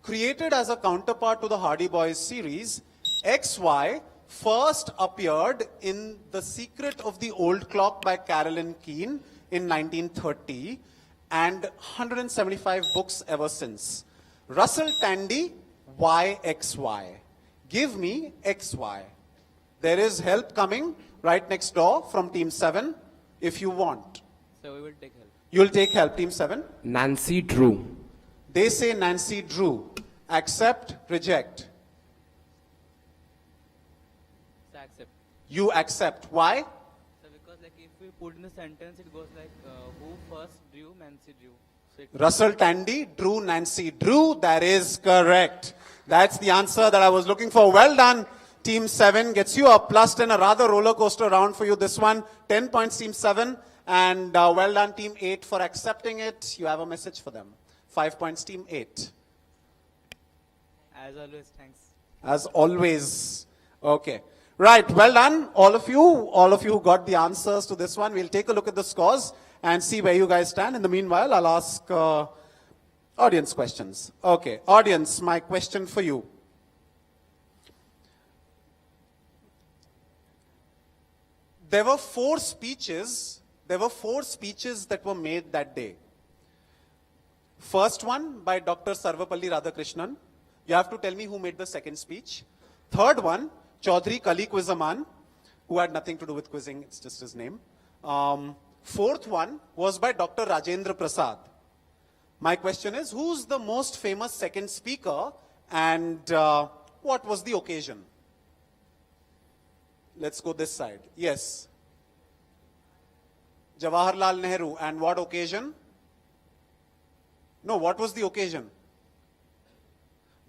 Created as a counterpart to the Hardy Boys series, XY first appeared in The Secret of the Old Clock by Carolyn Keene in 1930 and 175 books ever since. Russell Tandy, YXY. Give me XY. There is help coming right next door from Team 7 if you want. So we will take help. You'll take help, Team 7. Nancy Drew. They say Nancy Drew. Accept, reject. So accept. You accept. Why? So because like if we put in the sentence, it goes like who first drew Nancy Drew. So Russell Tandy drew Nancy Drew. That is correct. That's the answer that I was looking for. Well done. Team 7 gets you a +10, a rather roller coaster round for you. This one, 10 points, Team 7. And well done, Team 8, for accepting it. You have a message for them. 5 points, Team 8. As always, thanks. As always. Okay. Right. Well done, all of you. All of you who got the answers to this one. We'll take a look at the scores and see where you guys stand. In the meanwhile, I'll ask audience questions. Okay. Audience, my question for you. There were 4 speeches that were made that day. First one by Dr. Sarvapalli Radhakrishnan. You have to tell me who made the second speech. Third one, Chaudhry Kali Quizaman, who had nothing to do with quizzing, it's just his name. Fourth one was by Dr. Rajendra Prasad. My question is, who's the most famous second speaker and what was the occasion? Let's go this side. Yes. Jawaharlal Nehru. And what occasion? No, what was the occasion?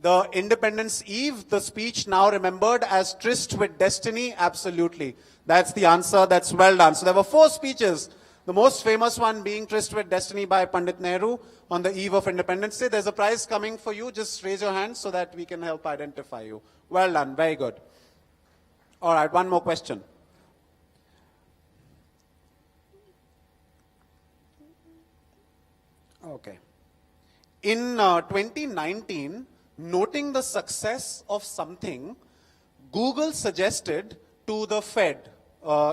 The Independence Eve, the speech now remembered as Tryst with Destiny. Absolutely. That's the answer. That's well done. So there were 4 speeches The most famous one being Tryst with Destiny by Pandit Nehru on the eve of Independence Day. There's a prize coming for you. Just raise your hand so that we can help identify you. Well done. Very good. All right, one more question. Okay. In 2019, noting the success of something, Google suggested to the Fed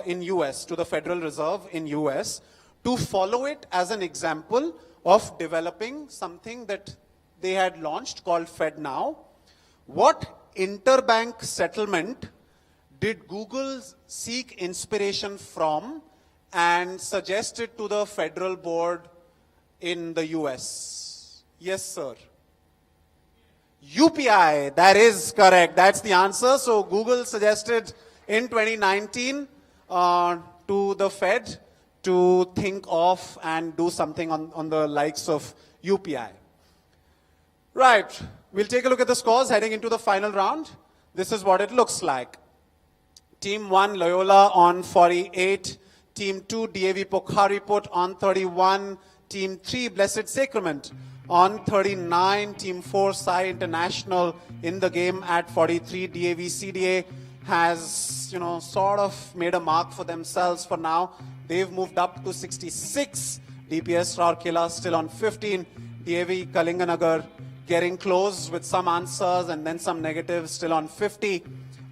in US, to the Federal Reserve in US, to follow it as an example of developing something that they had launched called FedNow. What interbank settlement did Google seek inspiration from and suggest it to the Federal Board in the US? Yes, sir. UPI, that is correct. That's the answer. So Google suggested in 2019 to the Fed to think of and do something on the likes of UPI. Right. We'll take a look at the scores heading into the final round. This is what it looks like. Team 1, Loyola on 48. Team 2, DAV Pokhariput on 31. Team 3, Blessed Sacrament on 39. Team 4, Sai International in the game at 43. DAV CDA has, sort of made a mark for themselves for now. They've moved up to 66. DPS Rourkela still on 15. DAV Kalinganagar getting close with some answers and then some negatives, still on 50.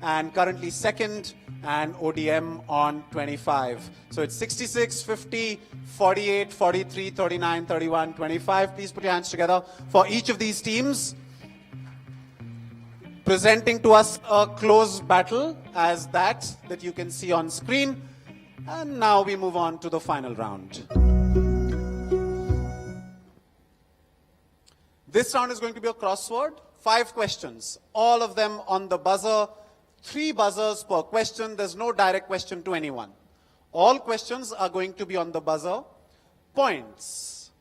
And currently second, and ODM on 25. So it's 66, 50, 48, 43, 39, 31, 25. Please put your hands together for each of these teams. Presenting to us a close battle as that you can see on screen. And now we move on to the final round. This round is going to be a crossword. 5 questions, all of them on the buzzer. 3 buzzers per question. There's no direct question to anyone. All questions are going to be on the buzzer. Points.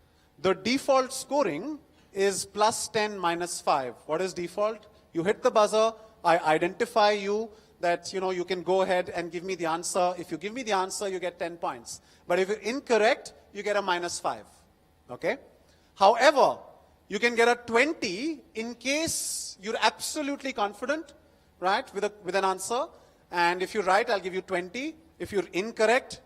The default scoring is plus 10 minus 5. What is default? You hit the buzzer. I identify you that, you can go ahead and give me the answer. If you give me the answer, you get 10 points. But if you're incorrect, you get a minus 5. Okay? However, you can get a 20 in case you're absolutely confident, right, with an answer. And if you're right, I'll give you 20. If you're incorrect,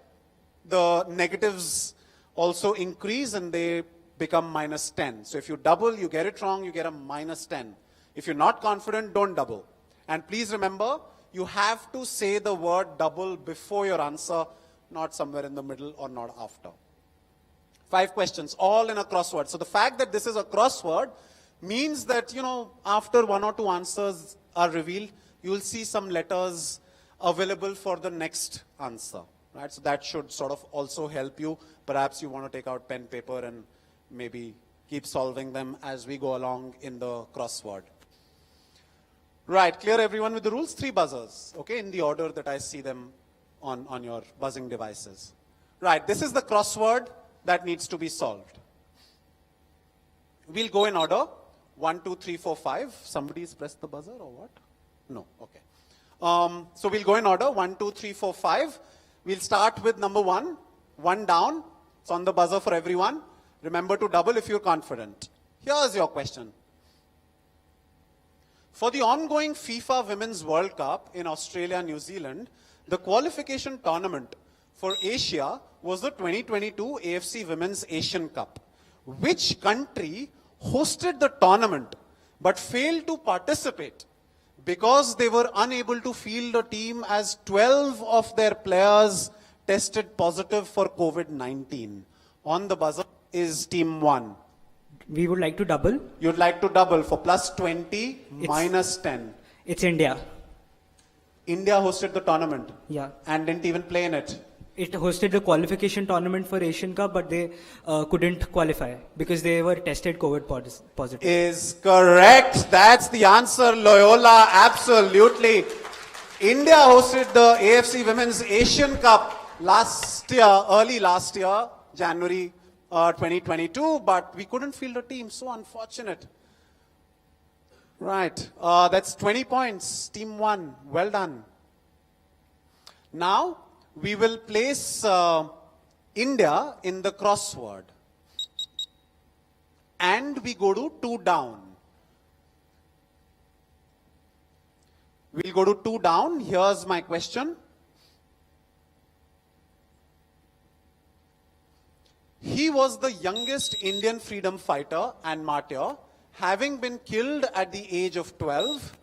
the negatives also increase and they become minus 10. So if you double, you get it wrong, you get a minus 10. If you're not confident, don't double. And please remember, you have to say the word double before your answer, not somewhere in the middle or not after. 5 questions, all in a crossword. So the fact that this is a crossword means that, after 1 or 2 answers are revealed, you will see some letters available for the next answer, right? So that should sort of also help you. Perhaps you want to take out pen, paper, and maybe keep solving them as we go along in the crossword. Right, clear everyone with the rules? 3 buzzers, okay, in the order that I see them on your buzzing devices. Right, this is the crossword that needs to be solved. We'll go in order. 1, 2, 3, 4, 5. Somebody's pressed the buzzer or what? No, okay. So we'll go in order. 1, 2, 3, 4, 5. We'll start with number 1. 1 down. It's on the buzzer for everyone. Remember to double if you're confident. Here's your question. For the ongoing FIFA Women's World Cup in Australia, New Zealand, the qualification tournament for Asia was the 2022 AFC Women's Asian Cup. Which country hosted the tournament but failed to participate because they were unable to field a team as 12 of their players tested positive for COVID-19? On the buzzer is team 1. We would like to double. You'd like to double for plus 20, minus 10. It's India. India hosted the tournament. Yeah. And didn't even play in it. It hosted the qualification tournament for Asian Cup, but they couldn't qualify because they were tested COVID positive. Is correct. That's the answer, Loyola. Absolutely. India hosted the AFC Women's Asian Cup early last year, January 2022, but we couldn't field a team. So unfortunate. Right. That's 20 points. Team 1. Well done. Now, we will place India in the crossword. And we go to 2 down. We'll go to 2 down. Here's my question. He was the youngest Indian freedom fighter and martyr, having been killed at the age of 12.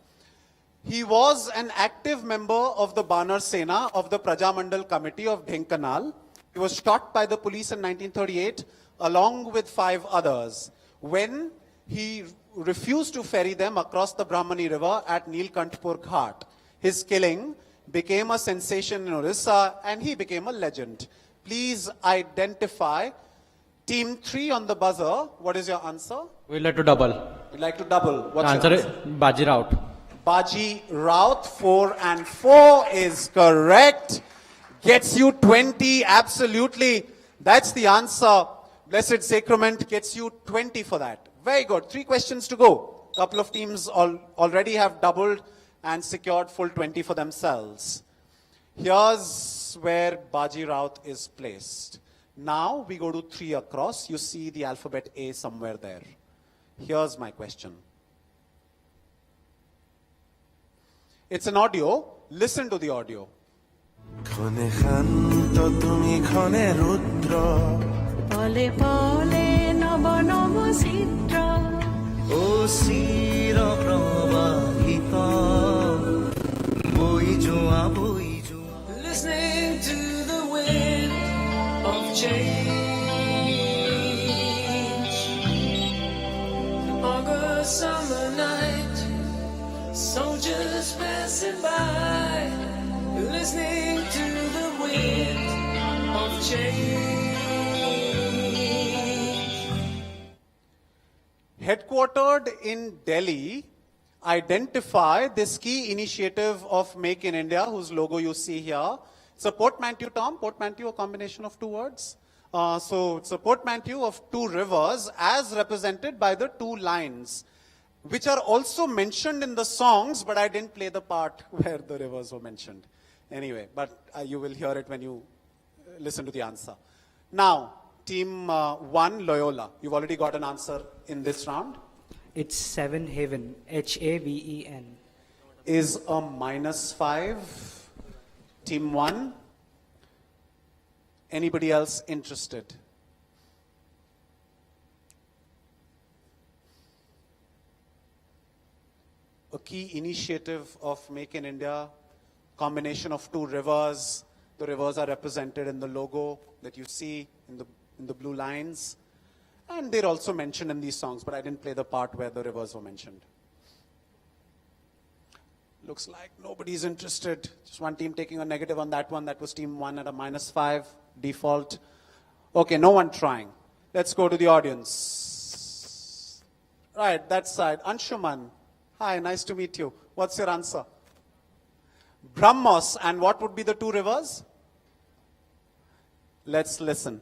He was an active member of the Banar Sena of the Prajamandal Committee of Dhenkanal. He was shot by the police in 1938 along with 5 others when he refused to ferry them across the Brahmani river at Neelkantpur Ghat. His killing became a sensation in Orissa and he became a legend. Please identify Team 3 on the buzzer. What is your answer? We'd like to double. We'd like to double. What's Answer your is answer? Baji Raut. Baji Raut, 4 and 4 is correct. Gets you 20, absolutely. That's the answer. Blessed Sacrament gets you 20 for that. Very good. 3 questions to go. Couple of teams already have doubled and secured full 20 for themselves. Here's where Baji Raut is placed. Now we go to 3 across. You see the alphabet A somewhere there. Here's my question. It's an audio. Listen to the audio. ক্ষণে শান্ত তুমি ক্ষণে রুদ্র পলে পলে নব নব চিত্র ও চিৰ প্ৰবাহিত বৈ যোৱা listening to the wind of change August summer night soldiers passing by listening to the wind of change. Headquartered in Delhi, identify this key initiative of Make in India, whose logo you see here. It's a portmanteau, Tom. Portmanteau, a combination of 2 words. So it's a portmanteau of 2 rivers as represented by the 2 lines, which are also mentioned in the songs, but I didn't play the part where the rivers were mentioned. Anyway, but you will hear it when you listen to the answer. Now, team 1, Loyola. You've already got an answer in this round. It's Seven Haven, Haven. Is a -5. Team 1. Anybody else interested? A key initiative of Make in India, combination of 2 rivers. The rivers are represented in the logo that you see in the blue lines. And they're also mentioned in these songs, but I didn't play the part where the rivers were mentioned. Looks like nobody's interested. Just one team taking a negative on that one. That was team 1 at a -5 default. Okay, no one trying. Let's go to the audience. Right, that side. Anshuman. Hi, nice to meet you. What's your answer? Brahmos. And what would be the 2 rivers? Let's listen.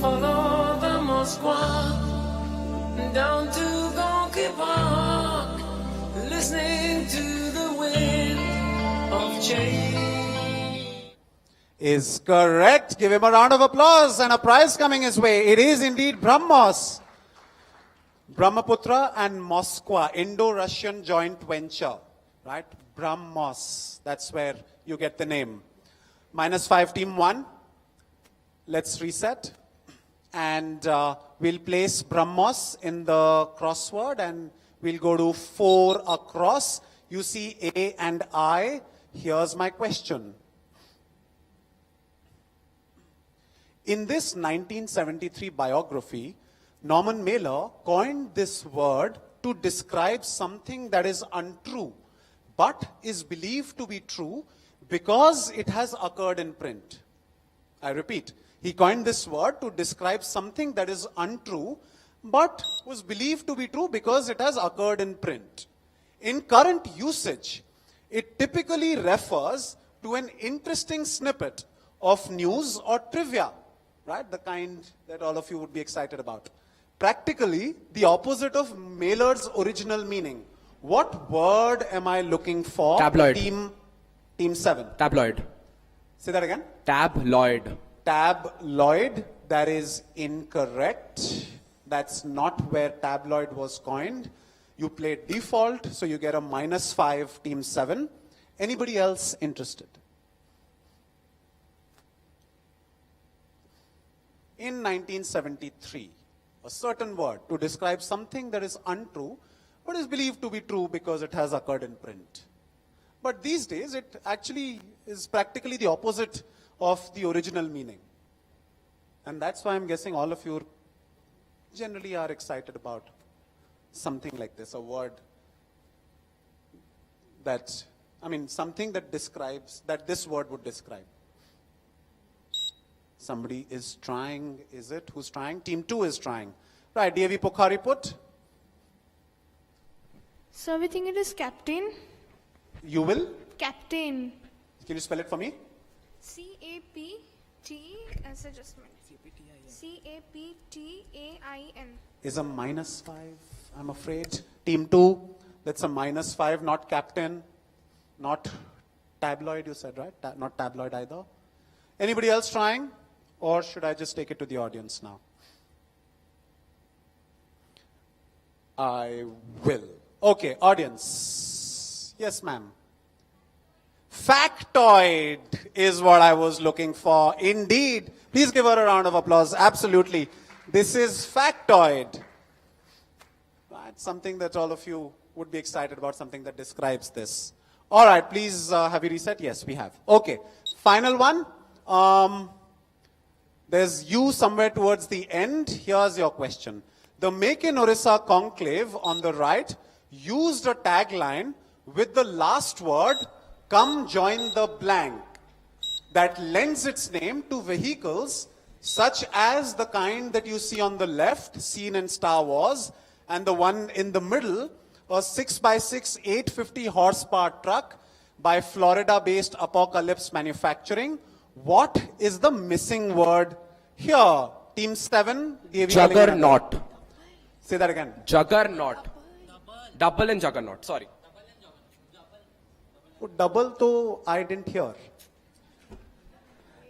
Follow the Moskwa down to Gonky Park, listening to the wind of change. Is correct. Give him a round of applause and a prize coming his way. It is indeed Brahmos. Brahmaputra and Moskva, Indo-Russian joint venture, right? Brahmos. That's where you get the name. -5, team 1. Let's reset. And we'll place Brahmos in the crossword and we'll go to 4 across. You see A and I. Here's my question. In this 1973 biography, Norman Mailer coined this word to describe something that is untrue, but is believed to be true because it has occurred in print. I repeat, he coined this word to describe something that is untrue, but was believed to be true because it has occurred in print. In current usage, it typically refers to an interesting snippet of news or trivia, right? The kind that all of you would be excited about. practically the opposite of Mailer's original meaning. What word am I looking for? Tabloid. Team 7. Tabloid. Say that again. Tabloid. Tabloid. That is incorrect. That's not where tabloid was coined. You played default, so you get a -5, Team 7. Anybody else interested? In 1973, a certain word to describe something that is untrue, but is believed to be true because it has occurred in print. But these days, it actually is practically the opposite of the original meaning. And that's why I'm guessing all of you generally are excited about something like this, a word that, something that describes, that this word would describe. Somebody is trying, is it? Who's trying? Team 2 is trying. Right, DAV Pokhariput. So we think it is captain. You will? Captain. Can you spell it for me? C-A-P-T, as adjustment. C-A-P-T-A-I-N. Is a -5, I'm afraid. Team 2, that's a -5, not captain, not tabloid, you said, right? Not tabloid either. Anybody else trying? Or should I just take it to the audience now? I will. Okay, audience. Yes, ma'am. Factoid is what I was looking for. Indeed. Please give her a round of applause. Absolutely. This is factoid. Right, something that all of you would be excited about, something that describes this. All right, please, have you reset? Yes, we have. Okay, final one. There's you somewhere towards the end. Here's your question. The Make in Orissa conclave on the right used a tagline with the last word, "Come join the blank," that lends its name to vehicles such as the kind that you see on the left, seen in Star Wars, and the one in the middle, a 6x6 850 horsepower truck by Florida-based Apocalypse Manufacturing. What is the missing word here? Team 7. Juggernaut. Say that again. Juggernaut. Double and juggernaut. Sorry. Double though I didn't hear.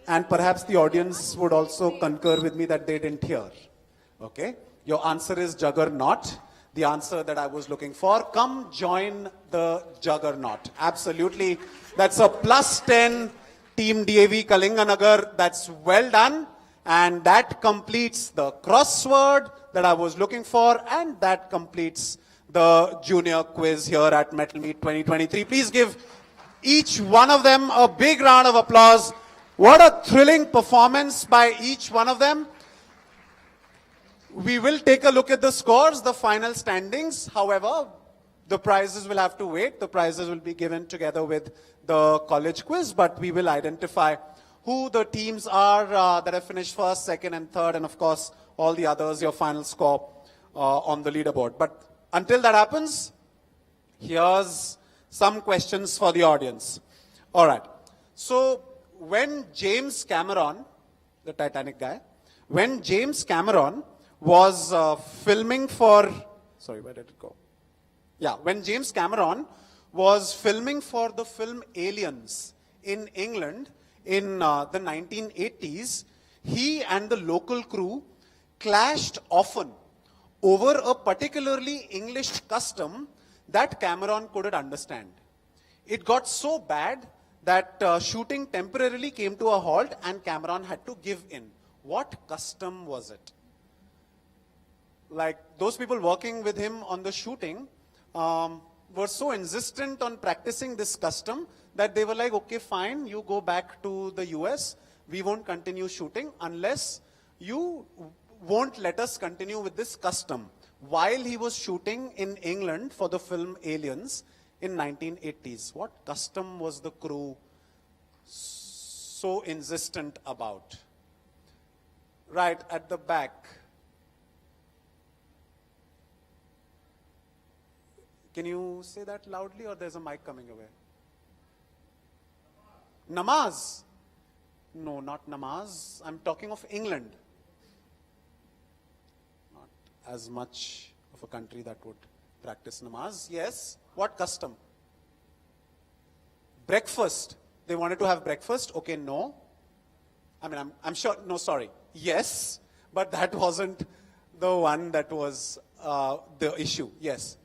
And perhaps the audience would also concur with me that they didn't hear. Okay? Your answer is juggernaut. The answer that I was looking for. Come join the juggernaut. Absolutely. That's a +10. Team DAV Kalinganagar. That's well done. And that completes the crossword that I was looking for. And that completes the junior quiz here at Mettle Meet 2023. Please give each one of them a big round of applause. What a thrilling performance by each one of them. We will take a look at the scores, the final standings. However, the prizes will have to wait. The prizes will be given together with the college quiz, but we will identify who the teams are that have finished first, second, and third, and of course, all the others, your final score on the leaderboard. But until that happens, here's some questions for the audience. All right. So, when James Cameron, the Titanic guy, when James Cameron was filming for, sorry, where did it go? Yeah, when James Cameron was filming for the film Aliens in England in the 1980s, he and the local crew clashed often over a particularly English custom that Cameron couldn't understand. It got so bad that shooting temporarily came to a halt and Cameron had to give in. What custom was it? Like, those people working with him on the shooting were so insistent on practicing this custom that they were like, okay, fine, you go back to the US. We won't continue shooting unless you won't let us continue with this custom. While he was shooting in England for the film Aliens in 1980s, what custom was the crew so insistent about? Right at the back. Can you say that loudly, or there's a mic coming away? Namaz. No, not namaz. I'm talking of England. Not as much of a country that would practice namaz. Yes. What custom? Breakfast. They wanted to have breakfast. Okay, no. I mean, I'm sure, no, sorry. Yes, but that wasn't the one that was the issue. Yes.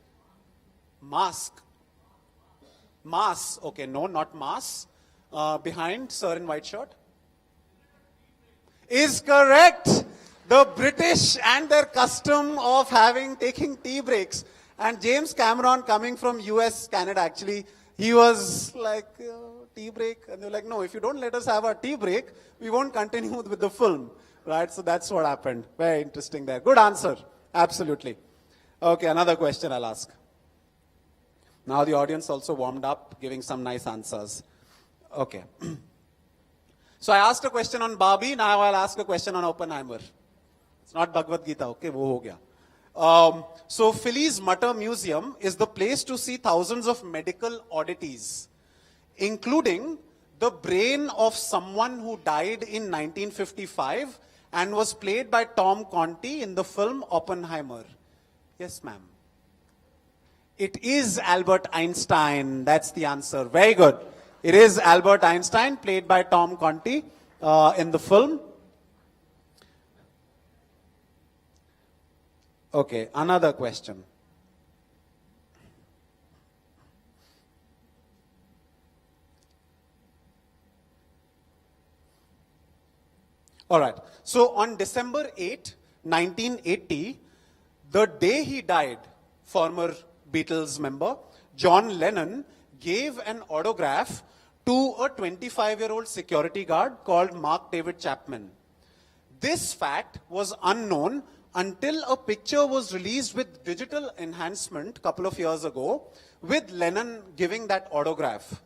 Mask. Mass. Okay, no, not mass. Behind, sir in white shirt. Is correct. The British and their custom of taking tea breaks. And James Cameron, coming from US, Canada, actually, he was like, tea break? And they're like, no, if you don't let us have our tea break, we won't continue with the film. Right? So that's what happened. Very interesting there. Good answer. Absolutely. Okay, another question I'll ask. Now the audience also warmed up, giving some nice answers. Okay. So I asked a question on Barbie, now I'll ask a question on Oppenheimer. It's not Bhagavad Gita, okay, wo ho gaya. So Philly's Mutter Museum is the place to see thousands of medical oddities, including the brain of someone who died in 1955 and was played by Tom Conti in the film Oppenheimer. Yes, ma'am. It is Albert Einstein. That's the answer. Very good. It is Albert Einstein, played by Tom Conti in the film. Okay, another question. All right. So on December 8, 1980, the day he died, former Beatles member John Lennon gave an autograph to a 25-year-old security guard called Mark David Chapman. This fact was unknown until a picture was released with digital enhancement a couple of years ago with Lennon giving that autograph.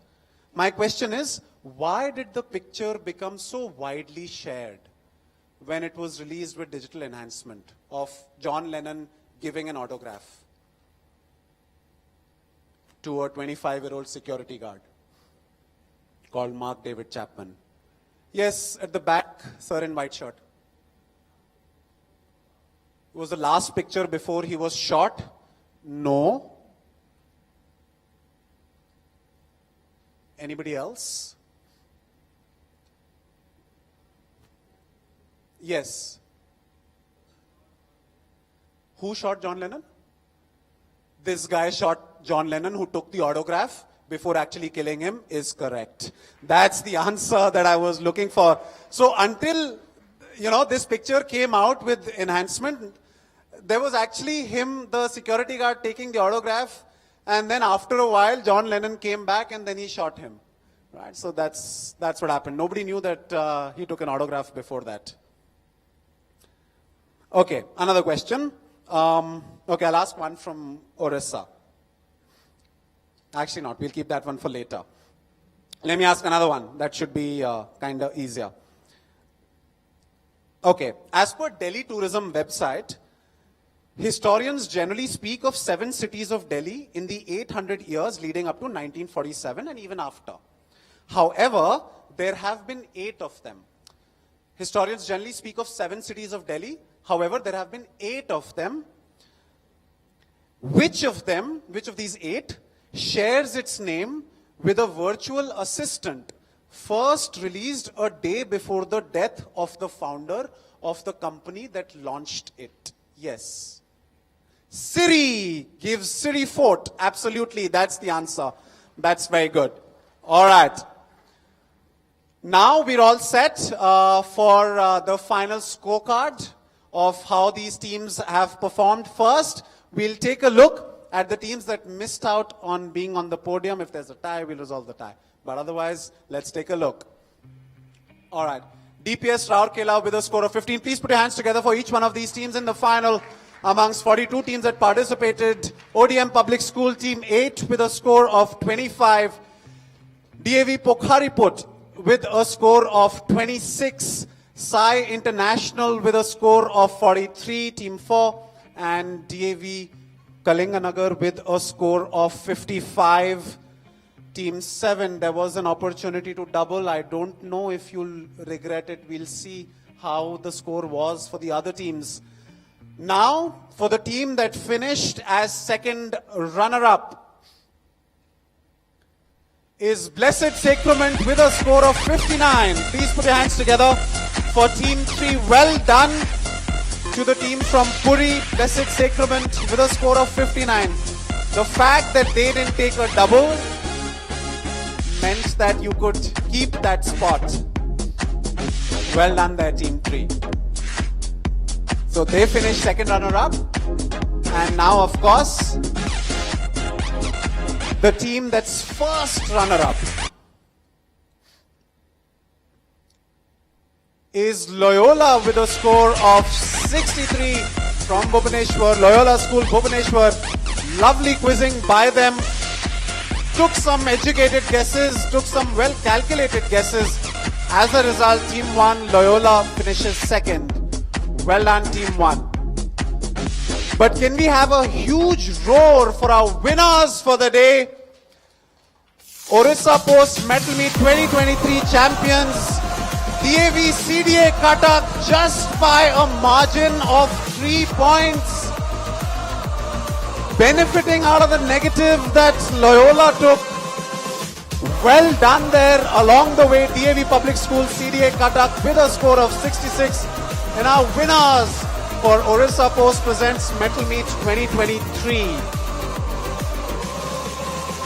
My question is, why did the picture become so widely shared when it was released with digital enhancement of John Lennon giving an autograph to a 25-year-old security guard called Mark David Chapman? Yes, at the back, sir in white shirt. It was the last picture before he was shot? No. Anybody else? Yes. Who shot John Lennon? This guy shot John Lennon, who took the autograph before actually killing him, is correct. That's the answer that I was looking for. So until, this picture came out with enhancement, there was actually him, the security guard, taking the autograph, and then after a while, John Lennon came back and then he shot him. Right? So that's what happened. Nobody knew that he took an autograph before that. Okay, another question. Okay, I'll ask one from Orissa. Actually not, we'll keep that one for later. Let me ask another one that should be kind of easier. Okay, as per Delhi Tourism website, historians generally speak of 7 cities of Delhi in the 800 years leading up to 1947 and even after. However, there have been 8 of them. Historians generally speak of 7 cities of Delhi. However, there have been 8 of them. Which of these 8 shares its name with a virtual assistant first released a day before the death of the founder of the company that launched it? Yes. Siri gives Siri Fort. Absolutely, that's the answer. That's very good. All right. Now we're all set for the final scorecard of how these teams have performed. First, we'll take a look at the teams that missed out on being on the podium. If there's a tie, we'll resolve the tie. But otherwise, let's take a look. All right. DPS Raurkela with a score of 15. Please put your hands together for each one of these teams in the final amongst 42 teams that participated. ODM Public School Team 8 with a score of 25. DAV Pokhariput with a score of 26. Sai International with a score of 43, Team 4, and DAV Kalinganagar with a score of 55, Team 7. There was an opportunity to double. I don't know if you'll regret it. We'll see how the score was for the other teams. Now, for the team that finished as second runner-up is Blessed Sacrament with a score of 59. Please put your hands together for Team 3. Well done to the team from Puri, Blessed Sacrament with a score of 59. The fact that they didn't take a double meant that you could keep that spot. Well done there, Team 3. So they finished second runner-up. And now, of course, the team that's first runner-up is Loyola with a score of 63 from Bhubaneswar. Loyola School, Bhubaneswar. Lovely quizzing by them. Took some educated guesses, took some well-calculated guesses. As a result, Team 1, Loyola, finishes second. Well done, Team 1. But can we have a huge roar for our winners for the day? Orissapost Mettle Meet 2023 champions, DAV CDA Cuttack, just by a margin of 3 points. Benefiting out of the negative that Loyola took. Well done there along the way, DAV Public School CDA Cuttack with a score of 66. And our winners for Orissapost presents Mettle Meet 2023.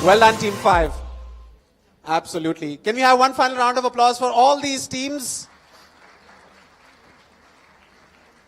Well done, Team 5. Absolutely. Can we have one final round of applause for all these teams?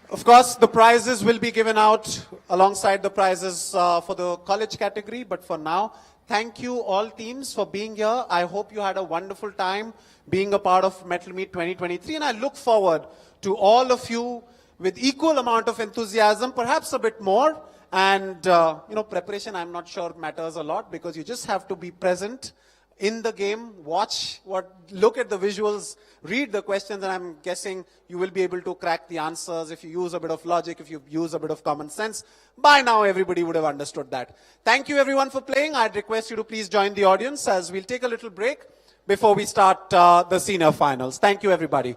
Of course, the prizes will be given out alongside the prizes for the college category. But for now, thank you all teams for being here. I hope you had a wonderful time being a part of Mettle Meet 2023. And I look forward to all of you with equal amount of enthusiasm, perhaps a bit more. And, preparation, I'm not sure matters a lot because you just have to be present in the game, look at the visuals, read the questions, and I'm guessing you will be able to crack the answers if you use a bit of logic, if you use a bit of common sense. By now, everybody would have understood that. Thank you, everyone, for playing. I'd request you to please join the audience as we'll take a little break before we start the senior finals. Thank you, everybody.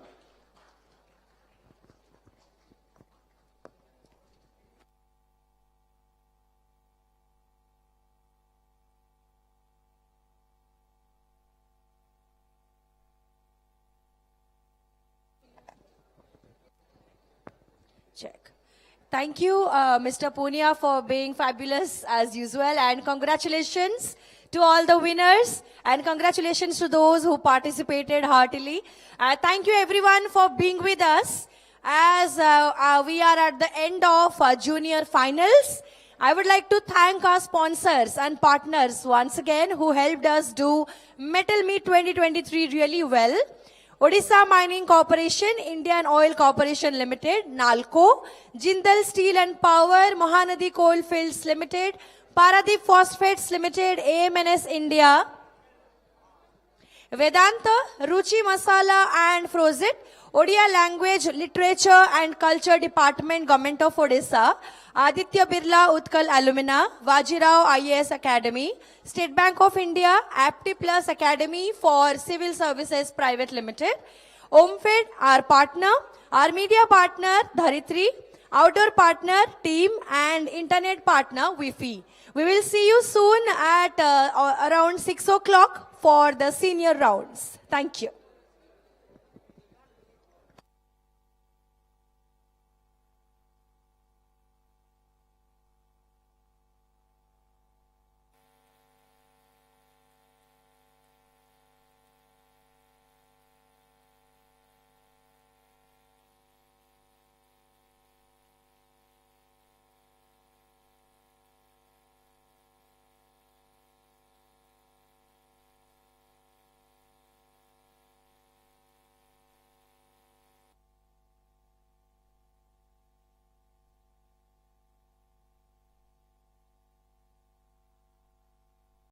Check. Thank you, Mr. Punia, for being fabulous as usual, and congratulations to all the winners, and congratulations to those who participated heartily. Thank you everyone for being with us as we are at the end of junior finals. I would like to thank our sponsors and partners once again who helped us do Mettle Meet 2023 really well. Odisha Mining Corporation, Indian Oil Corporation Limited, NALCO, Jindal Steel and Power, Mahanadi Coalfields Limited, Paradeep Phosphates Limited, AMNS India, Vedanta, Ruchi Masala and Frozit, Odia Language, Literature and Culture Department, Government of Odisha, Aditya Birla Utkal Alumina, Vajirao IAS Academy, State Bank of India, Apti Plus Academy for Civil Services Private Limited, OMFED, our partner, our media partner, Dharitri, outdoor partner, team, and internet partner, Wi-Fi. We will see you soon at around 6 o'clock for the senior rounds. Thank you.